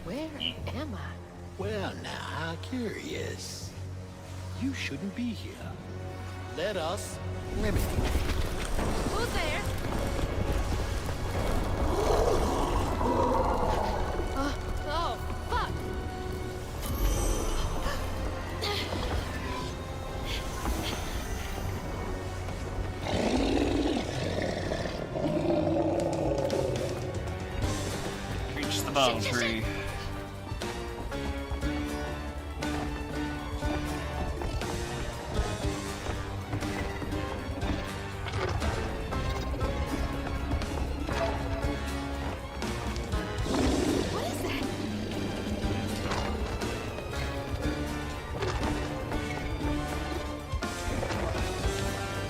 Speaker 11: Where am I?
Speaker 10: Well, now, how curious. You shouldn't be here. Let us remedy.
Speaker 11: Who's there? Oh, fuck.
Speaker 1: Reach the bottle tree.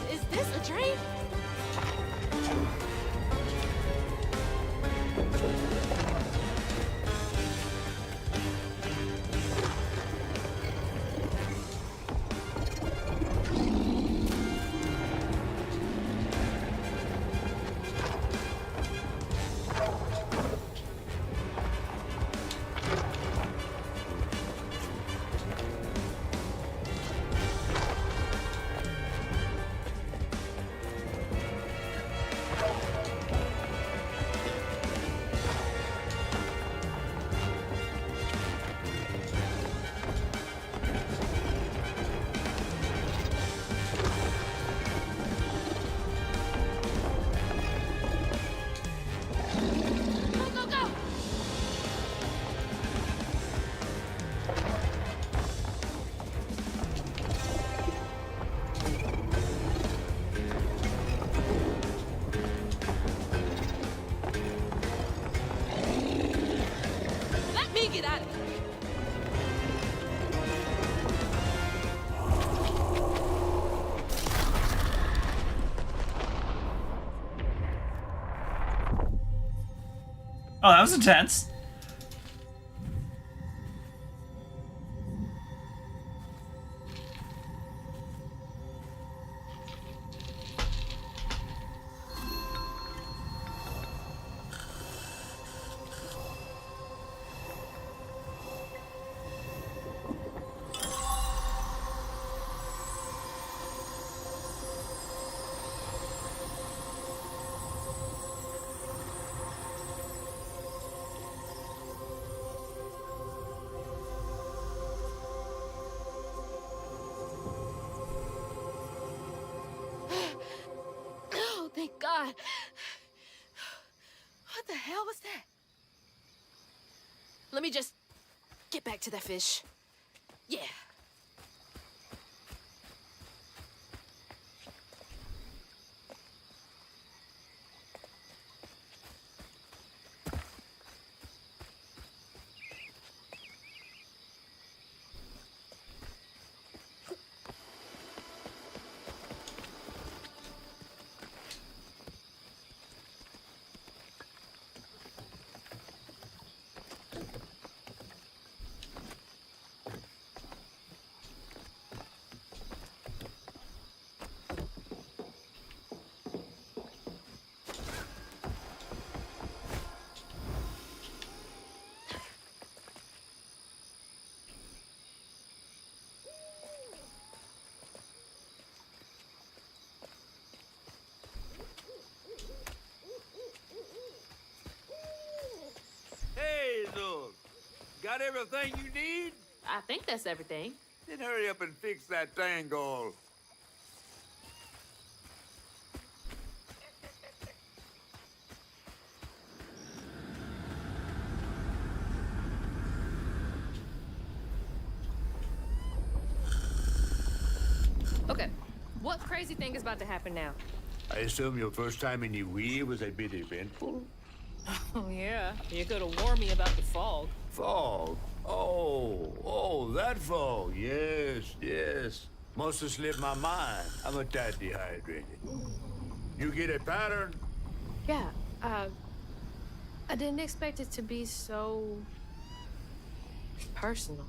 Speaker 11: Is this a dream? Go, go, go! Let me get out of here.
Speaker 1: Oh, that was intense.
Speaker 11: God. What the hell was that? Let me just get back to that fish. Yeah.
Speaker 2: Hey, look. Got everything you need?
Speaker 11: I think that's everything.
Speaker 2: Then hurry up and fix that tangle.
Speaker 11: Okay, what crazy thing is about to happen now?
Speaker 2: I assume your first time in Niue was a bit eventful?
Speaker 11: Oh, yeah. You could have warned me about the fog.
Speaker 2: Fog? Oh, that fog. Yes. Must have slipped my mind. I'm a tad dehydrated. You get a pattern?
Speaker 11: Yeah, I didn't expect it to be so personal.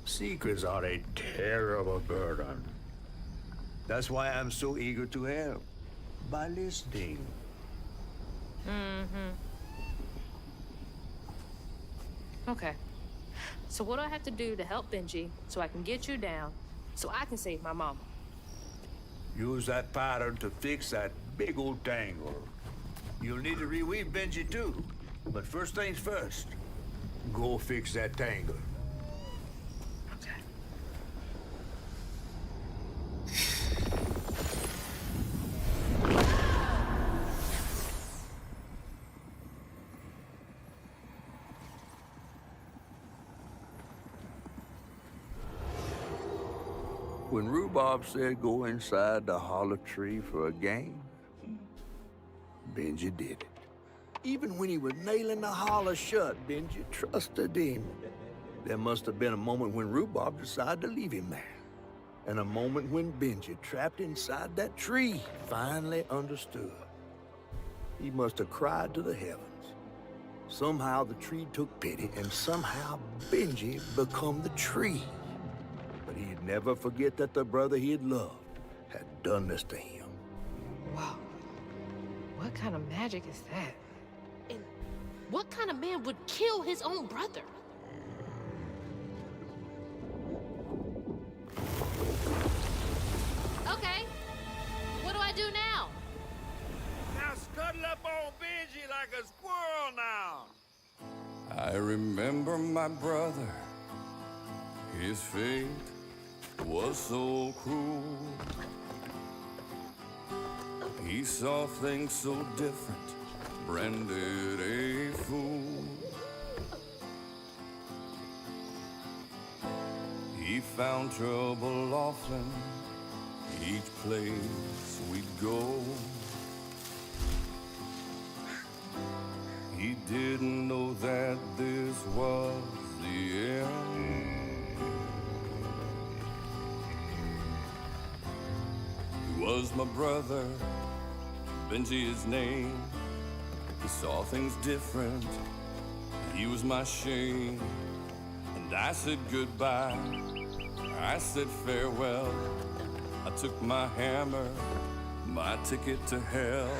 Speaker 2: Secrets are a terrible burden. That's why I'm so eager to help. By listening.
Speaker 11: Mm-hmm. Okay. So what do I have to do to help Benji so I can get you down, so I can save my mama?
Speaker 2: Use that pattern to fix that big old tangle. You'll need to reweave Benji too. But first things first, go fix that tangle.
Speaker 11: Okay.
Speaker 2: When Rhubarb said go inside the hollow tree for a game, Benji did it. Even when he was nailing the hollow shut, Benji trusted him. There must have been a moment when Rhubarb decided to leave him there. And a moment when Benji, trapped inside that tree, finally understood. He must have cried to the heavens. Somehow the tree took pity, and somehow Benji become the tree. But he'd never forget that the brother he had loved had done this to him.
Speaker 11: Wow. What kind of magic is that? And what kind of man would kill his own brother? Okay. What do I do now?
Speaker 2: Now scuttle up on Benji like a squirrel now.
Speaker 16: I remember my brother. His fate was so cruel. He saw things so different, branded a fool. He found trouble often, each place we'd go. He didn't know that this was the end. He was my brother, Benji his name. He saw things different, he was my shame. And I said goodbye, I said farewell. I took my hammer, my ticket to hell.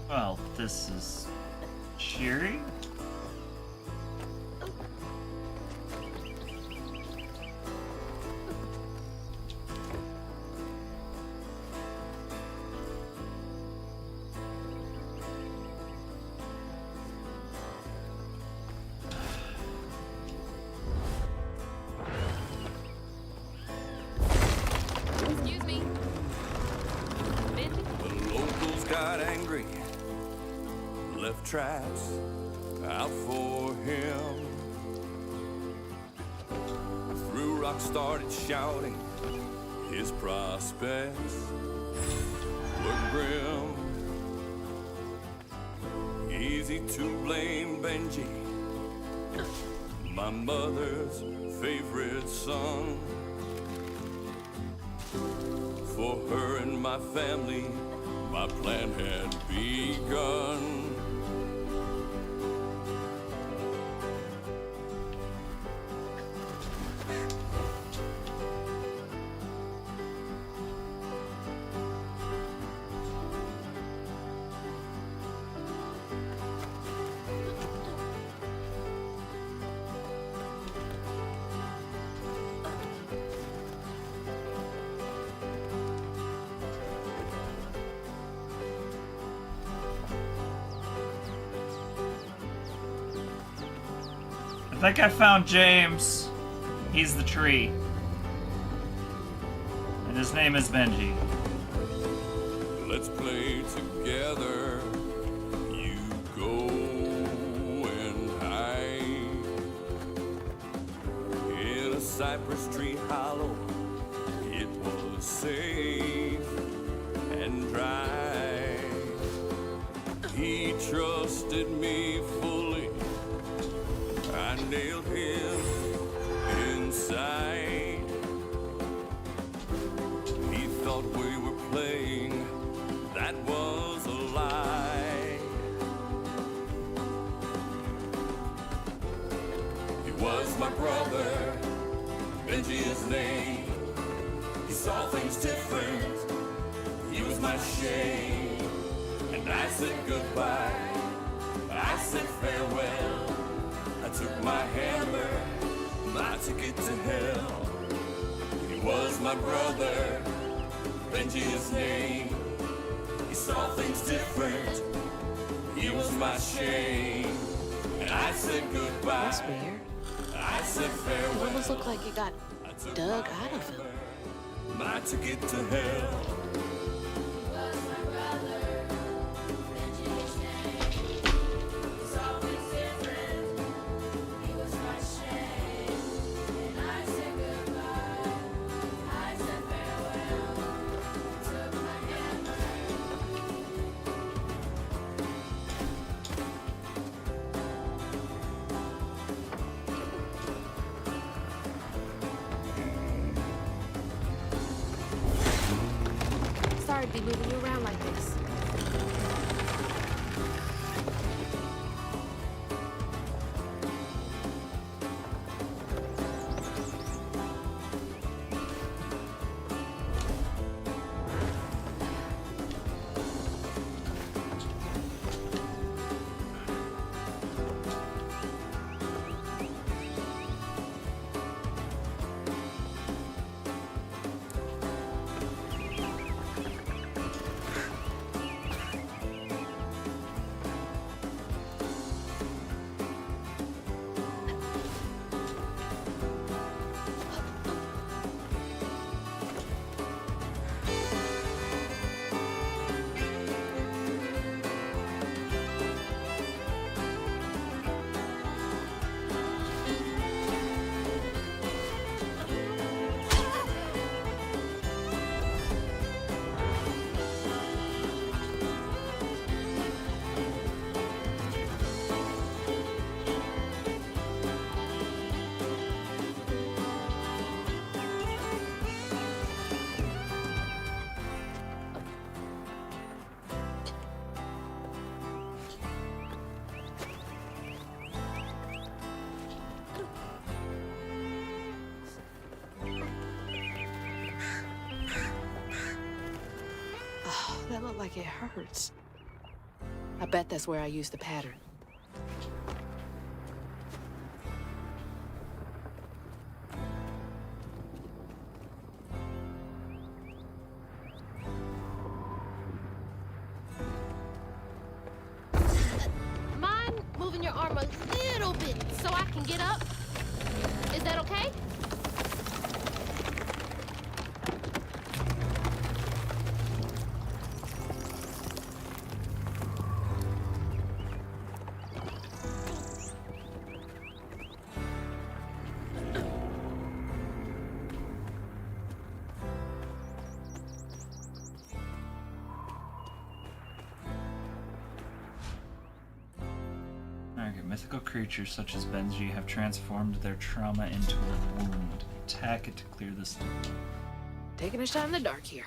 Speaker 1: Well, this is cheery.
Speaker 16: left traps out for him. Threw Rock started shouting, his prospects were grim. Easy to blame Benji, my mother's favorite son. For her and my family, my plan had begun.
Speaker 1: I think I found James. He's the tree. And his name is Benji.
Speaker 16: Let's play together. You go and hide in a cypress tree hollow. It was safe and dry. He trusted me fully. I nailed him inside. He thought we were playing, that was a lie. He was my brother, Benji his name. He saw things different, he was my shame. And I said goodbye, I said farewell. I took my hammer, my ticket to hell. He was my brother, Benji his name. He saw things different, he was my shame. And I said goodbye.
Speaker 11: That's weird.
Speaker 16: I said farewell.
Speaker 11: It almost looked like it got dug out of him.
Speaker 16: My ticket to hell.
Speaker 11: Sorry to be moving you around like this. That looked like it hurts. I bet that's where I used the pattern.
Speaker 3: Mind moving your arm a little bit so I can get up? Is that okay?
Speaker 1: target. Mythical creatures such as Benji have transformed their trauma into a wound. Attack it to clear this.
Speaker 11: Taking a shot in the dark here.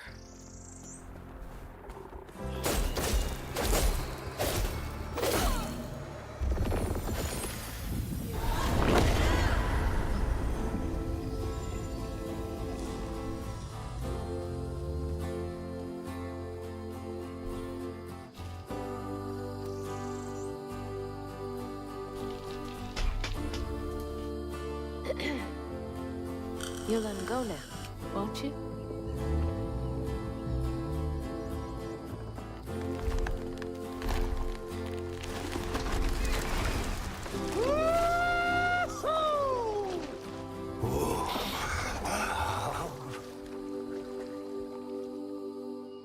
Speaker 11: You'll let him go now, won't you?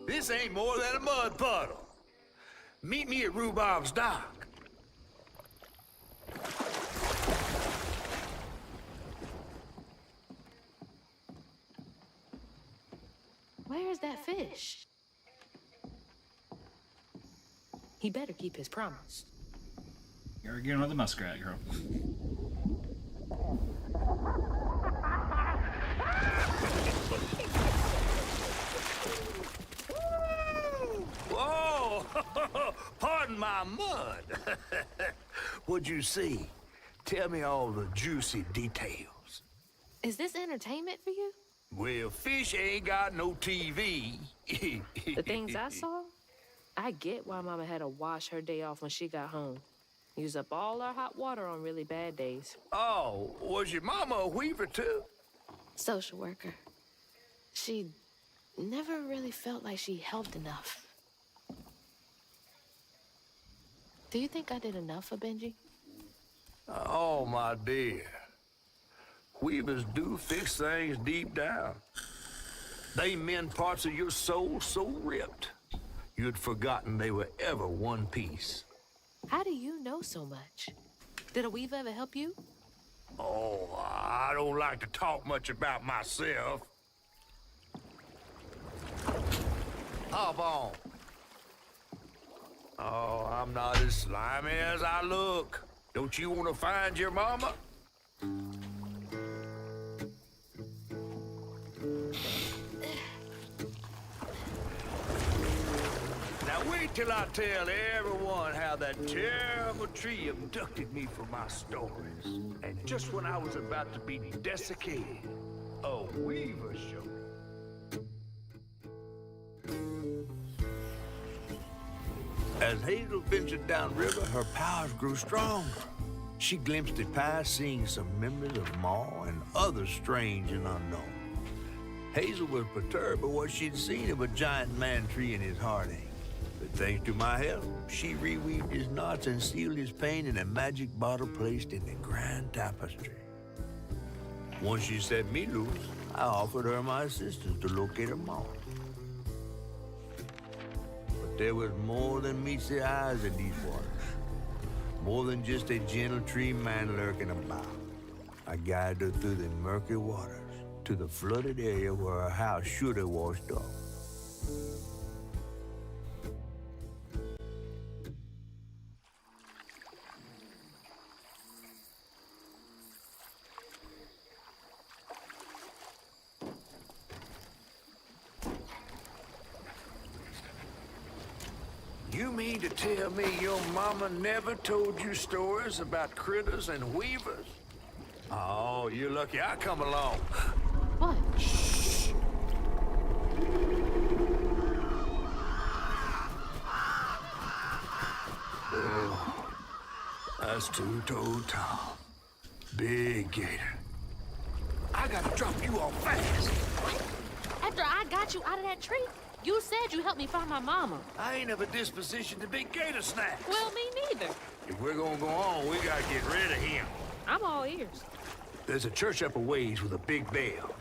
Speaker 2: This ain't more than a mud puddle. Meet me at Rhubarb's dock.
Speaker 11: Where's that fish? He better keep his promise.
Speaker 1: You're arguing with a muskrat, girl.
Speaker 2: Whoa! Pardon my mud. What'd you see? Tell me all the juicy details.
Speaker 11: Is this entertainment for you?
Speaker 2: Well, fish ain't got no TV.
Speaker 11: The things I saw? I get why Mama had to wash her day off when she got home. Use up all our hot water on really bad days.
Speaker 2: Oh, was your mama a weaver too?
Speaker 11: Social worker. She never really felt like she helped enough. Do you think I did enough for Benji?
Speaker 2: Oh, my dear. Weavers do fix things deep down. They mend parts of your soul so ripped, you'd forgotten they were ever one piece.
Speaker 11: How do you know so much? Did a weaver ever help you?
Speaker 2: Oh, I don't like to talk much about myself. Hop on. Oh, I'm not as slimy as I look. Don't you want to find your mama? Now wait till I tell everyone how that terrible tree abducted me for my stories. And just when I was about to be desiccated, a weaver showed up. As Hazel ventured downriver, her powers grew stronger. She glimpsed it past, seeing some members of Ma and others strange and unknown. Hazel was perturbed by what she'd seen of a giant man tree in his heartache. But thanks to my help, she reweaved his knots and sealed his pain in a magic bottle placed in the grand tapestry. Once she set me loose, I offered her my assistance to locate her mom. But there was more than meets the eyes in these waters. More than just a gentle tree man lurking about. I guided her through the murky waters to the flooded area where her house should have washed off. You mean to tell me your mama never told you stories about critters and weavers? Oh, you're lucky I come along.
Speaker 11: What?
Speaker 2: Shh. Oh, that's two-toed Tom. Big gator. I gotta drop you off fast.
Speaker 11: What? After I got you out of that tree? You said you helped me find my mama.
Speaker 2: I ain't of a disposition to be gator snacks.
Speaker 11: Well, me neither.
Speaker 2: If we're gonna go on, we gotta get rid of him.
Speaker 11: I'm all ears.
Speaker 2: There's a church up a ways with a big bell.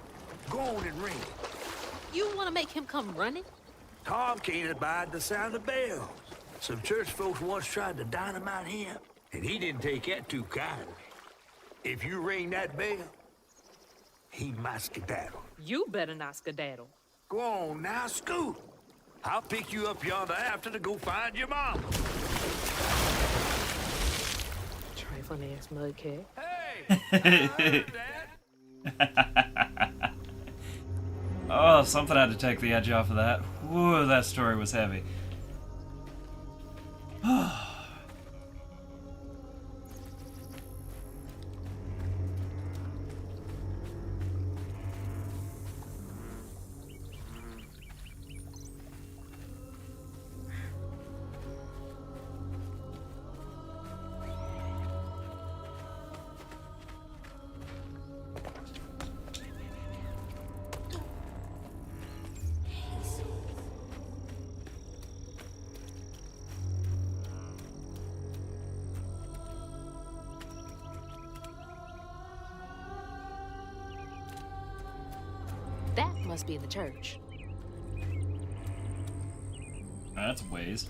Speaker 2: Go on and ring it.
Speaker 11: You want to make him come running?
Speaker 2: Tom can't abide the sound of bells. Some church folks once tried to dynamite him, and he didn't take that too kindly. If you ring that bell, he might skedaddle.
Speaker 11: You better not skedaddle.
Speaker 2: Go on now, scoot. I'll pick you up yonder after to go find your mom.
Speaker 11: funny ass mudcat.
Speaker 1: Oh, something had to take the edge off of that. Whoa, that story was heavy.
Speaker 11: That must be in the church.
Speaker 1: That's a ways.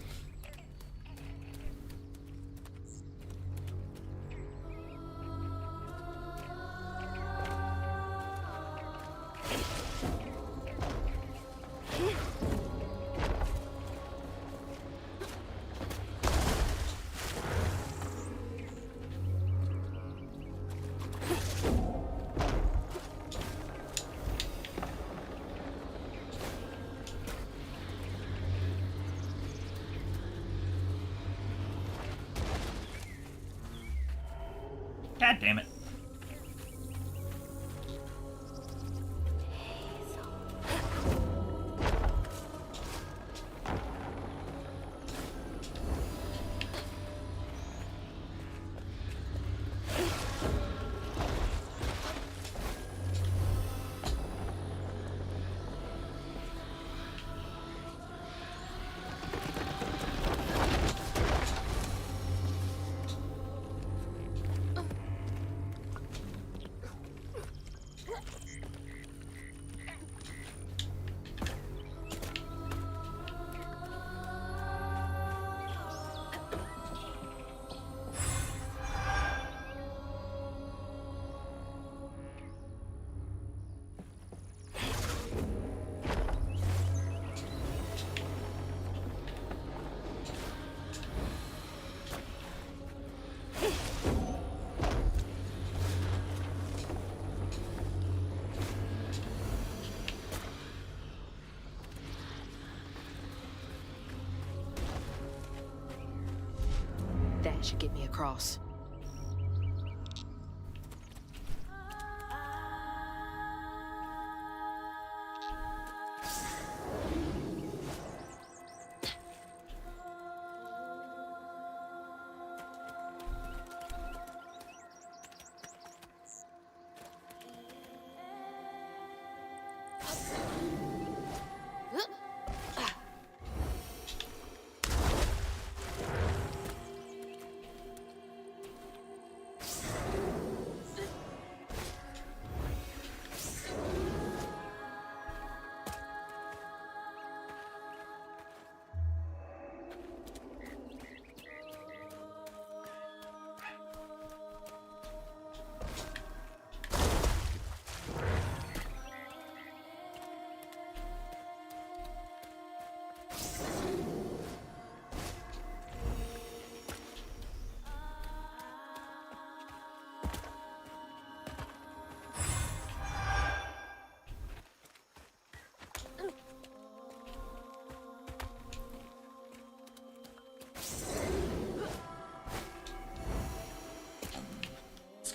Speaker 1: God damn it.
Speaker 11: That should get me across.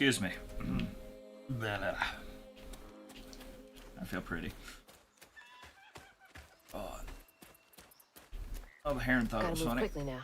Speaker 1: Excuse me. I feel pretty. Oh, the Heron thought it was
Speaker 11: Gotta move
Speaker 1: funny.
Speaker 11: quickly now.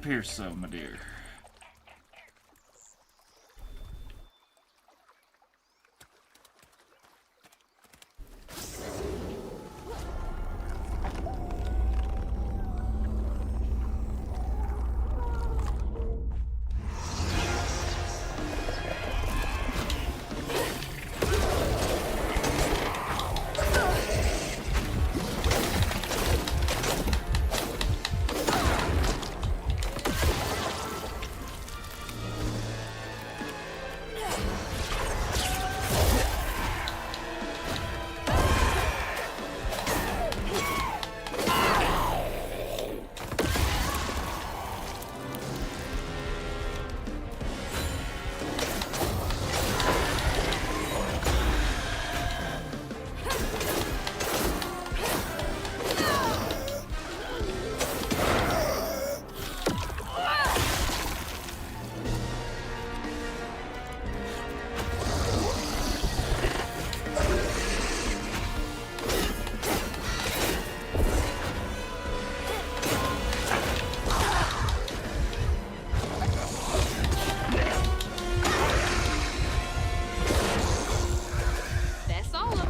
Speaker 1: appears so, my dear.
Speaker 11: That's all of them.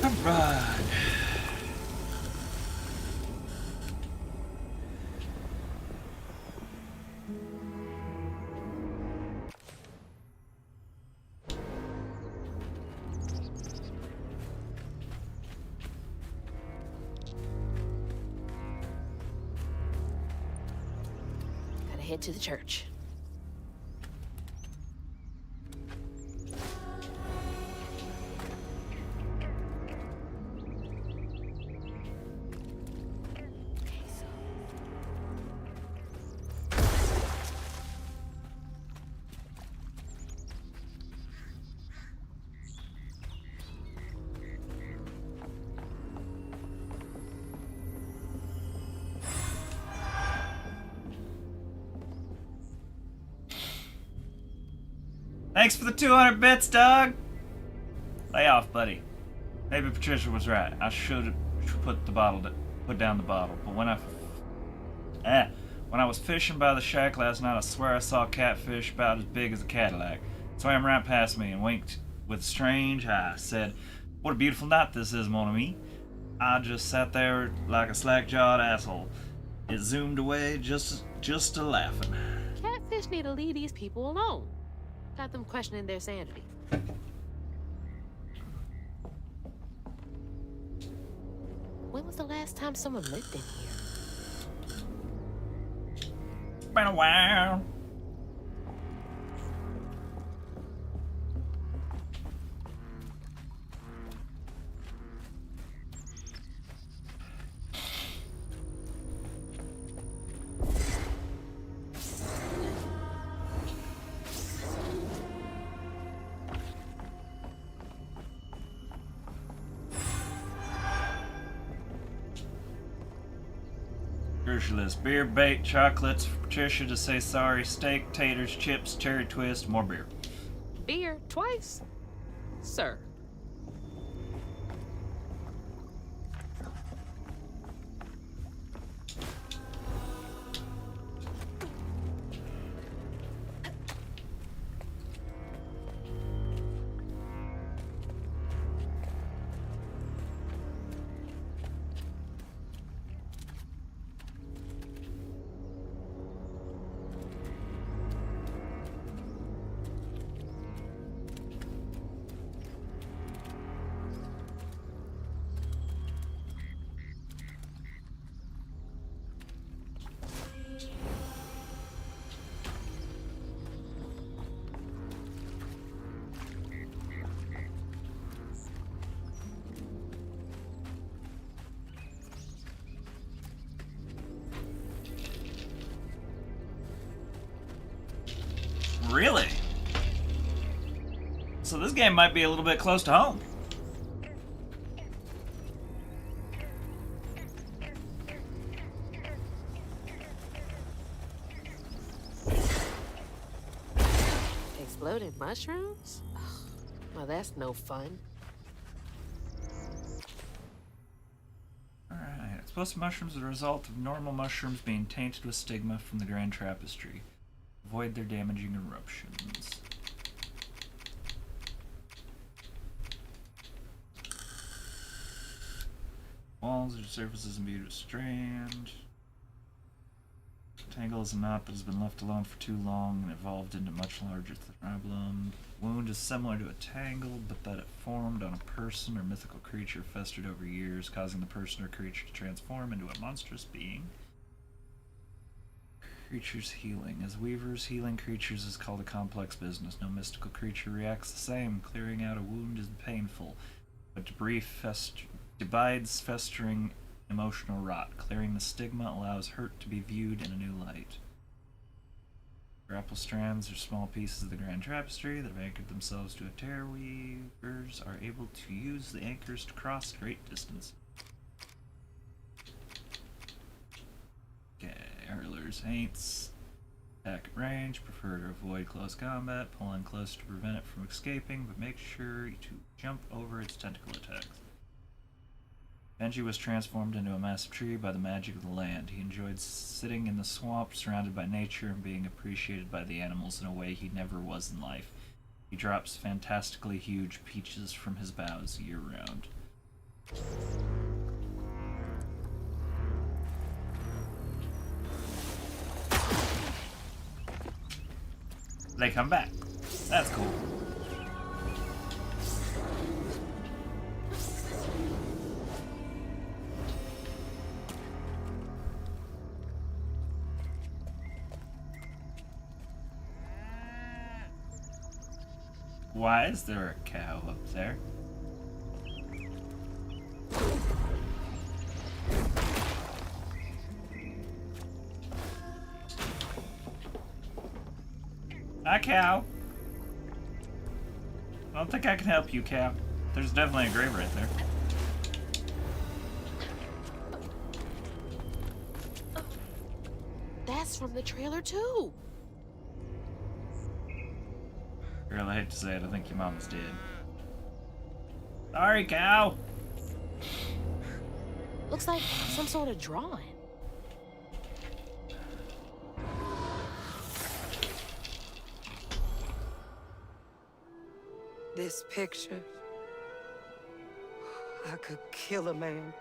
Speaker 1: Alright.
Speaker 11: Gotta head to the church.
Speaker 1: Thanks for the 200 bits, Doug. Lay off, buddy. Maybe Patricia was right. I should put down the bottle. But when I was fishing by the shack last night, I swear I saw a catfish about as big as a Cadillac. Swam right past me and winked with a strange eye. Said, "What a beautiful night this is, mon ami." I just sat there like a slack-jawed asshole. It zoomed away just a laughing.
Speaker 11: Catfish need to leave these people alone. Got them questioning their sanity. When was the last time someone lived in here?
Speaker 1: Been a while. Grocery list: beer, bait, chocolates for Patricia to say sorry, steak, taters, chips, cherry twist, more beer.
Speaker 11: Beer twice? Sir.
Speaker 1: Really? So this game might be a little bit close to home.
Speaker 11: exploding mushrooms? Ugh, well, that's no fun.
Speaker 1: Alright, explosive mushrooms are the result of normal mushrooms being tainted with stigma from the Grand Tapestry. Avoid their damaging eruptions. Walls or surfaces imbued with strand. Tangle is a knot that has been left alone for too long and evolved into much larger problem. Wound is similar to a tangle, but that it formed on a person or mythical creature festered over years, causing the person or creature to transform into a monstrous being. Creatures healing. As weavers, healing creatures is called a complex business. No mystical creature reacts the same. Clearing out a wound is painful, but debris divides festering emotional rot. Clearing the stigma allows hurt to be viewed in a new light. Grapple strands are small pieces of the Grand Tapestry that have anchored themselves to a tear. Weavers are able to use the anchors to cross great distance. Okay, hurlers, ain'ts. Attack at range, prefer to avoid close combat, pull in close to prevent it from escaping, but make sure to jump over its tentacle attacks. Benji was transformed into a massive tree by the magic of the land. He enjoyed sitting in the swamp, surrounded by nature, and being appreciated by the animals in a way he never was in life. He drops fantastically huge peaches from his boughs year-round. They come back. That's cool. Why is there a cow up there? Hi, cow. I don't think I can help you, cow. There's definitely a grave right there.
Speaker 11: That's from the trailer too.
Speaker 1: Girl, I hate to say it, I think your mama's dead. Sorry, cow.
Speaker 11: Looks like some sort of drawing.
Speaker 5: This picture, I could kill a man.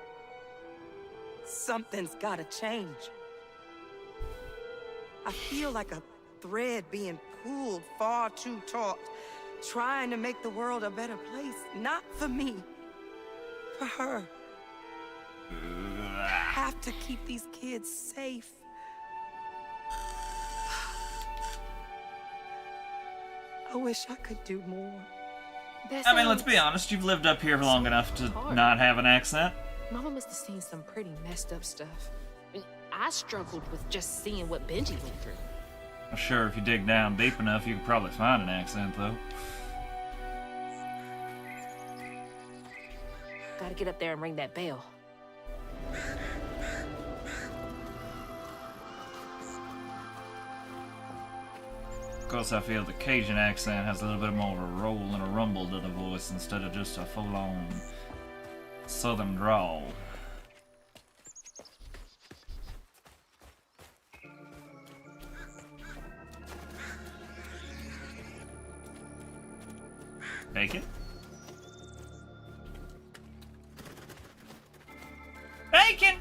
Speaker 5: Something's gotta change. I feel like a thread being pulled far too taut, trying to make the world a better place. Not for me, for her. I have to keep these kids safe. I wish I could do more.
Speaker 1: I mean, let's be honest, you've lived up here long enough to not have an accent.
Speaker 11: Mama must have seen some pretty messed up stuff. I mean, I struggled with just seeing what Benji went through.
Speaker 1: Well, sure, if you dig down deep enough, you could probably find an accent, though.
Speaker 11: Gotta get up there and ring that bell.
Speaker 1: Of course, I feel the Cajun accent has a little bit more of a roll and a rumble to the voice instead of just a full-on southern drawl. Bacon? Bacon!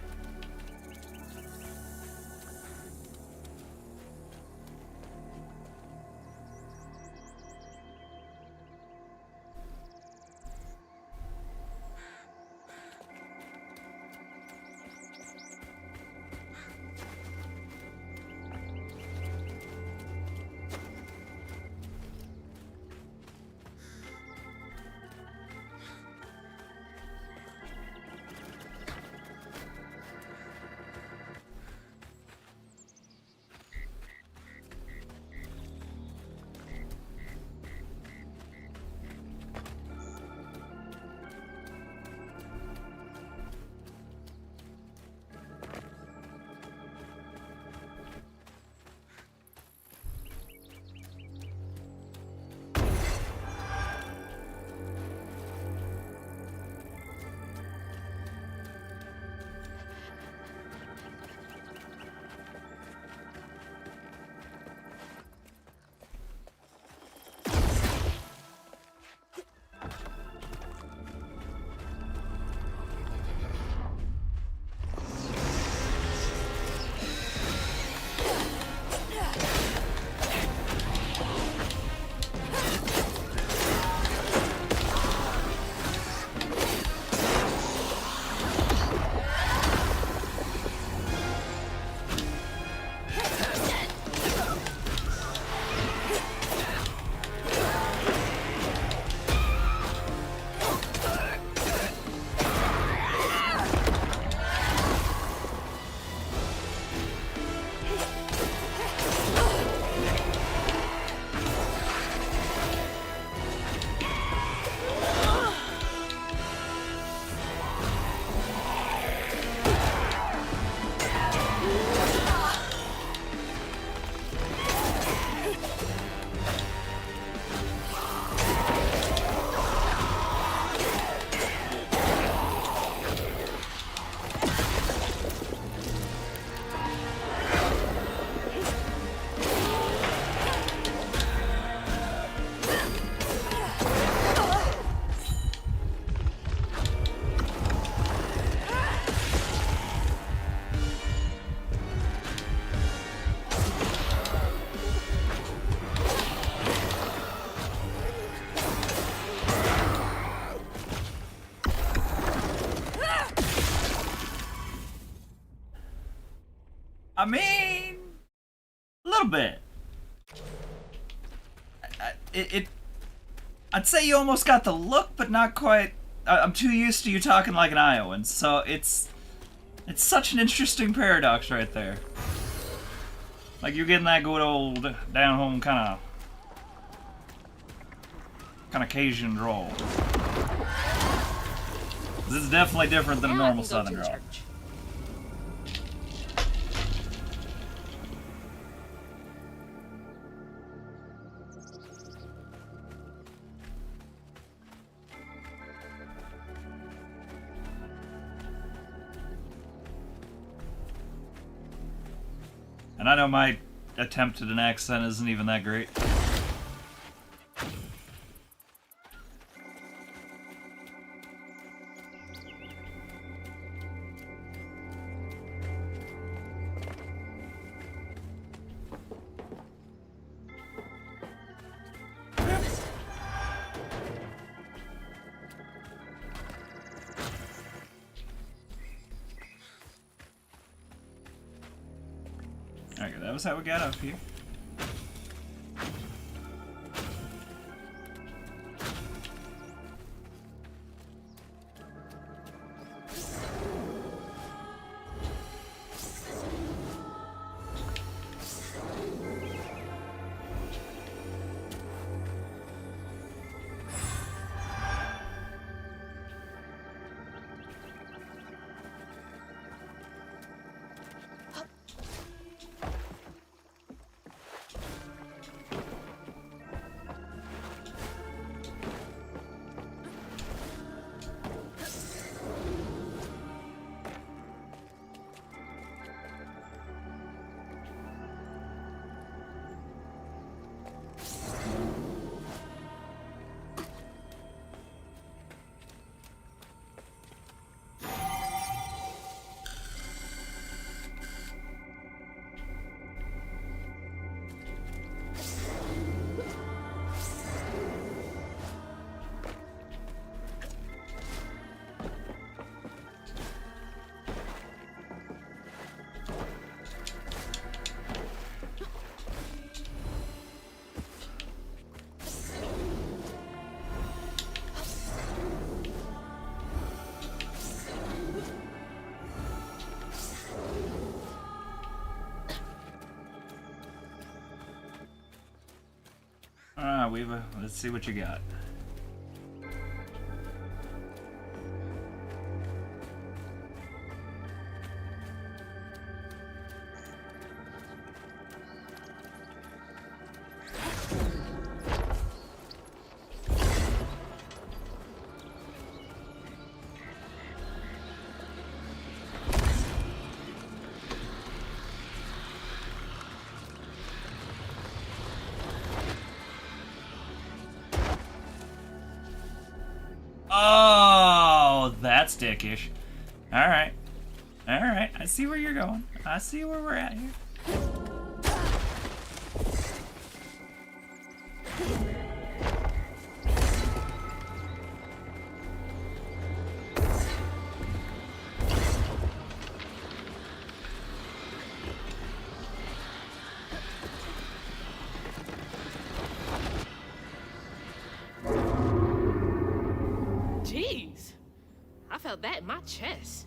Speaker 1: I mean, a little bit. I'd say you almost got the look, but not quite. I'm too used to you talking like an Iowan, so it's such an interesting paradox right there. Like you're getting that good old down home kind of Cajun drawl. This is definitely different than a normal Southern drawl. And I know my attempt at an accent isn't even that great. Okay, that was how we got up here. Alright, Weaver, let's see what you got. Oh, that's dickish. Alright. Alright, I see where you're going. I see where we're at here.
Speaker 11: Jeez, I felt that in my chest.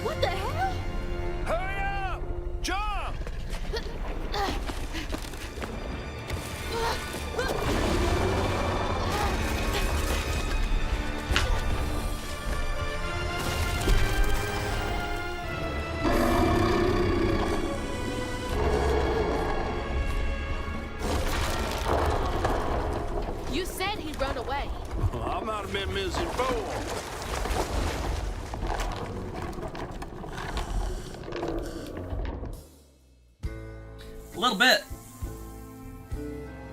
Speaker 3: What the hell?
Speaker 2: Hurry up! Jump!
Speaker 3: You said he'd run away.
Speaker 10: I might have been misinformed.
Speaker 1: A little bit.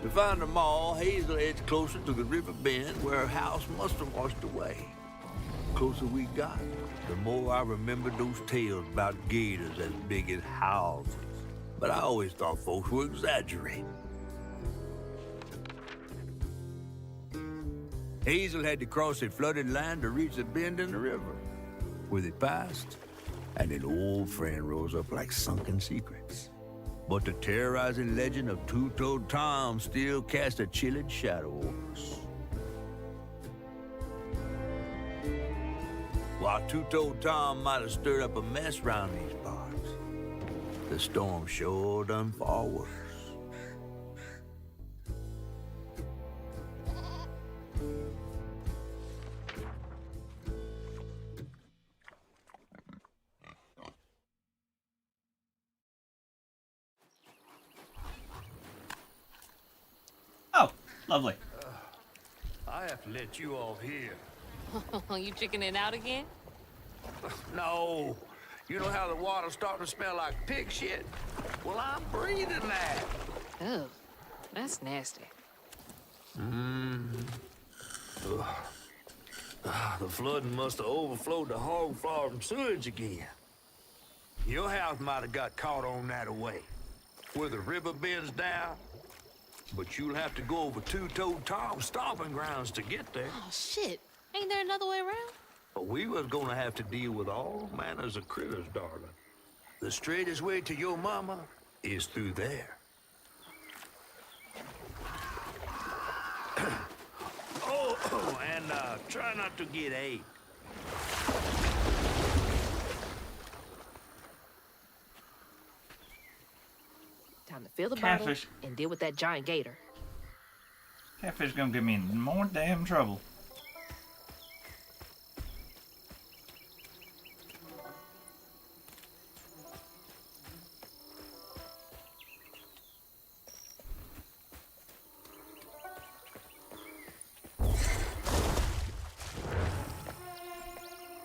Speaker 2: To find them all, Hazel heads closer to the river bend where her house must have washed away. The closer we got, the more I remembered those tales about gators as big as houses. But I always thought folks were exaggerating. Hazel had to cross a flooded land to reach the bend in the river. Where they passed, and an old friend rose up like sunken secrets. But the terrorizing legend of Two-Toed Tom still cast a chilling shadow over us. While Two-Toed Tom might have stirred up a mess round these parts, the storm sure done far worse.
Speaker 1: Oh, lovely.
Speaker 2: I have to let you off here.
Speaker 11: You chickening out again?
Speaker 2: No. You know how the water's starting to smell like pig shit? Well, I'm breathing that.
Speaker 11: Oh, that's nasty.
Speaker 2: The flooding must have overflowed the hog farm sewage again. Your house might have got caught on that away, where the river bends down. But you'll have to go over Two-Toed Tom's stomping grounds to get there.
Speaker 11: Oh, shit. Ain't there another way around?
Speaker 2: But we was gonna have to deal with all manners of critters, darling. The straightest way to your mama is through there. And try not to get AIDS.
Speaker 11: Time to fill the
Speaker 1: Catfish.
Speaker 11: bottle and deal with that giant gator.
Speaker 1: Catfish gonna get me in more damn trouble.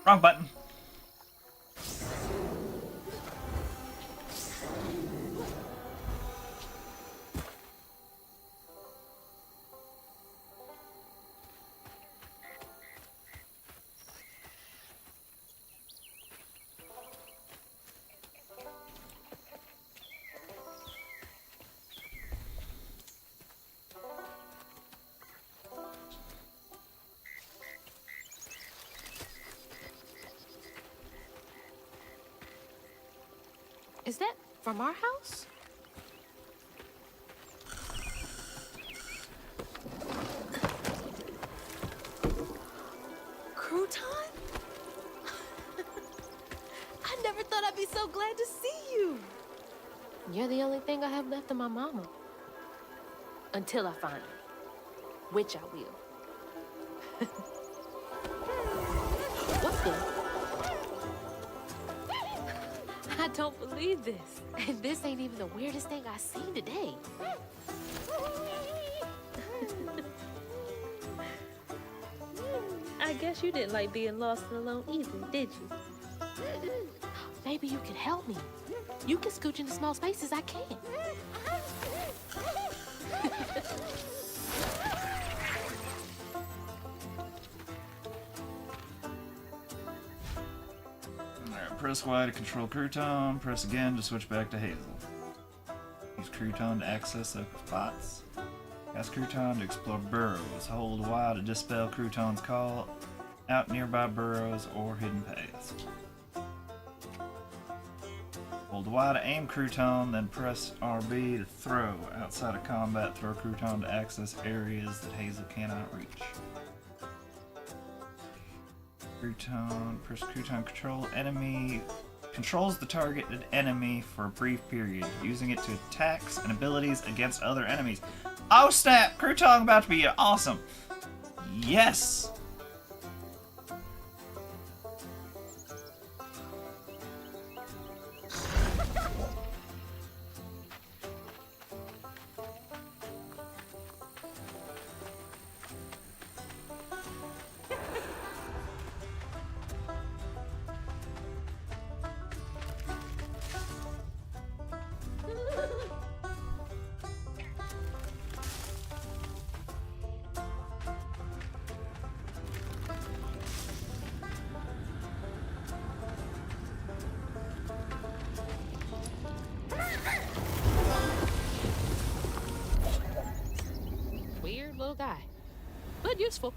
Speaker 1: Wrong button.
Speaker 11: Is that from our house?
Speaker 3: Crouton? I never thought I'd be so glad to see you.
Speaker 11: You're the only thing I have left of my mama. Until I find her. Which I will. What's the... I don't believe this. And this ain't even the weirdest thing I've seen today.
Speaker 3: I guess you didn't like being lost and alone either, did you?
Speaker 11: Maybe you can help me. You can scooch into small spaces I can't.
Speaker 1: Alright, press Y to control Crouton, press again to switch back to Hazel. Use Crouton to access open spots. Ask Crouton to explore burrows. Hold Y to dispel Crouton's call out nearby burrows or hidden paths. Hold Y to aim Crouton, then press RB to throw. Outside of combat, throw Crouton to access areas that Hazel cannot reach. Crouton, press Crouton control enemy. Controls the targeted enemy for a brief period, using it to attacks and abilities against other enemies. Oh snap! Crouton about to be awesome! Yes!
Speaker 11: but useful.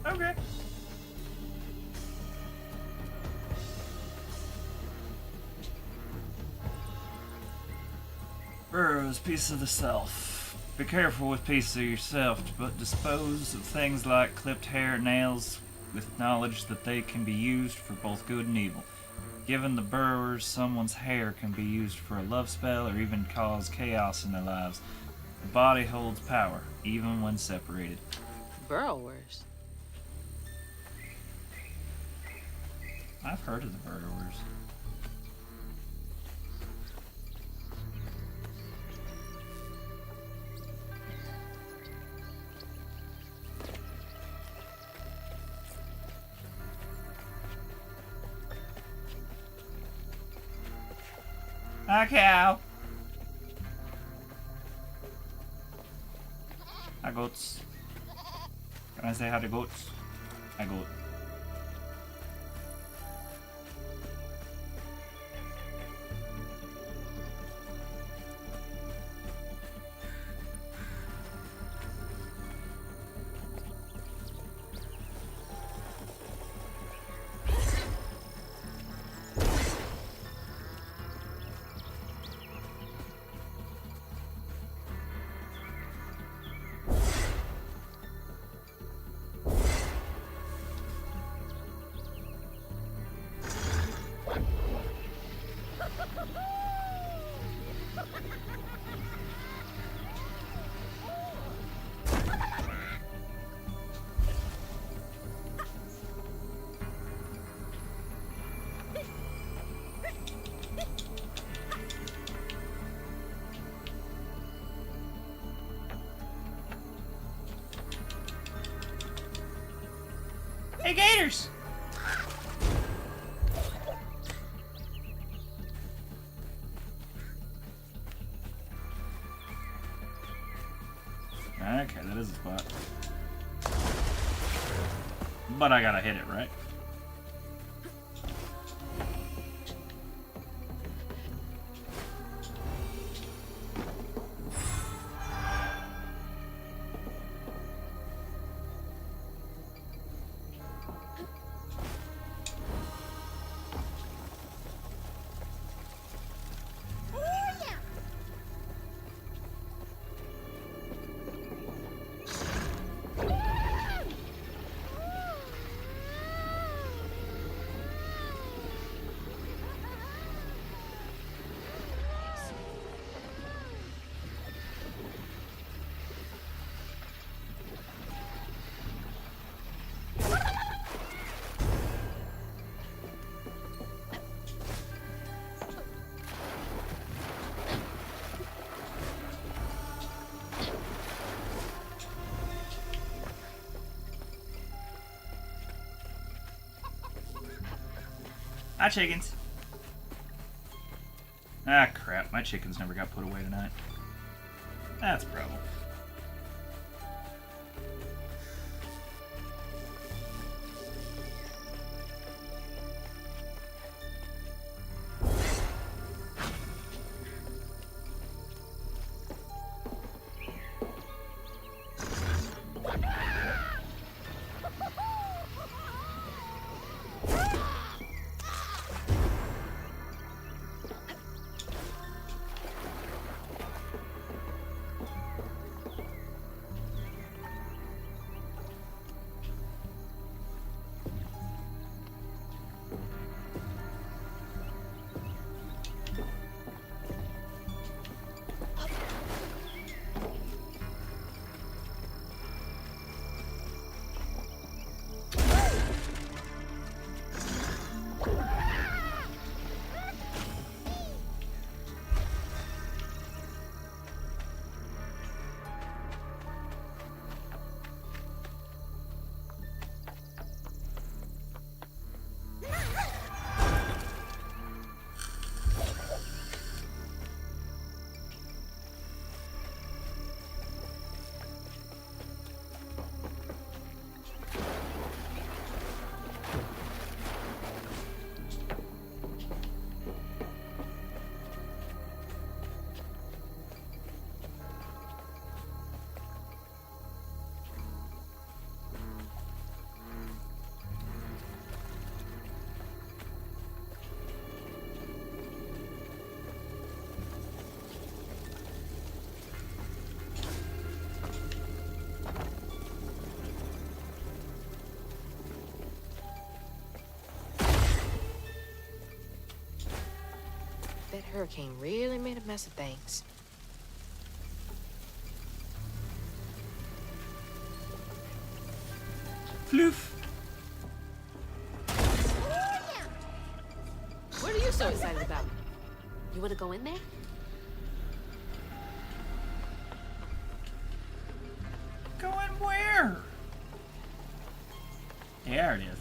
Speaker 1: Okay. Burrows, piece of the self. Be careful with pieces of yourself, but dispose of things like clipped hair, nails, with knowledge that they can be used for both good and evil. Given the burrowers, someone's hair can be used for a love spell or even cause chaos in their lives. The body holds power, even when separated.
Speaker 11: Burrowers.
Speaker 1: I've heard of the burrowers. Hi, cow. Hi, goats. Can I say hi to goats? Hi, goat. Hey, gators! Okay, that is a spot. But I gotta hit it, right? Hi, chickens. Ah, crap. My chickens never got put away tonight. That's a problem.
Speaker 11: hurricane really made a mess of things.
Speaker 1: Floof.
Speaker 11: What are you so excited about?
Speaker 3: You want to go in there?
Speaker 1: Going where? There it is.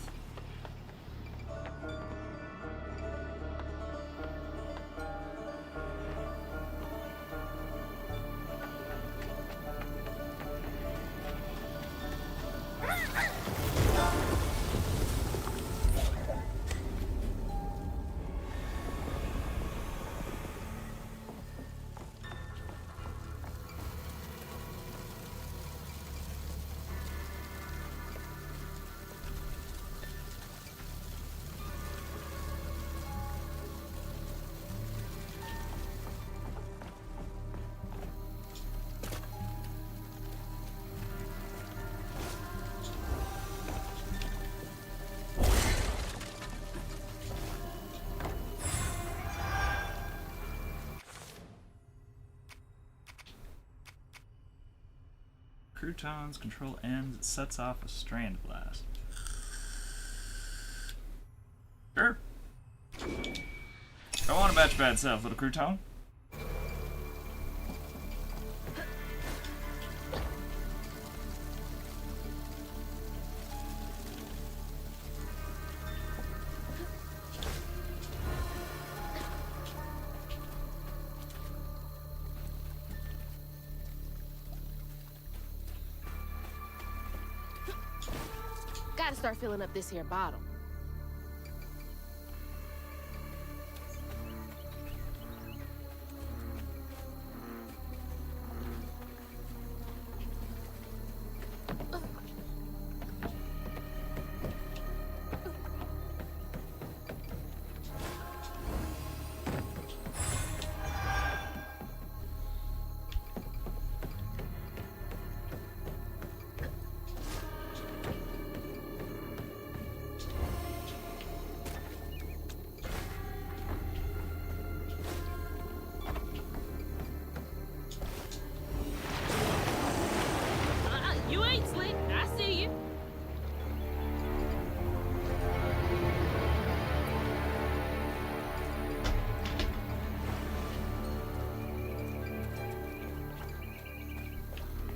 Speaker 1: Croutons control ends. It sets off a strand blast. Sure. Go on about your bad self, little crouton.
Speaker 3: Gotta start filling up this here bottle. You ain't slick. I see you.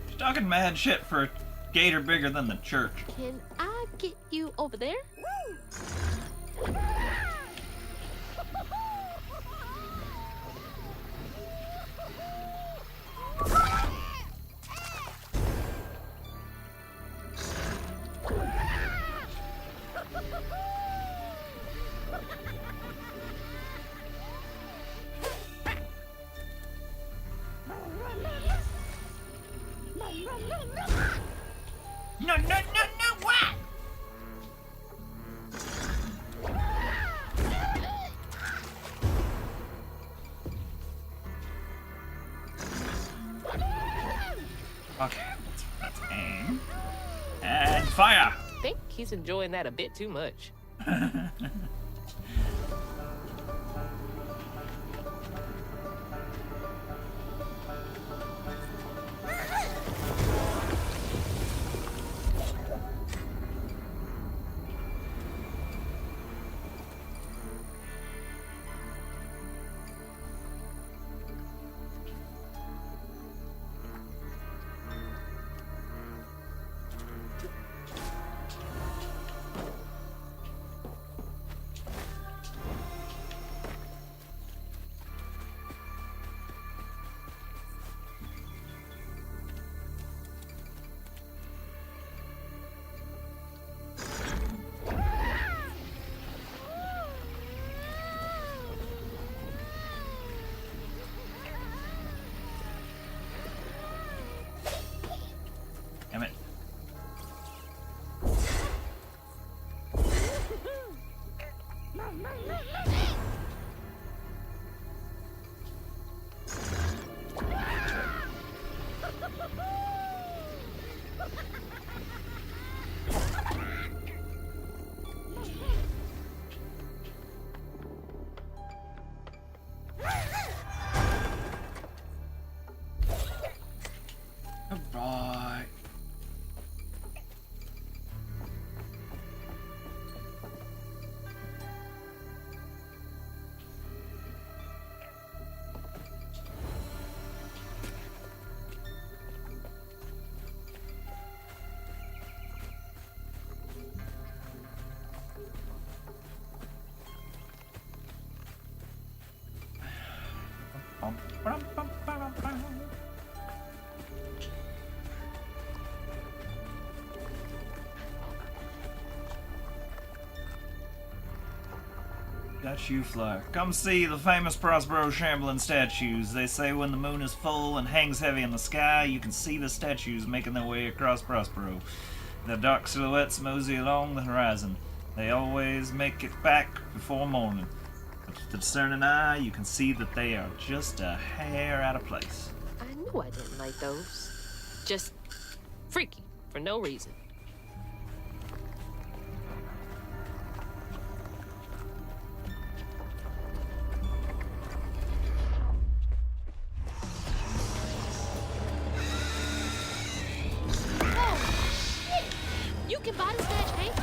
Speaker 1: She's talking mad shit for a gator bigger than the church.
Speaker 3: Can I get you over there?
Speaker 1: No, no, no, no, what? Okay, let's aim. And fire!
Speaker 11: I think he's enjoying that a bit too much.
Speaker 1: Damn it. Statue flyer. Come see the famous Prospero shambling statues. They say when the moon is full and hangs heavy in the sky, you can see the statues making their way across Prospero. Their dark silhouettes mosey along the horizon. They always make it back before morning. But with the discerning eye, you can see that they are just a hair out of place.
Speaker 11: I knew I didn't like those. Just freaky for no reason. You can body snatch paint.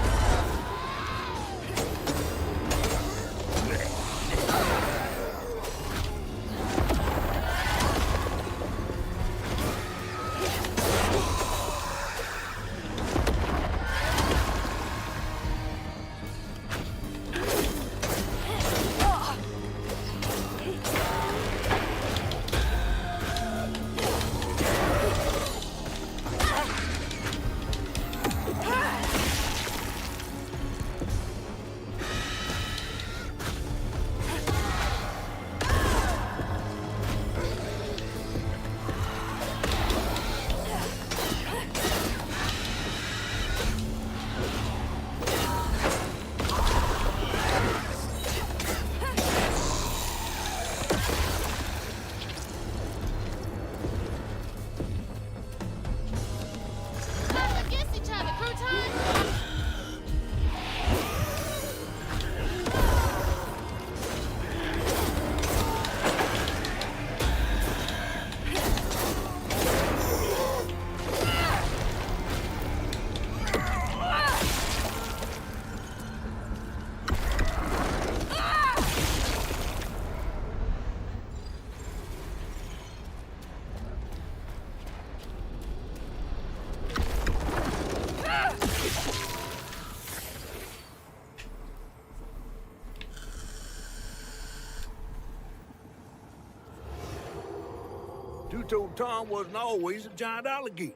Speaker 2: Two-Toed Tom wasn't always a giant alligator.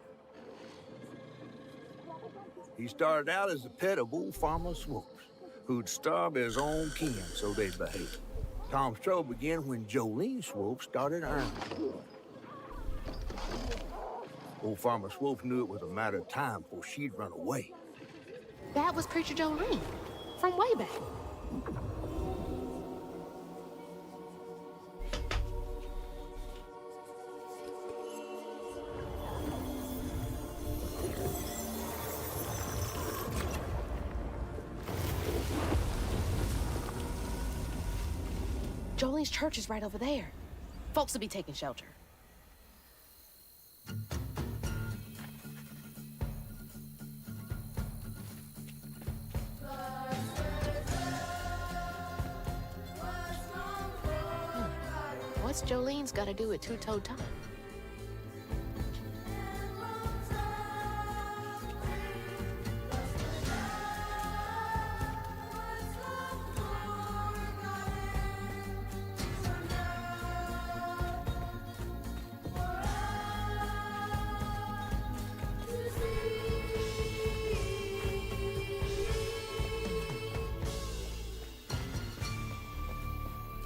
Speaker 2: He started out as the pet of old Farmer Swoops, who'd starve his own kin so they'd behave. Tom's trouble began when Jolene Swope started earning. Old Farmer Swope knew it was a matter of time before she'd run away.
Speaker 11: That was Preacher Jolene from way back. Jolene's church is right over there. Folks will be taking shelter. What's Jolene's got to do with Two-Toed Tom?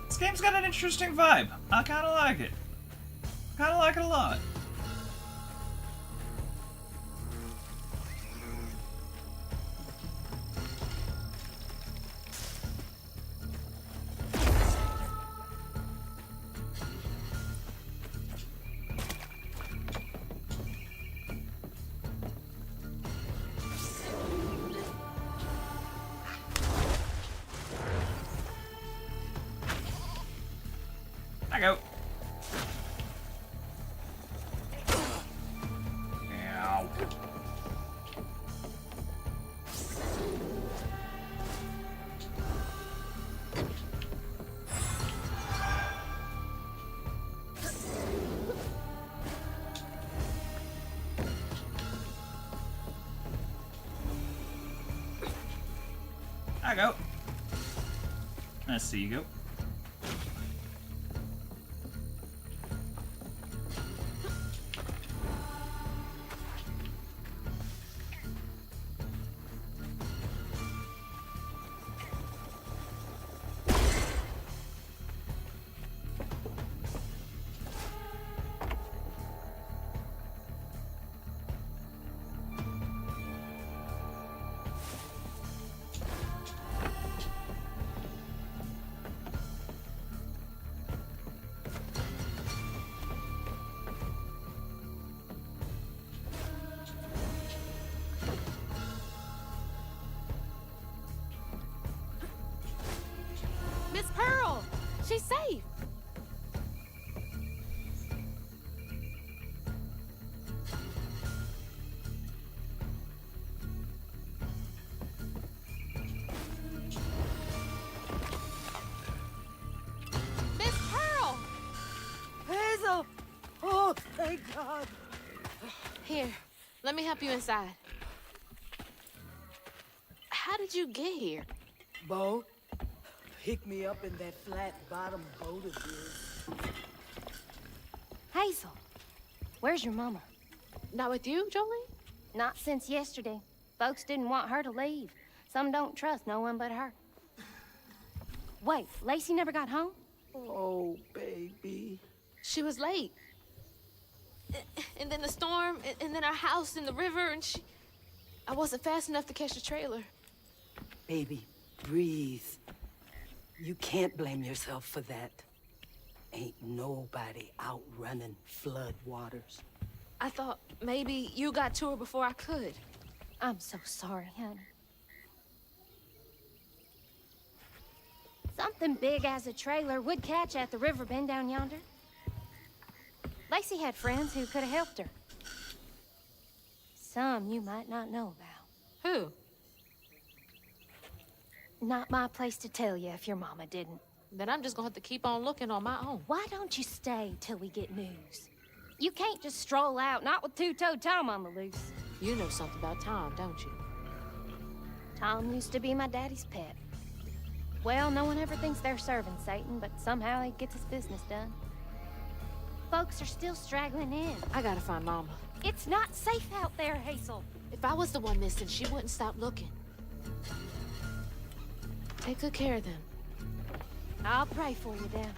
Speaker 1: This game's got an interesting vibe. I kind of like it. Kind of like it a lot. I go. Ow. I go. I see you go.
Speaker 11: she's safe. Miss Pearl!
Speaker 5: Hazel! Oh, thank God.
Speaker 11: Here, let me help you inside. How did you get here?
Speaker 5: Bo, pick me up in that flat-bottom boat of yours.
Speaker 17: Hazel, where's your mama?
Speaker 11: Not with you, Jolene?
Speaker 17: Not since yesterday. Folks didn't want her to leave. Some don't trust no one but her. Wait, Lacey never got home?
Speaker 5: Oh, baby.
Speaker 11: She was late. And then the storm, and then our house in the river, and I wasn't fast enough to catch the trailer.
Speaker 5: Baby, breathe. You can't blame yourself for that. Ain't nobody outrunning flood waters.
Speaker 11: I thought maybe you got to her before I could.
Speaker 17: I'm so sorry, honey. Something big as a trailer would catch at the river bend down yonder. Lacey had friends who could have helped her. Some you might not know about.
Speaker 11: Who?
Speaker 17: Not my place to tell you if your mama didn't.
Speaker 11: Then I'm just gonna have to keep on looking on my own.
Speaker 17: Why don't you stay till we get news? You can't just stroll out, not with two-toed Tom on the loose.
Speaker 11: You know something about Tom, don't you?
Speaker 17: Tom used to be my daddy's pet. Well, no one ever thinks they're serving Satan, but somehow he gets his business done. Folks are still straggling in.
Speaker 11: I gotta find Mama.
Speaker 17: It's not safe out there, Hazel.
Speaker 11: If I was the one missing, she wouldn't stop looking. Take good care of them.
Speaker 17: I'll pray for you, then.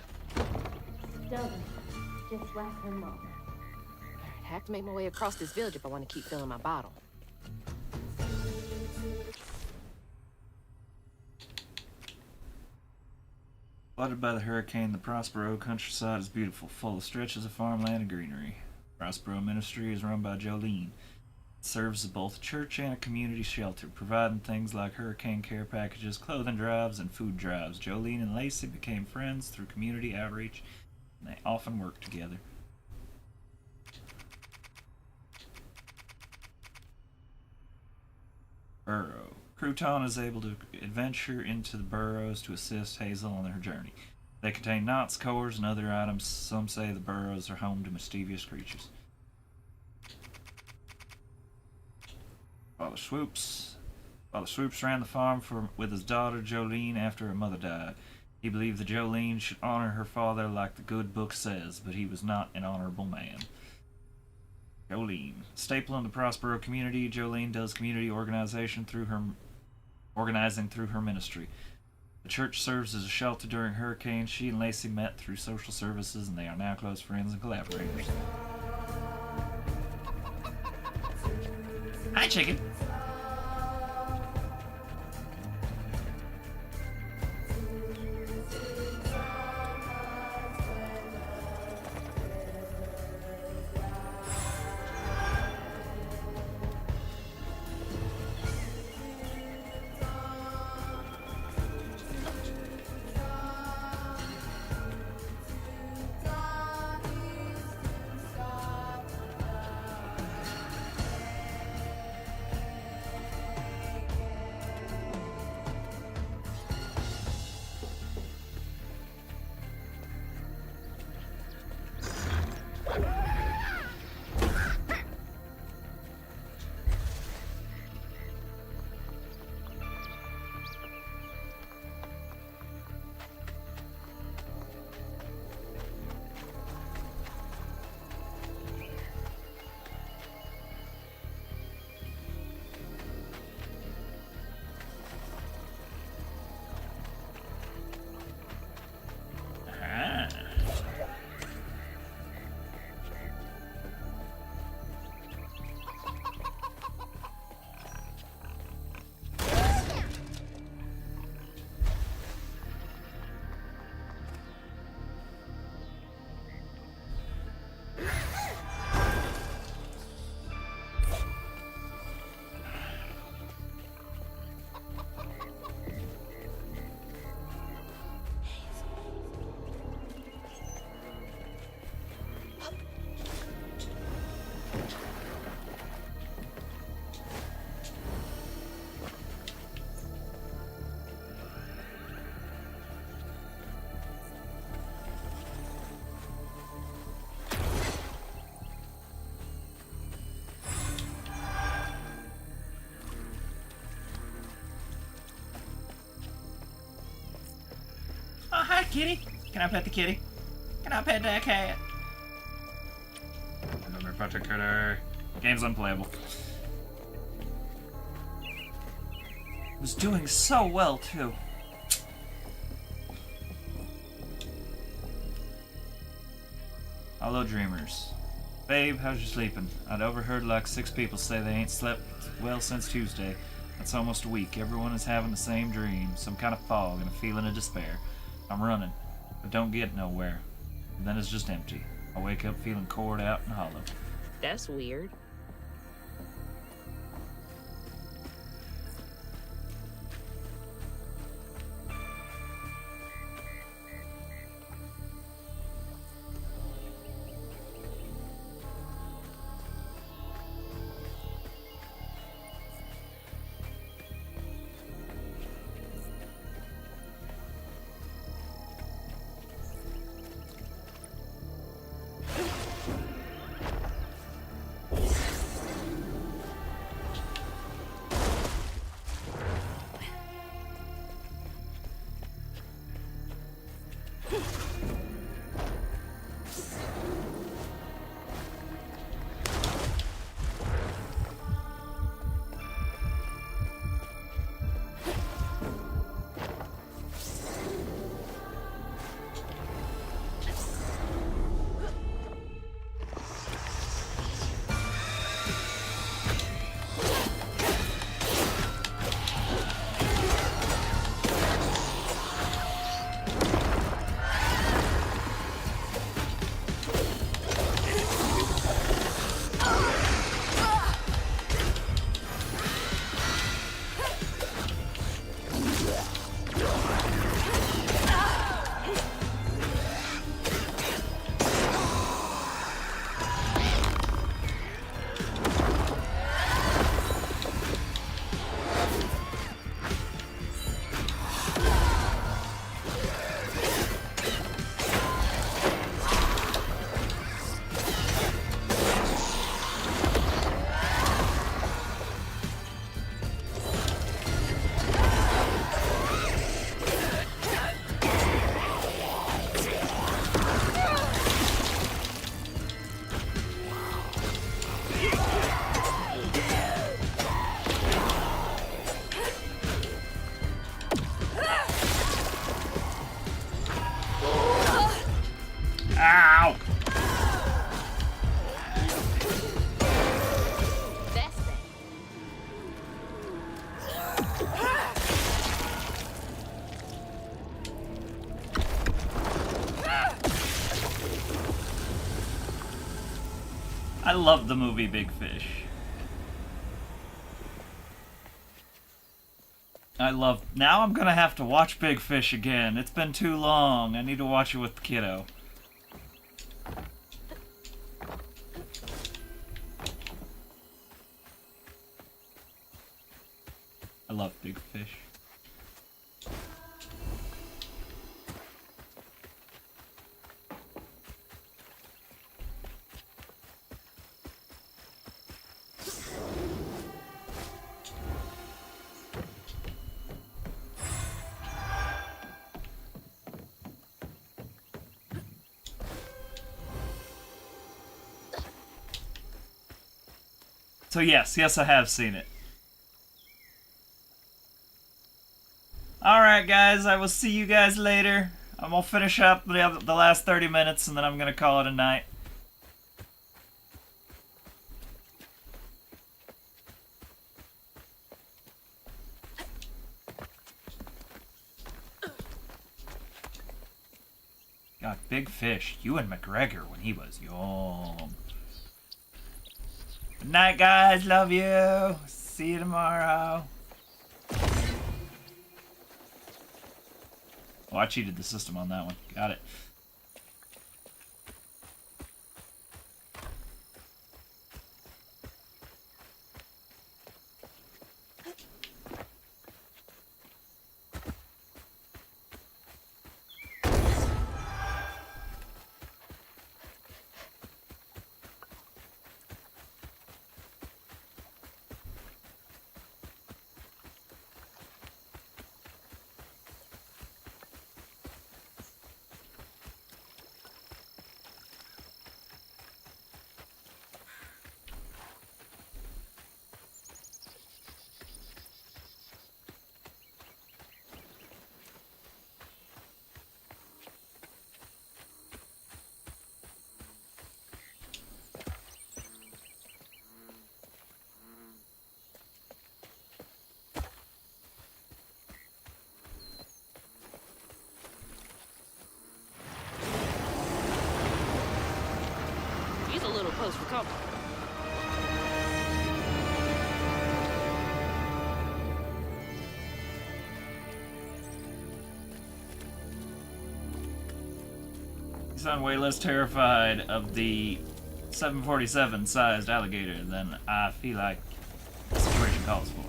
Speaker 17: Stubborn, just like her mama.
Speaker 11: I have to make my way across this village if I want to keep filling my bottle.
Speaker 1: Flooded by the hurricane, the Prospero countryside is beautiful, full of stretches of farmland and greenery. Prospero Ministry is run by Jolene. It serves as both a church and a community shelter, providing things like hurricane care packages, clothing drives, and food drives. Jolene and Lacey became friends through community outreach, and they often work together. Burrow. Crouton is able to adventure into the burrows to assist Hazel on her journey. They contain knots, cores, and other items. Some say the burrows are home to mischievous creatures. Father Swoops. Father Swoops ran the farm with his daughter Jolene after her mother died. He believed that Jolene should honor her father like the good book says, but he was not an honorable man. Jolene. Staple in the Prospero community, Jolene does community organizing through her ministry. The church serves as a shelter during hurricanes. She and Lacey met through social services, and they are now close friends and collaborators. Hi, chicken. kitty? Can I pet the kitty? Can I pet that cat? Remember, pet the critter. Game's unplayable. Was doing so well too. Hello, dreamers. Babe, how's you sleeping? I'd overheard like 6 people say they ain't slept well since Tuesday. That's almost a week. Everyone is having the same dream, some kind of fog and a feeling of despair. I'm running, but don't get nowhere. And then it's just empty. I wake up feeling cored out and hollow.
Speaker 11: That's weird.
Speaker 1: I love the movie Big Fish. Now I'm gonna have to watch Big Fish again. It's been too long. I need to watch it with the kiddo. I love Big Fish. So yes, I have seen it. Alright guys, I will see you guys later. I'm gonna finish up the last 30 minutes and then I'm gonna call it a night. God, Big Fish. Ewan McGregor when he was young. Good night, guys. Love you. See you tomorrow. Oh, I cheated the system on that one. Got it.
Speaker 11: close for comfort.
Speaker 1: You sound way less terrified of the 747 sized alligator than I feel like the situation calls for.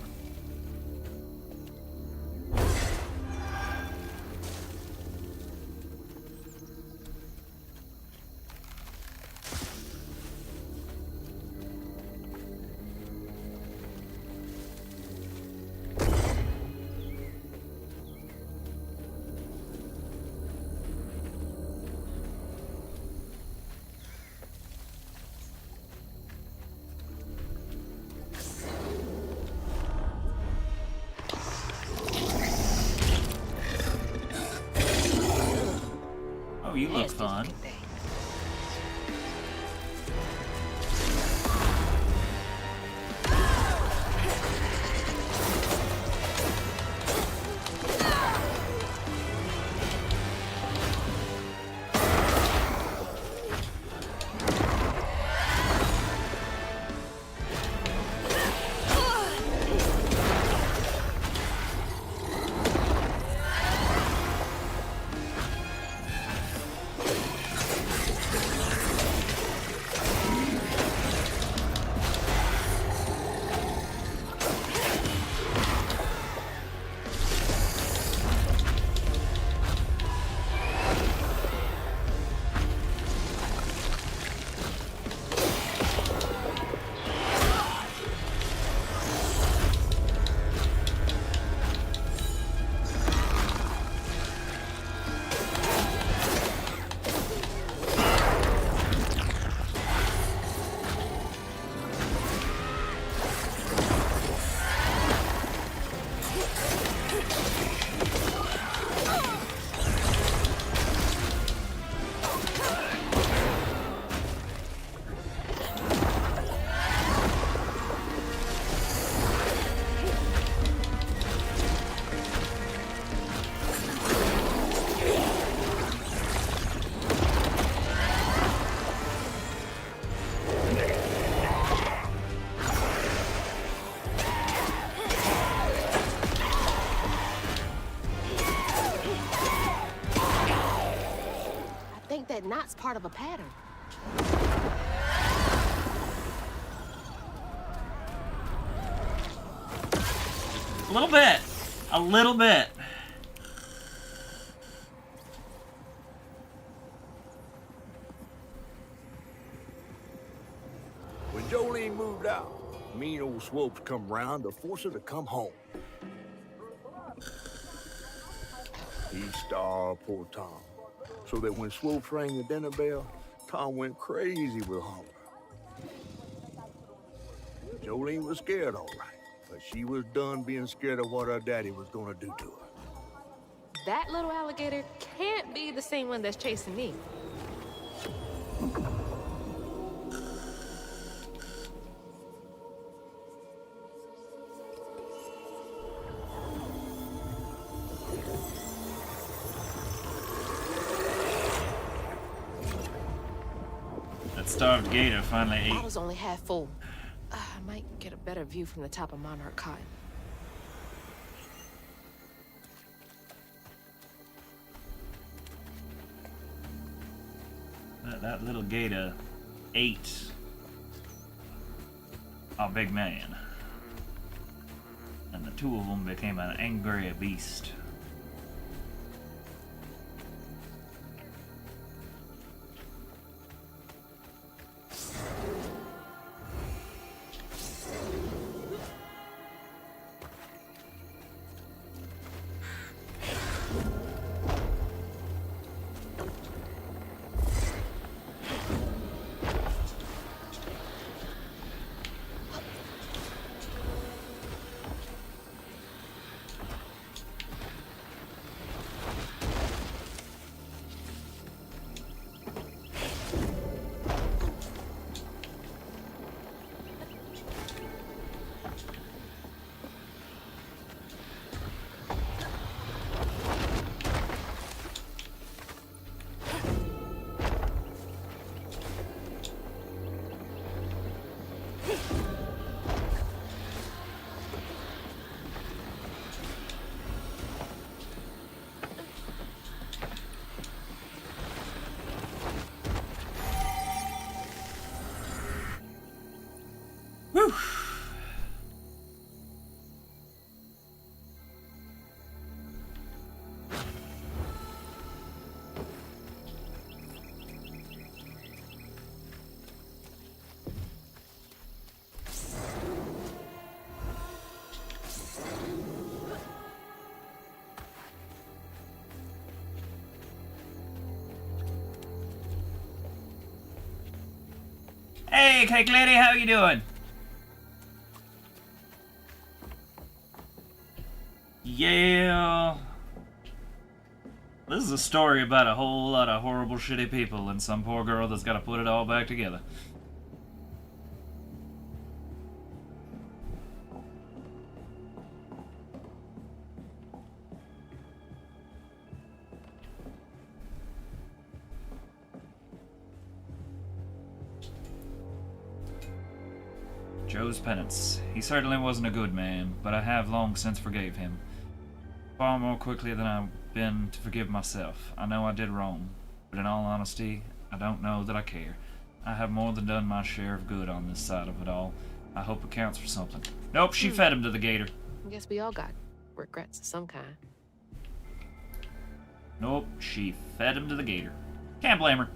Speaker 1: Oh, you look fun.
Speaker 11: That knot's part of a pattern.
Speaker 1: A little bit. A little bit.
Speaker 2: When Jolene moved out, mean old Swopes come round to force her to come home. He starved poor Tom, so that when Swopes rang the dinner bell, Tom went crazy with hunger. Jolene was scared, all right, but she was done being scared of what her daddy was gonna do to her.
Speaker 11: That little alligator can't be the same one that's chasing me.
Speaker 1: That starved gator finally ate.
Speaker 11: Bottle's only half full. I might get a better view from the top of Monarch Cotton.
Speaker 1: That little gator ate a big man. And the two of them became an angry beast. Hey, cake lady, how you doing? Yeah. This is a story about a whole lot of horrible, shitty people and some poor girl that's got to put it all back together. Joe's penance. He certainly wasn't a good man, but I have long since forgave him. Far more quickly than I've been to forgive myself. I know I did wrong, but in all honesty, I don't know that I care. I have more than done my share of good on this side of it all. I hope it counts for something. Nope, she fed him to the gator.
Speaker 11: I guess we all got regrets of some kind.
Speaker 1: Nope, she fed him to the gator. Can't blame her.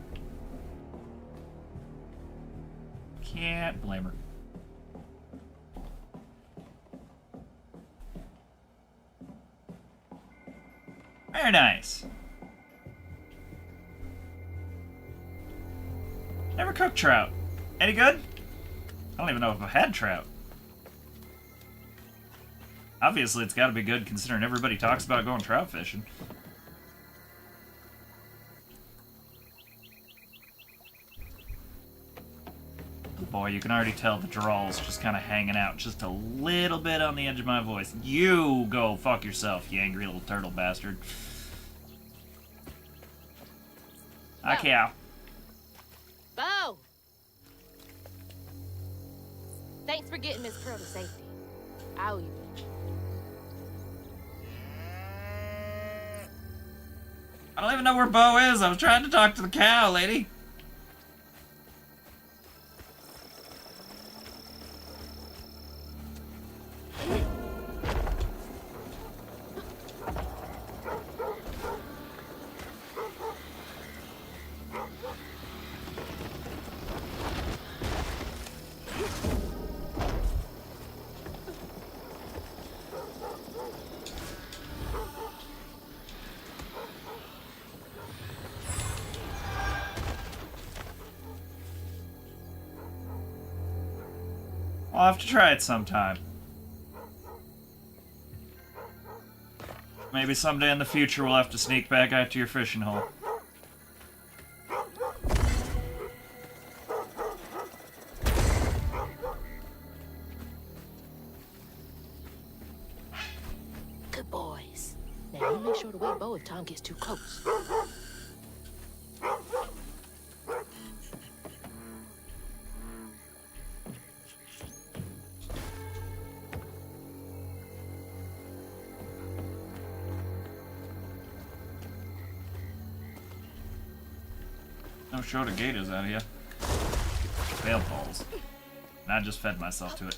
Speaker 1: Can't blame her. Very nice. Never cooked trout. Any good? I don't even know if I've had trout. Obviously, it's got to be good considering everybody talks about going trout fishing. Boy, you can already tell the drawl's just kind of hanging out just a little bit on the edge of my voice. You go fuck yourself, you angry little turtle bastard. Hi, cow.
Speaker 3: Bo! Thanks for getting Miss Pearl to safety. I owe you.
Speaker 1: I don't even know where Bo is. I was trying to talk to the cow, lady. I'll have to try it sometime. Maybe someday in the future we'll have to sneak back out to your fishing hole.
Speaker 11: Good boys. Now you make sure to wake Bo if Tom gets too close.
Speaker 1: No short of gators out here. Failed balls. And I just fed myself to it.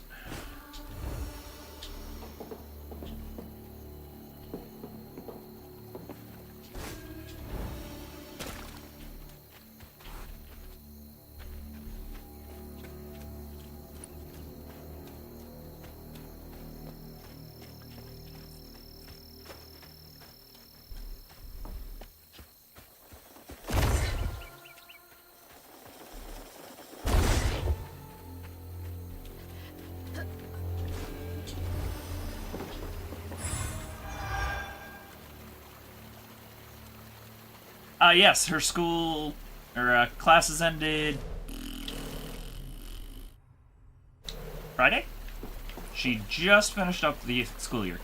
Speaker 1: Yes, her school, or classes ended Friday? She just finished up the school year.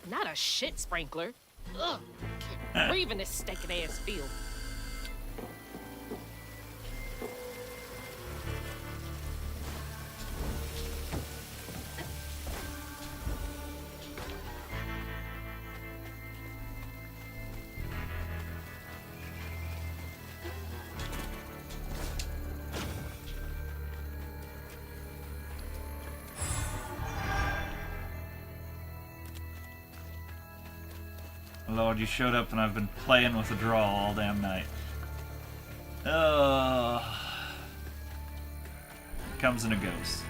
Speaker 11: Not a shit sprinkler. Ugh, can't breathe in this stinking ass field.
Speaker 1: Lord, you showed up and I've been playing with the draw all damn night. comes in a ghost.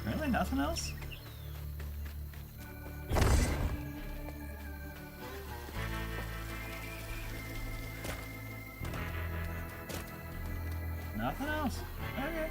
Speaker 1: Really? Nothing else? Nothing else. Okay.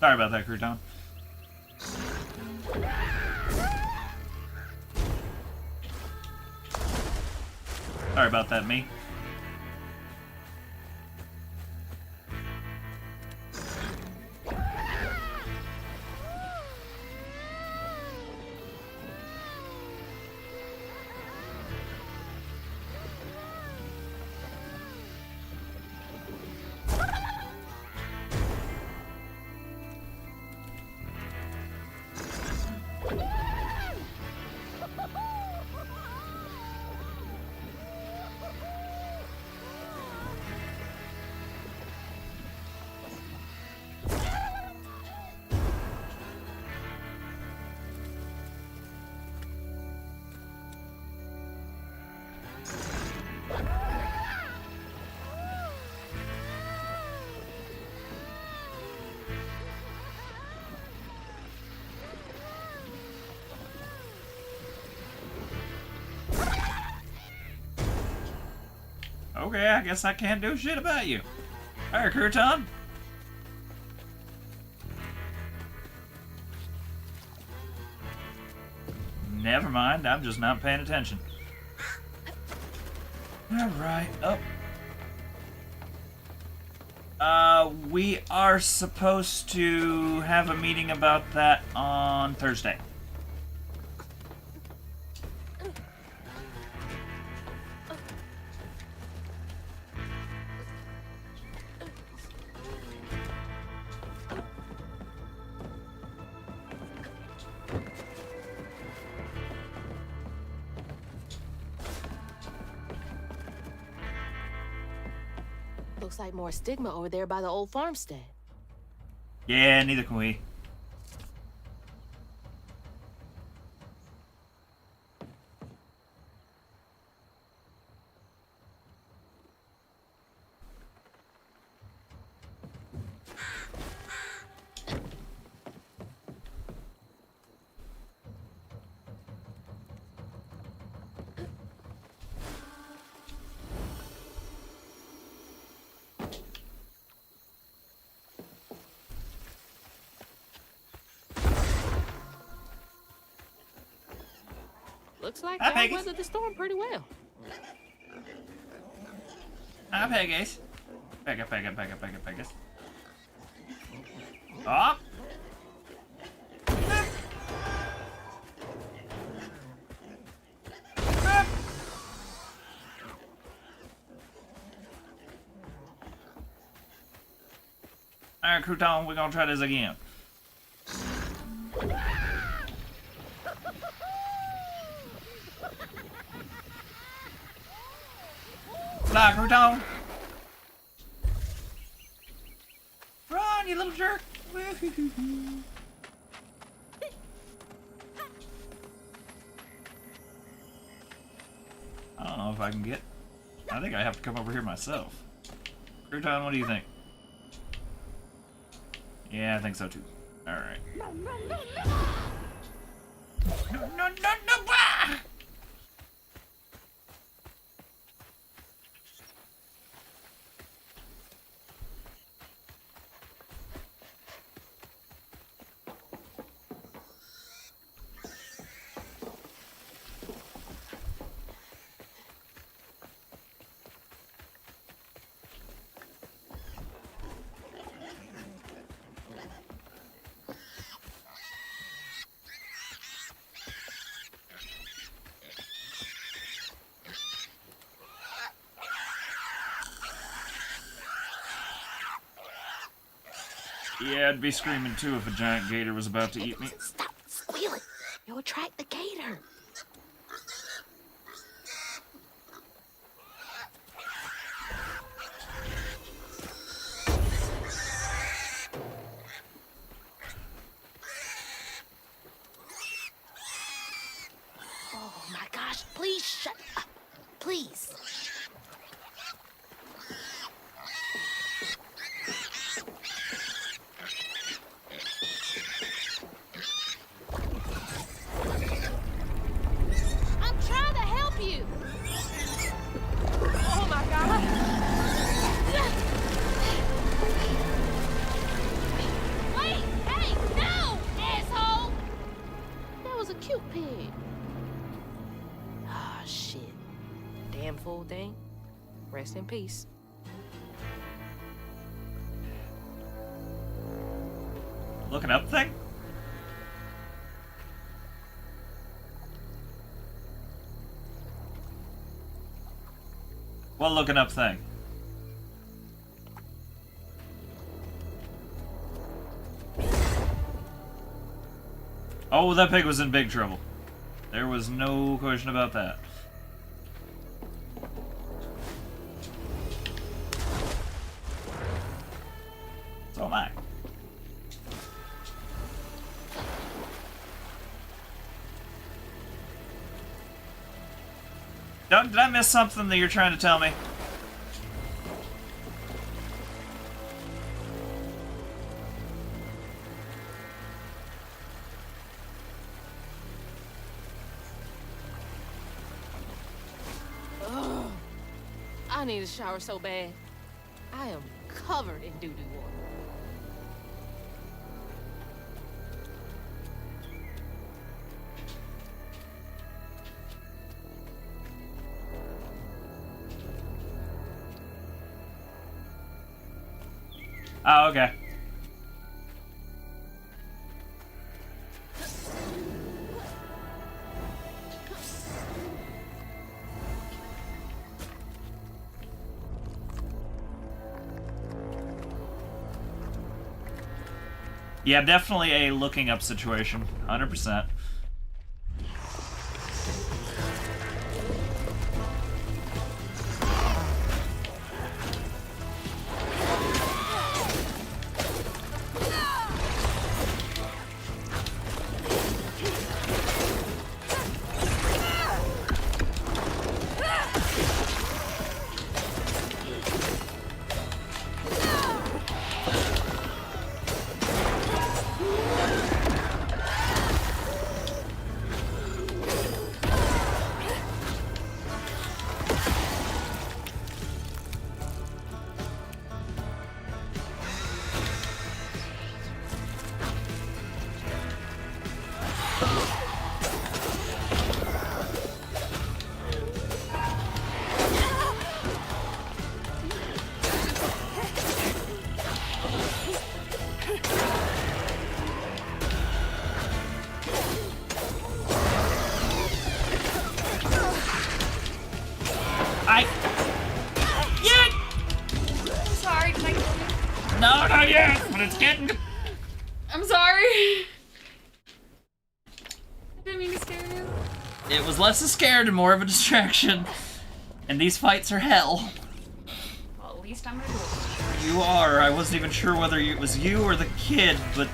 Speaker 1: Sorry about that, Crouton. Sorry about that, me. Okay, I guess I can't do shit about you. Alright, Crouton. Never mind, I'm just not paying attention. Alright, up. We are supposed to have a meeting about that on Thursday.
Speaker 11: Looks like more stigma over there by the old farmstead.
Speaker 1: Yeah, neither can we.
Speaker 11: Looks like
Speaker 1: Hi,
Speaker 11: y'all
Speaker 1: Peggy.
Speaker 11: weathered the storm pretty well.
Speaker 1: Hi, Peggies. Peggies. Oh! Alright, Crouton, we're gonna try this again. Fly, Crouton! Run, you little jerk! I don't know if I can get... I think I have to come over here myself. Crouton, what do you think? Yeah, I think so too. Alright. No, bah! Yeah, I'd be screaming too if a giant gator was about to eat me.
Speaker 11: Stop squealing. You'll attract the gator. Oh my gosh, please shut up. Please.
Speaker 3: I'm trying to help you.
Speaker 11: Oh my god.
Speaker 3: Wait! Hey! No! Asshole!
Speaker 11: That was a cute pig. Ah, shit. Damn fool thing. Rest in peace.
Speaker 1: Looking up thing? What looking up thing? Oh, that pig was in big trouble. There was no question about that. So am I. Doug, did I miss something that you're trying to tell me?
Speaker 11: Ugh. I need a shower so bad. I am covered in doo-doo water.
Speaker 1: Oh, okay. Yeah, definitely a looking up situation. 100%.
Speaker 13: I'm sorry, can I kill you?
Speaker 1: No, not yet, but it's getting...
Speaker 13: I'm sorry. I didn't mean to scare you.
Speaker 1: It was less a scare and more of a distraction. And these fights are hell.
Speaker 13: Well, at least I'm gonna do it.
Speaker 1: You are. I wasn't even sure whether it was you or the kid, but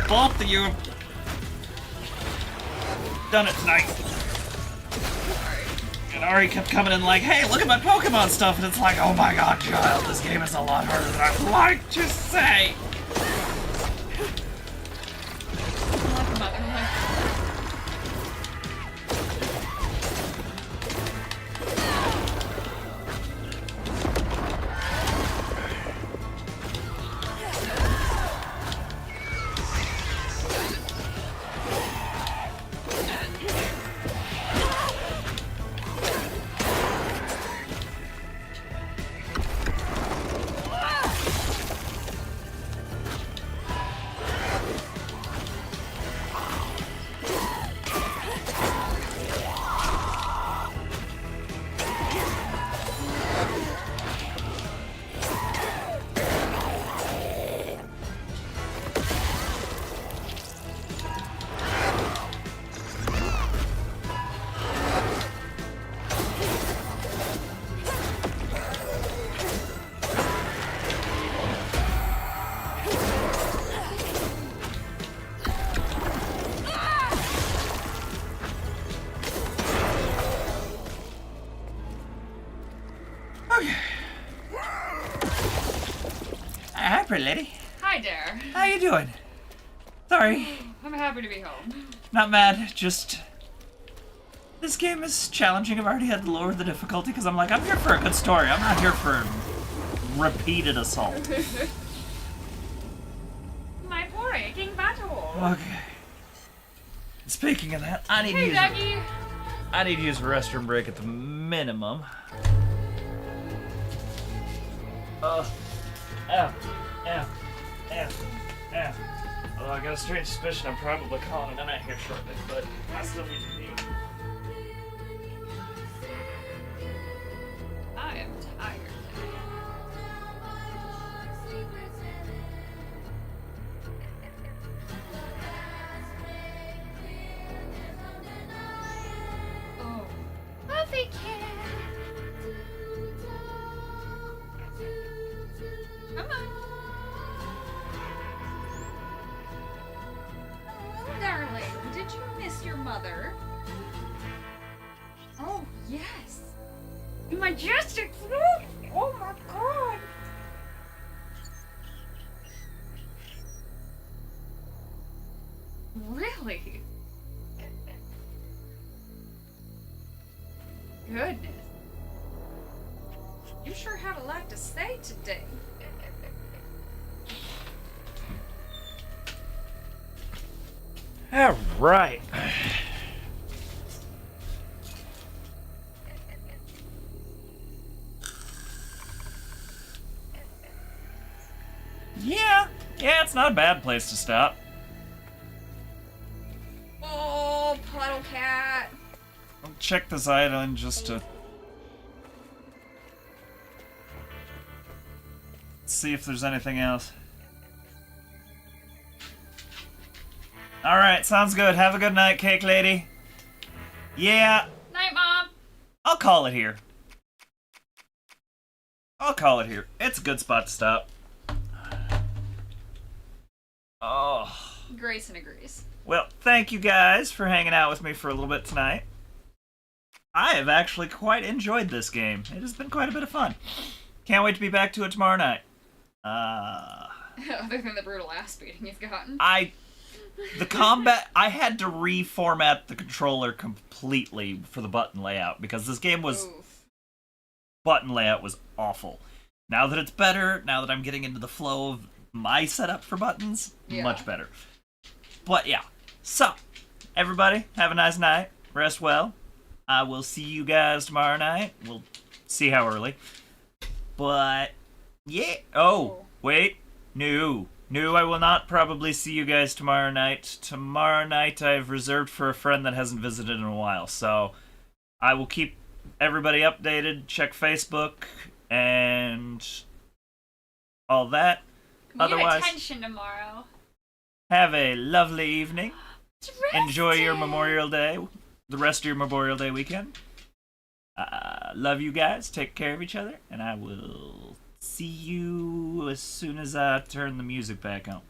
Speaker 1: both of you have done it tonight. And Ari kept coming in like, hey, look at my Pokemon stuff, and it's like, oh my god, child, this game is a lot harder than I'd like to say. pretty lady.
Speaker 18: Hi there.
Speaker 1: How you doing? Sorry.
Speaker 18: I'm happy to be home.
Speaker 1: Not mad, just... This game is challenging. I've already had to lower the difficulty because I'm like, I'm here for a good story. I'm not here for repeated assault.
Speaker 18: My poor aching battle.
Speaker 1: Okay. Speaking of that, I need to use a restroom break at the minimum. Ow. Ow. Ow. Ow. Well, I got a strange suspicion I'm probably calling it a night here shortly, but I still need to eat.
Speaker 18: I am tired. Oh, Buffy cat. Come on.
Speaker 9: Oh, darling, did you miss your mother? Oh, yes.
Speaker 18: Majestic fruit! Oh my god! Really? Goodness.
Speaker 9: You sure had a lot to say today.
Speaker 1: All right. Yeah, it's not a bad place to stop.
Speaker 9: Oh, puddle cat.
Speaker 1: I'll check this island just to see if there's anything else. Alright, sounds good. Have a good night, cake lady. Yeah.
Speaker 18: Night, Mom.
Speaker 1: I'll call it here. It's a good spot to stop. Oh.
Speaker 18: Grayson agrees.
Speaker 1: Well, thank you guys for hanging out with me for a little bit tonight. I have actually quite enjoyed this game. It has been quite a bit of fun. Can't wait to be back to it tomorrow night.
Speaker 18: Other than the brutal ass beating you've gotten.
Speaker 1: The combat, I had to reformat the controller completely for the button layout because this game was... Button layout was awful. Now that it's better, now that I'm getting into the flow of my setup for buttons, much better. But yeah, so, everybody, have a nice night. Rest well. I will see you guys tomorrow night. We'll see how early. But, yeah. Oh, wait. No, I will not probably see you guys tomorrow night. Tomorrow night I've reserved for a friend that hasn't visited in a while. So, I will keep everybody updated. Check Facebook and all that. Otherwise,
Speaker 18: attention tomorrow.
Speaker 1: Have a lovely evening. Enjoy your Memorial Day, the rest of your Memorial Day weekend. Love you guys. Take care of each other, and I will see you as soon as I turn the music back on.